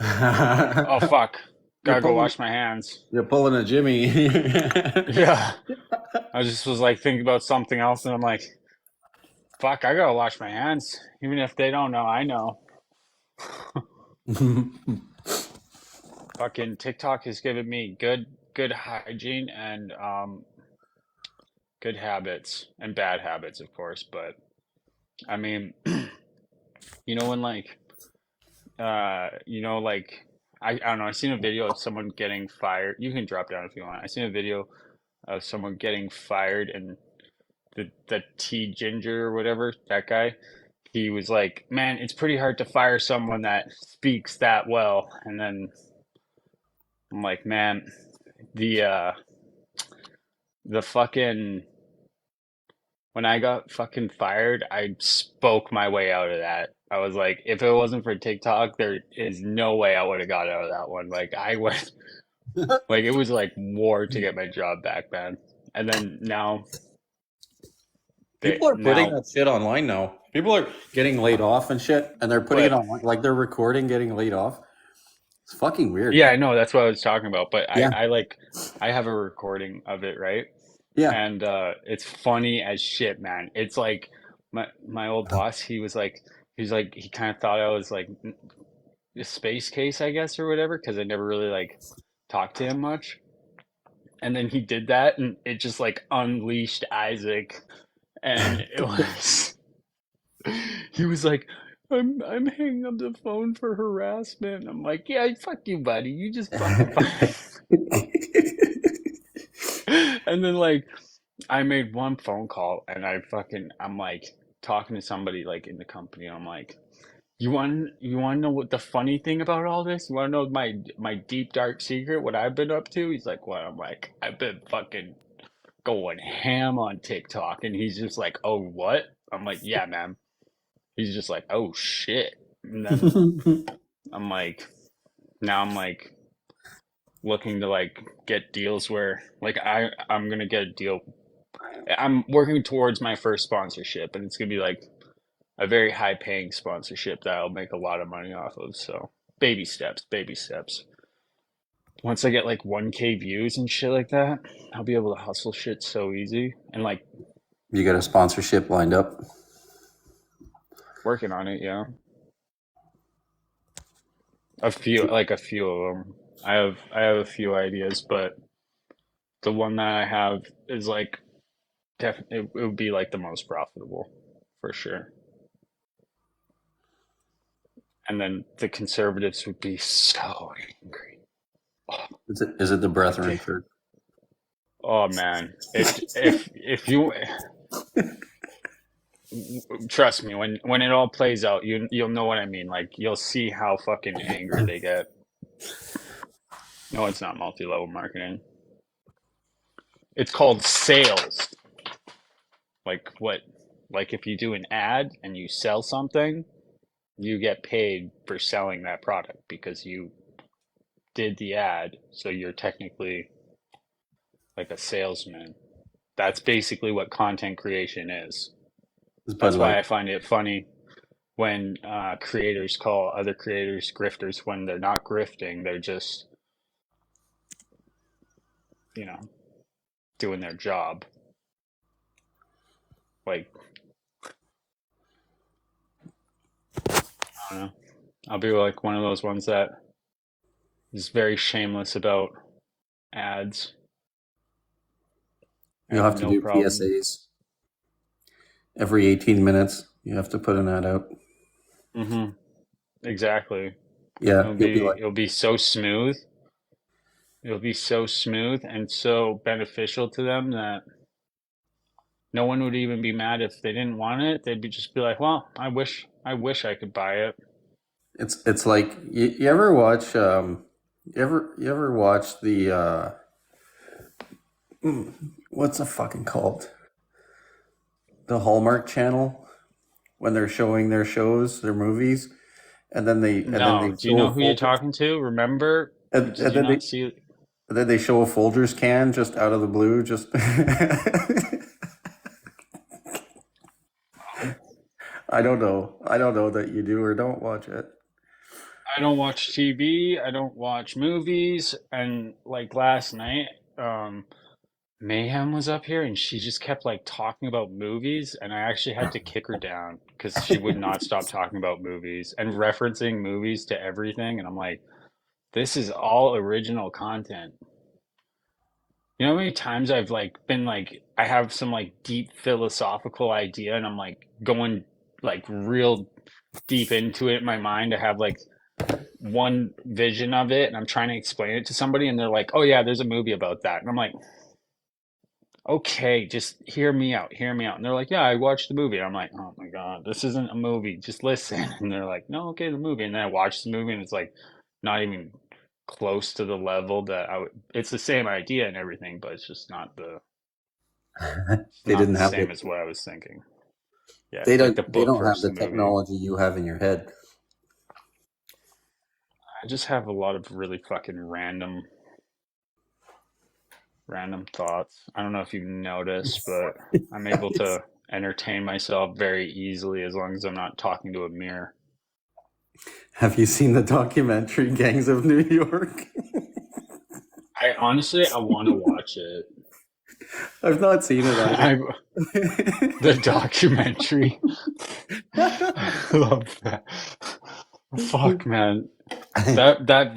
oh fuck, You're gotta go pulling, wash my hands. you're pulling a Jimmy. Yeah. I just was like thinking about something else and I'm like, fuck, I gotta wash my hands. Even if they don't know, I know. Fucking TikTok has given me good hygiene and good habits and bad habits, of course. But I mean, when like like I don't know. I seen a video of someone getting fired. You can drop down if you want. I seen a video of someone getting fired, and the T Ginger or whatever that guy. He was like, "Man, it's pretty hard to fire someone that speaks that well." And then I'm like, "Man, the uh, the fucking when I got fucking fired, I spoke my way out of that. I was like, if it wasn't for TikTok, there is no way I would have got out of that one. Like I went, like it was like war to get my job back, man. And then now People are putting now, that shit online now. People are getting laid off and shit, and they're putting it but online. Like they're recording getting laid off. It's fucking weird. yeah, I know that's what I was talking about. But Yeah. I have a recording of it, right? Yeah. And it's funny as shit, man. It's like my old boss, he kind of thought I was like a space case, I guess, or whatever, because I never really like talked to him much. And then he did that, and it just like unleashed Isaac, and it was he was like, I'm hanging up the phone for harassment. I'm like, yeah, fuck you, buddy. You just fucking and then like I made one phone call, and I'm like talking to somebody like in the company. I'm like, you want to know what the funny thing about all this? You want to know my deep dark secret? What I've been up to? He's like, what? I'm like, I've been fucking going ham on TikTok, and he's just like, oh, what? I'm like, yeah, man. He's just like, oh shit. And then I'm like, now I'm like looking to like get deals where like I'm gonna get a deal. I'm working towards my first sponsorship, and it's gonna be like a very high paying sponsorship that I'll make a lot of money off of. So baby steps, baby steps. Once I get like 1K views and shit like that, I'll be able to hustle shit so easy. And like You got a sponsorship lined up? working on it, yeah. A few of them. I have a few ideas, but the one that I have is like definitely it would be like the most profitable for sure. And then the conservatives would be so angry. Is it the Brethren Okay. Church? Oh man, if you trust me, when it all plays out, you'll know what I mean. Like you'll see how fucking angry they get. No, it's not multi-level marketing. It's called sales. Like what? Like if you do an ad and you sell something, you get paid for selling that product because you did the ad, so you're technically like a salesman. That's basically what content creation is. It's Bud That's why Light. I find it funny when creators call other creators grifters when they're not grifting. They're just, you know, doing their job. Like, I don't know. I'll be like one of those ones that is very shameless about ads You'll and have to no do problem. PSAs every 18 minutes. You have to put an ad out. Mm-hmm. Exactly. Yeah, It'll you'll be be like, it'll be so smooth. It'll be so smooth and so beneficial to them that no one would even be mad if they didn't want it. They'd be just be like, "Well, I wish I could buy it." It's like you ever watch you ever watch the what's it fucking called? The Hallmark Channel when they're showing their shows, their movies, and then they No, do you show know a who you're Folgers talking to? Remember? and, Did and you then they not see? and then they show a Folgers can just out of the blue, just I don't know that you do or don't watch it. I don't watch TV. I don't watch movies. And like last night, um, Mayhem was up here and she just kept like talking about movies, and I actually had to kick her down because she would not stop talking about movies and referencing movies to everything. And I'm like, this is all original content. You know how many times I've like been like I have some like deep philosophical idea and I'm like going like real deep into it in my mind. I have like one vision of it and I'm trying to explain it to somebody and they're like, "Oh yeah, there's a movie about that." And I'm like, "Okay, just hear me out, hear me out." And they're like, "Yeah, I watched the movie." And I'm like, "Oh my God, this isn't a movie. Just listen." And they're like, "No, okay, the movie." And then I watch the movie and it's like not even close to the level that I would, it's the same idea and everything, but it's They not didn't the have same the as what I was thinking. Yeah, they it's like the don't they book don't have versus the the movie. technology you have in your head. I just have a lot of really fucking random thoughts. I don't know if you've noticed, but I'm able to entertain myself very easily as long as I'm not talking to a mirror. Have you seen the documentary Gangs of New York? I honestly, I want to watch it. I've not seen it I, either. the documentary. I love that. Fuck, man. That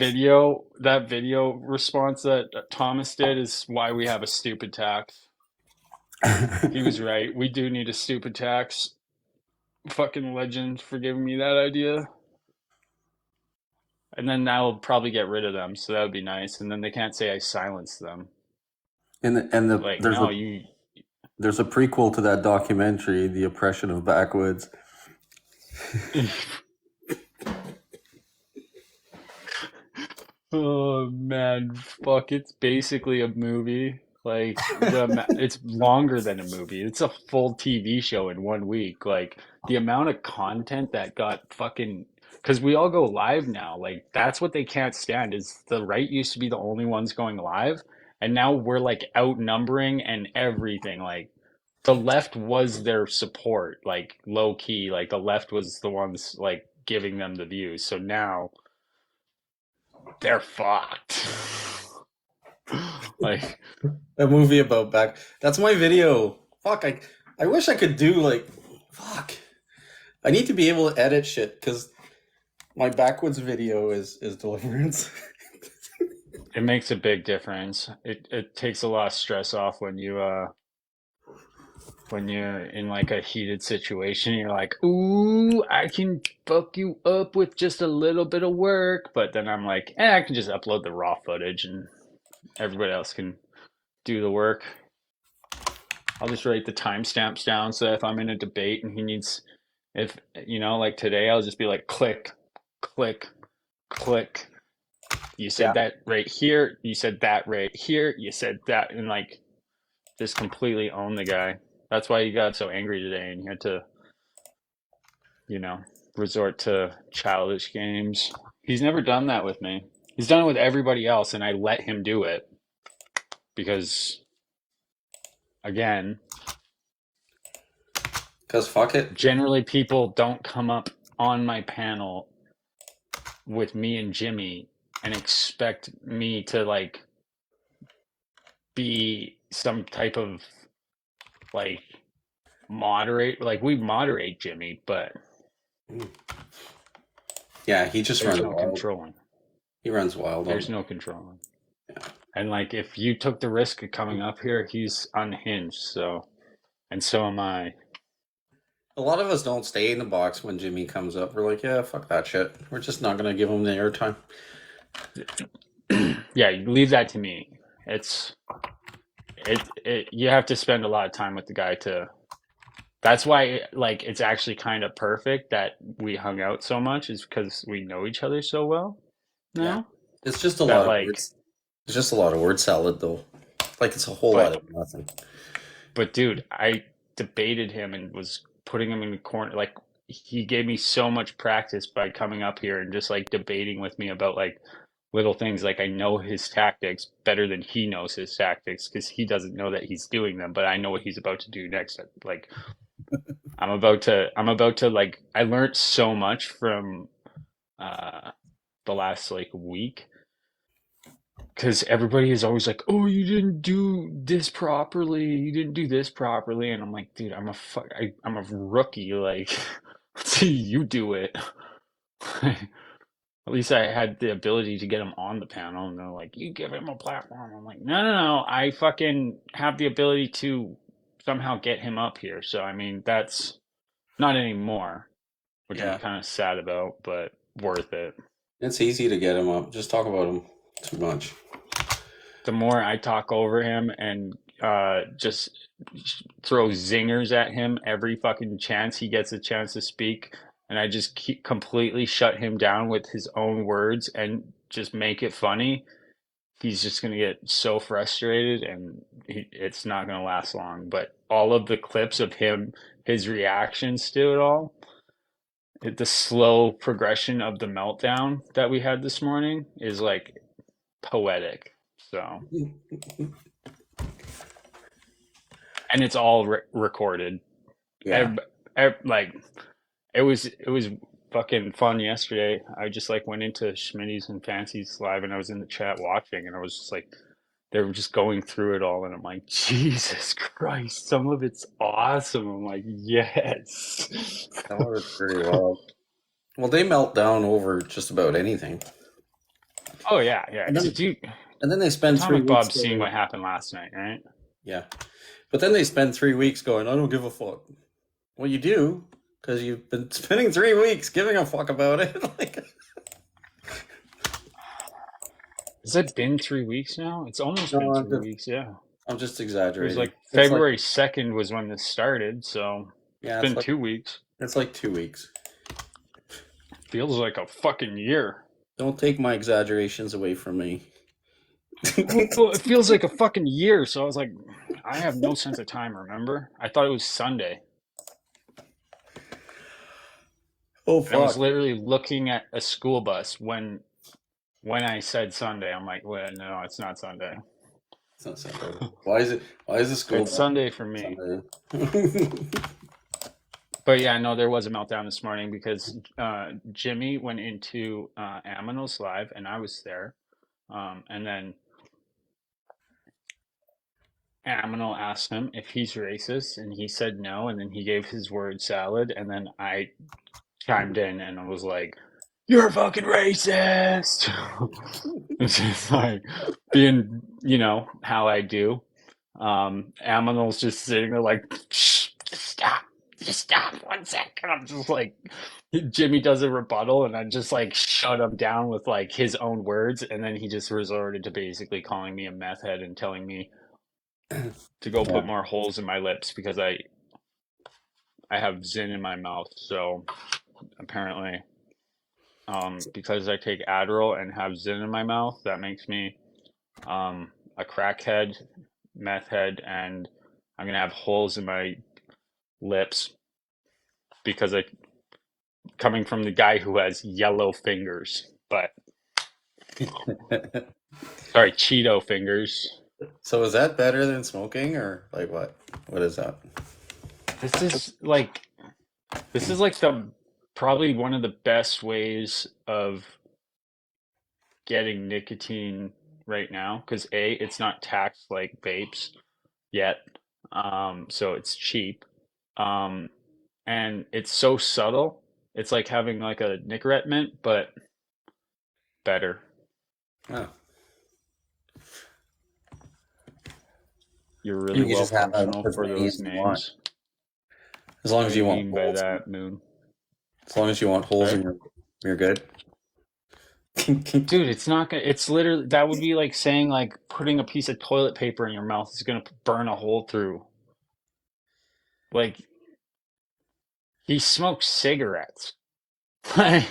video response that Thomas did is why we have a stupid tax. He was right. We do need a stupid tax. Fucking legend for giving me that idea. And then that'll probably get rid of them, so that would be nice. And then they can't say I silenced them. Like, There's no, a you. there's a prequel to that documentary, The Oppression of Backwoods. Oh man, fuck! It's basically a movie. Like it's longer than a movie. It's a full TV show in 1 week. Like the amount of content that got fucking because we all go live now. Like that's what they can't stand is the right used to be the only ones going live, and now we're like outnumbering and everything. Like the left was their support, like low key. Like the left was the ones like giving them the views. So now they're fucked. Like, A movie about back. That's my video. Fuck, I wish I could do like fuck. I need to be able to edit shit because my backwoods video is Deliverance. it makes a big difference. It takes a lot of stress off when you're in like a heated situation. You're like, ooh, I can fuck you up with just a little bit of work. But then I'm like, I can just upload the raw footage and everybody else can do the work. I'll just write the timestamps down so if I'm in a debate and he needs, if like today, I'll just be like, click, click, click. You said Yeah. that right here. You said that right here. You said that, and like just completely own the guy. That's why he got so angry today, and he had to, resort to childish games. He's never done that with me. He's done it with everybody else, and I let him do it because, again, Because fuck it. generally people don't come up on my panel with me and Jimmy and expect me to like be some type of like moderate. Like we moderate Jimmy, but Yeah, he just there's runs no wild. controlling. He runs wild. There's no controlling. And like if you took the risk of coming up here, he's unhinged. So, and so am I. A lot of us don't stay in the box when Jimmy comes up. We're like, yeah, fuck that shit. We're just not gonna give him the airtime. Yeah, you leave that to me. It's you have to spend a lot of time with the guy to That's why like it's actually kind of perfect that we hung out so much is because we know each other so well Yeah. now It's just a that lot of like words. It's just a lot of word salad, though. Like it's a whole lot but of nothing. but dude, I debated him and was putting him in the corner. Like he gave me so much practice by coming up here and just like debating with me about like little things. Like I know his tactics better than he knows his tactics because he doesn't know that he's doing them, but I know what he's about to do next. Like I'm about to like I learned so much from uh the last like week because everybody is always like, "Oh, you didn't do this properly. You didn't do this properly," and I'm like, "Dude, I'm a rookie. Like, see you do it." At least I had the ability to get him on the panel, and they're like, "You give him a platform." I'm like, "No, no, no. I fucking have the ability to somehow get him up here." So I mean, that's not anymore, which I'm Yeah. kind of sad about, but worth it. It's easy to get him up. Just talk about him too much. The more I talk over him and just throw zingers at him every fucking chance he gets a chance to speak, and I just keep completely shut him down with his own words and just make it funny, he's just gonna get so frustrated, and it's not gonna last long. But all of the clips of him, his reactions to it all, the slow progression of the meltdown that we had this morning is like poetic. So, and it's all recorded. Yeah. Like it was fucking fun yesterday. I just like went into Schmitty's and Fancy's live, and I was in the chat watching, and I was just like, they were just going through it all, and I'm like, Jesus Christ, some of it's awesome. I'm like, yes. That was pretty well. Well, they melt down over just about anything. Oh yeah, yeah. And then, Did you and then they spend 3 Atomic weeks Bob's seen going, what happened last night, right? yeah. But then they spend 3 weeks going, I don't give a fuck. Well, you do, because you've been spending 3 weeks giving a fuck about it. Like, Has it been 3 weeks now? It's almost been no, 3 weeks, yeah. I'm just It was exaggerating. like It's like, February 2nd was when this started, so it's yeah, been 2 weeks. it's like 2 weeks. Feels like a fucking year. Don't take my exaggerations away from me. Well, it feels like a fucking year, so I was like, I have no sense of time, remember? I thought it was Sunday. Oh And I was fuck! literally looking at a school bus when I said Sunday. I'm like, well, no, it's not Sunday. It's not Sunday. Why is it? Why is the school It's Sunday for me. Sunday? But yeah, no, there was a meltdown this morning because Jimmy went into Aminal's live and I was there. And then Aminal asked him if he's racist, and he said no. And then he gave his word salad, and then I chimed in and I was like, "You're fucking racist." It's just like being, how I do. Aminal's just sitting there like, "Shh, just stop 1 second." I'm just like, Jimmy does a rebuttal, and I just like shut him down with like his own words, and then he just resorted to basically calling me a meth head and telling me to go Yeah. put more holes in my lips because I have Zin in my mouth. So apparently, because I take Adderall and have Zin in my mouth, that makes me a crackhead, meth head, and I'm gonna have holes in my lips because coming from the guy who has yellow fingers, but sorry, Cheeto fingers. So is that better than smoking, or like what? What is that? This is like the probably one of the best ways of getting nicotine right now because it's not taxed like vapes yet, so it's cheap, um, and it's so subtle. It's like having like a Nicorette mint, but better. Oh. You're You really can well just have functional as for many those as you want. names. As long What as do you you want mean by holes. that, Moon? As long as you want holes Sorry? in you're good. Dude, it's not gonna. It's literally that would be like saying like putting a piece of toilet paper in your mouth is gonna burn a hole through. Like He smokes cigarettes. Like,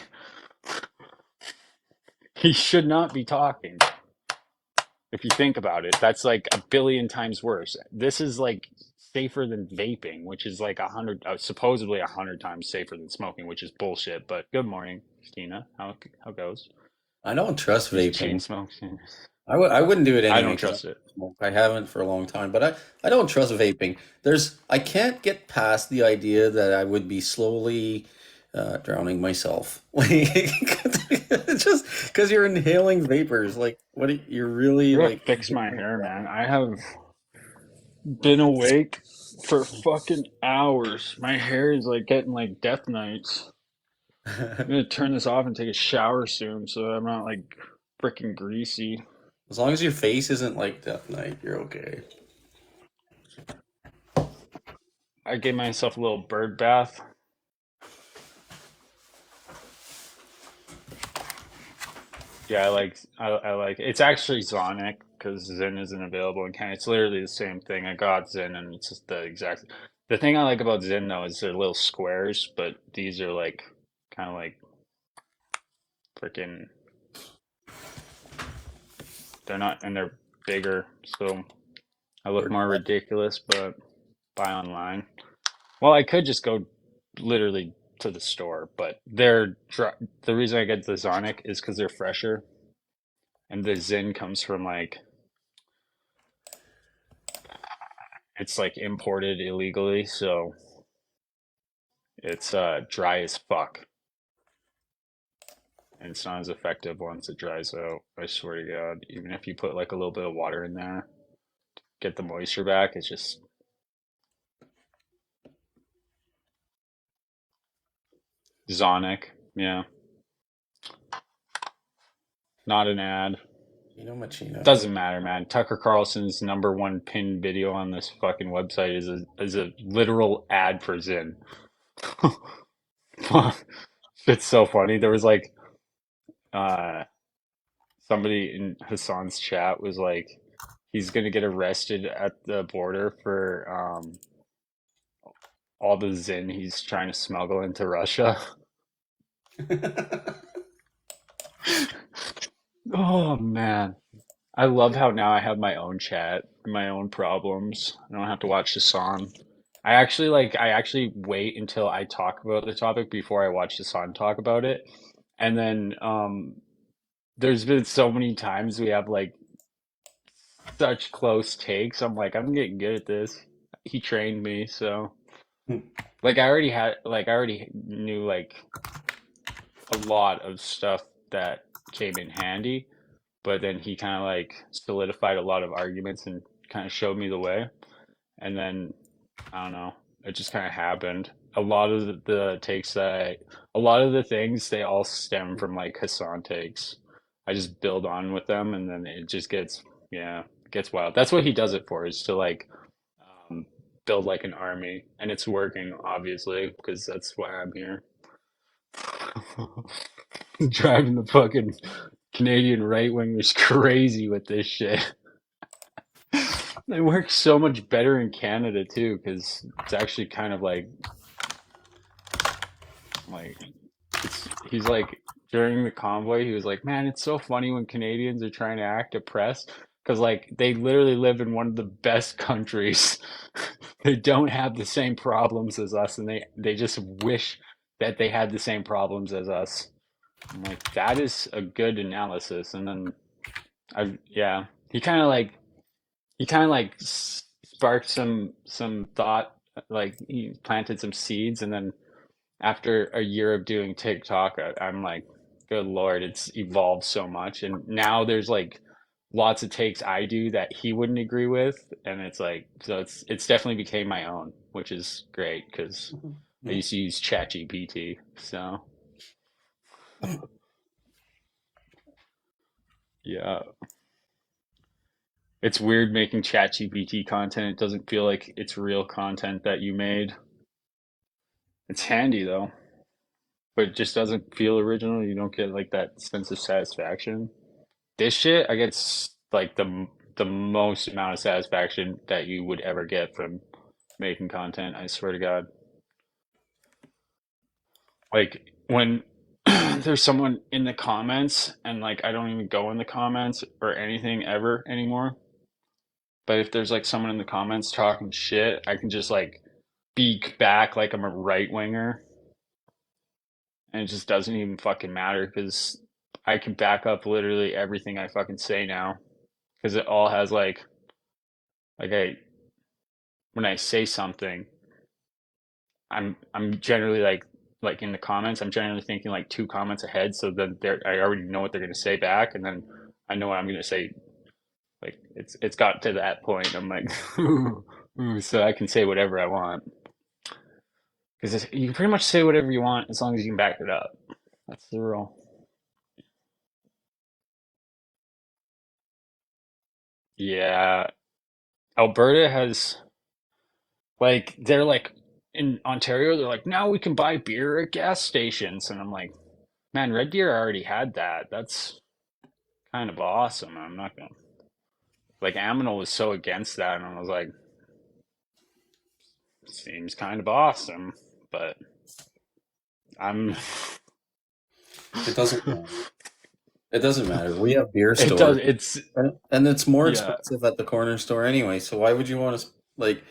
he should not be talking. If you think about it, that's like a billion times worse. This is like safer than vaping, which is like supposedly 100 times safer than smoking, which is bullshit. But good morning, Christina. How goes? I don't trust She's chain vaping. smokes. I wouldn't do it I anyway don't because trust it. I haven't for a long time, but I don't trust vaping. I can't get past the idea that I would be slowly drowning myself. Like, just because you're inhaling vapors, like, you're really I gotta like, fix my hair, man. I have been awake for fucking hours. My hair is like getting like death nights. I'm gonna turn this off and take a shower soon so I'm not like freaking greasy. as long as your face isn't like Death Knight, you're okay. I gave myself a little bird bath. Yeah, I like it's actually Zonic because Zen isn't available in Canada. It's literally the same thing. I got Zen and it's just the thing I like about Zen though is they're little squares, but these are like kind of like freaking they're not and they're bigger, so I look more ridiculous, but buy online. Well, I could just go literally to the store, but the reason I get the Zonic is because they're fresher, and the Zen comes from like it's like imported illegally, so it's dry as fuck, and it's not as effective once it dries out. I swear to God, even if you put like a little bit of water in there, get the moisture back, it's just Zonic. Yeah, not an ad. You know, Machina. Doesn't matter, man. Tucker Carlson's #1 pinned video on this fucking website is a literal ad for Zyn. It's so funny. There was like uh somebody in Hassan's chat was like he's gonna get arrested at the border for all the Zyn he's trying to smuggle into Russia. Oh man. I love how now I have my own chat, my own problems. I don't have to watch the song. I actually wait until I talk about the topic before I watch the song talk about it. And then there's been so many times we have like such close takes. I'm like, I'm getting good at this. He trained me, so like I already knew like a lot of stuff that came in handy, but then he kind of like solidified a lot of arguments and kind of showed me the way. And then I don't know, it just kind of happened. A lot of the takes a lot of the things, they all stem from like Hassan takes. I just build on with them, and then it just yeah, it gets wild. That's what he does it for, is to like um, build like an army, and it's working obviously because that's why I'm here. Driving the fucking Canadian right wingers crazy with this shit. It works so much better in Canada too, because it's actually kind of like he's like during the convoy, he was like, "Man, it's so funny when Canadians are trying to act oppressed, because like they literally live in one of the best countries. They don't have the same problems as us, and they just wish that they had the same problems as us." I'm like, that is a good analysis. And then yeah, he kind of like sparked some thought, like he planted some seeds, and then after a year of doing TikTok, I'm like, good Lord, it's evolved so much. And now there's like lots of takes I do that he wouldn't agree with. And it's like, so it's definitely became my own, which is great because I used to use ChatGPT. So yeah, it's weird making ChatGPT content. It doesn't feel like it's real content that you made. It's handy though, but it just doesn't feel original. You don't get like that sense of satisfaction. This shit, I get like the most amount of satisfaction that you would ever get from making content. I swear to God. Like when there's someone in the comments and like I don't even go in the comments or anything ever anymore. But if there's like someone in the comments talking shit, I can just like speak back like I'm a right winger, and it just doesn't even fucking matter because I can back up literally everything I fucking say now because it all has like I when I say something, I'm generally like in the comments, I'm generally thinking like two comments ahead, so then I already know what they're gonna say back, and then I know what I'm gonna say. Like it's got to that point. I'm like, so I can say whatever I want because you can pretty much say whatever you want as long as you can back it up. That's the rule. Yeah, Alberta has like they're like in Ontario. They're like now we can buy beer at gas stations, and I'm like, man, Red Deer already had that. That's kind of awesome. I'm not gonna like Aminal was so against that, and I was like, seems kind of awesome, but I'm. It doesn't matter. It doesn't matter. We have beer It does. stores, It's and it's more yeah. expensive at the corner store anyway. So why would you want to like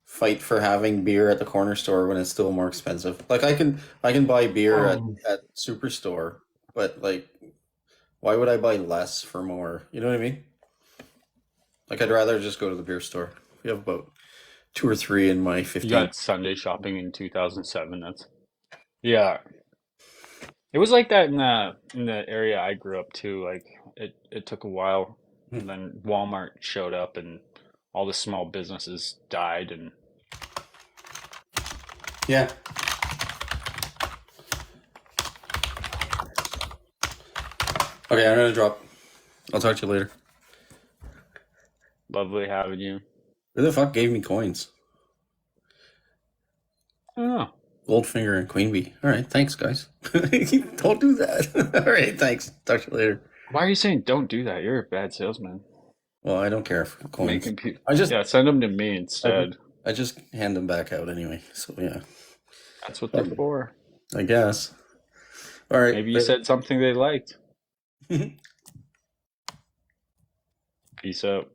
fight for having beer at the corner store when it's still more expensive? Like I can buy beer at Superstore, but like why would I buy less for more? You know what I mean? Like I'd rather just go to the beer store. We have about two or three in my You 15. got Sunday shopping in 2007. That's yeah. It was like that in the area I grew up too. Like it took a while, and then Walmart showed up, and all the small businesses died, and Yeah. Okay, I'm gonna drop. I'll talk to you later. lovely having you. Who the fuck gave me coins? Oh, Goldfinger and Queen Bee. All right, thanks, guys. Don't do that. All right, thanks. Talk to you later. why are you saying don't do that? You're a bad salesman. Well, I don't care for coins. Making people, I just, yeah, send them to me I just, instead. I just hand them back out anyway. So yeah, That's what they're for. I guess. All right. Maybe you said something they liked. Peace out.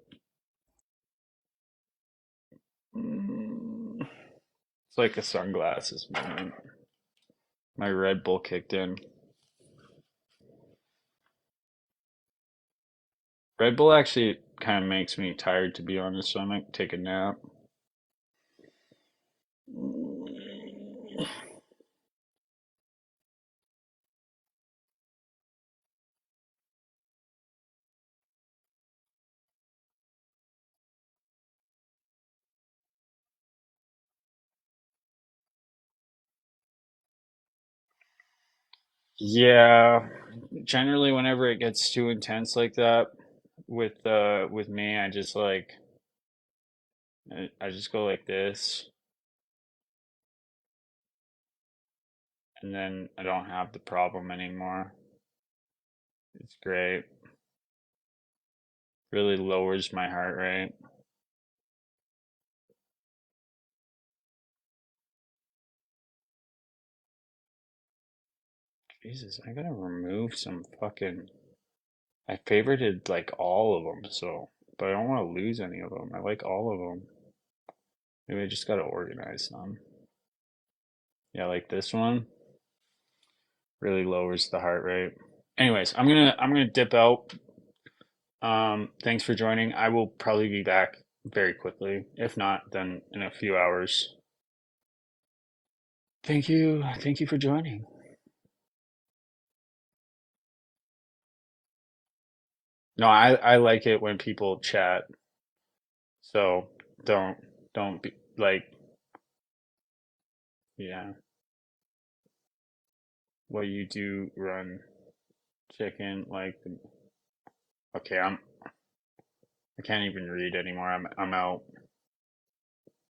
It's like a sunglasses moment. My Red Bull kicked in. Red Bull actually kind of makes me tired, to be honest, so I might take a nap. Yeah, generally whenever it gets too intense like that with me, I just like I just go like this, and then I don't have the problem anymore. It's great. Really lowers my heart rate. Jesus, I gotta remove some fucking. I favorited like all of them, so but I don't want to lose any of them. I like all of them. Maybe I just gotta organize them. Yeah, like this one really lowers the heart rate. Anyways, I'm gonna dip out. Thanks for joining. I will probably be back very quickly. If not, then in a few hours. Thank you. Thank you for joining. No, I like it when people chat. So don't don't be like yeah. What you do run chicken like okay, I can't even read anymore. I'm out.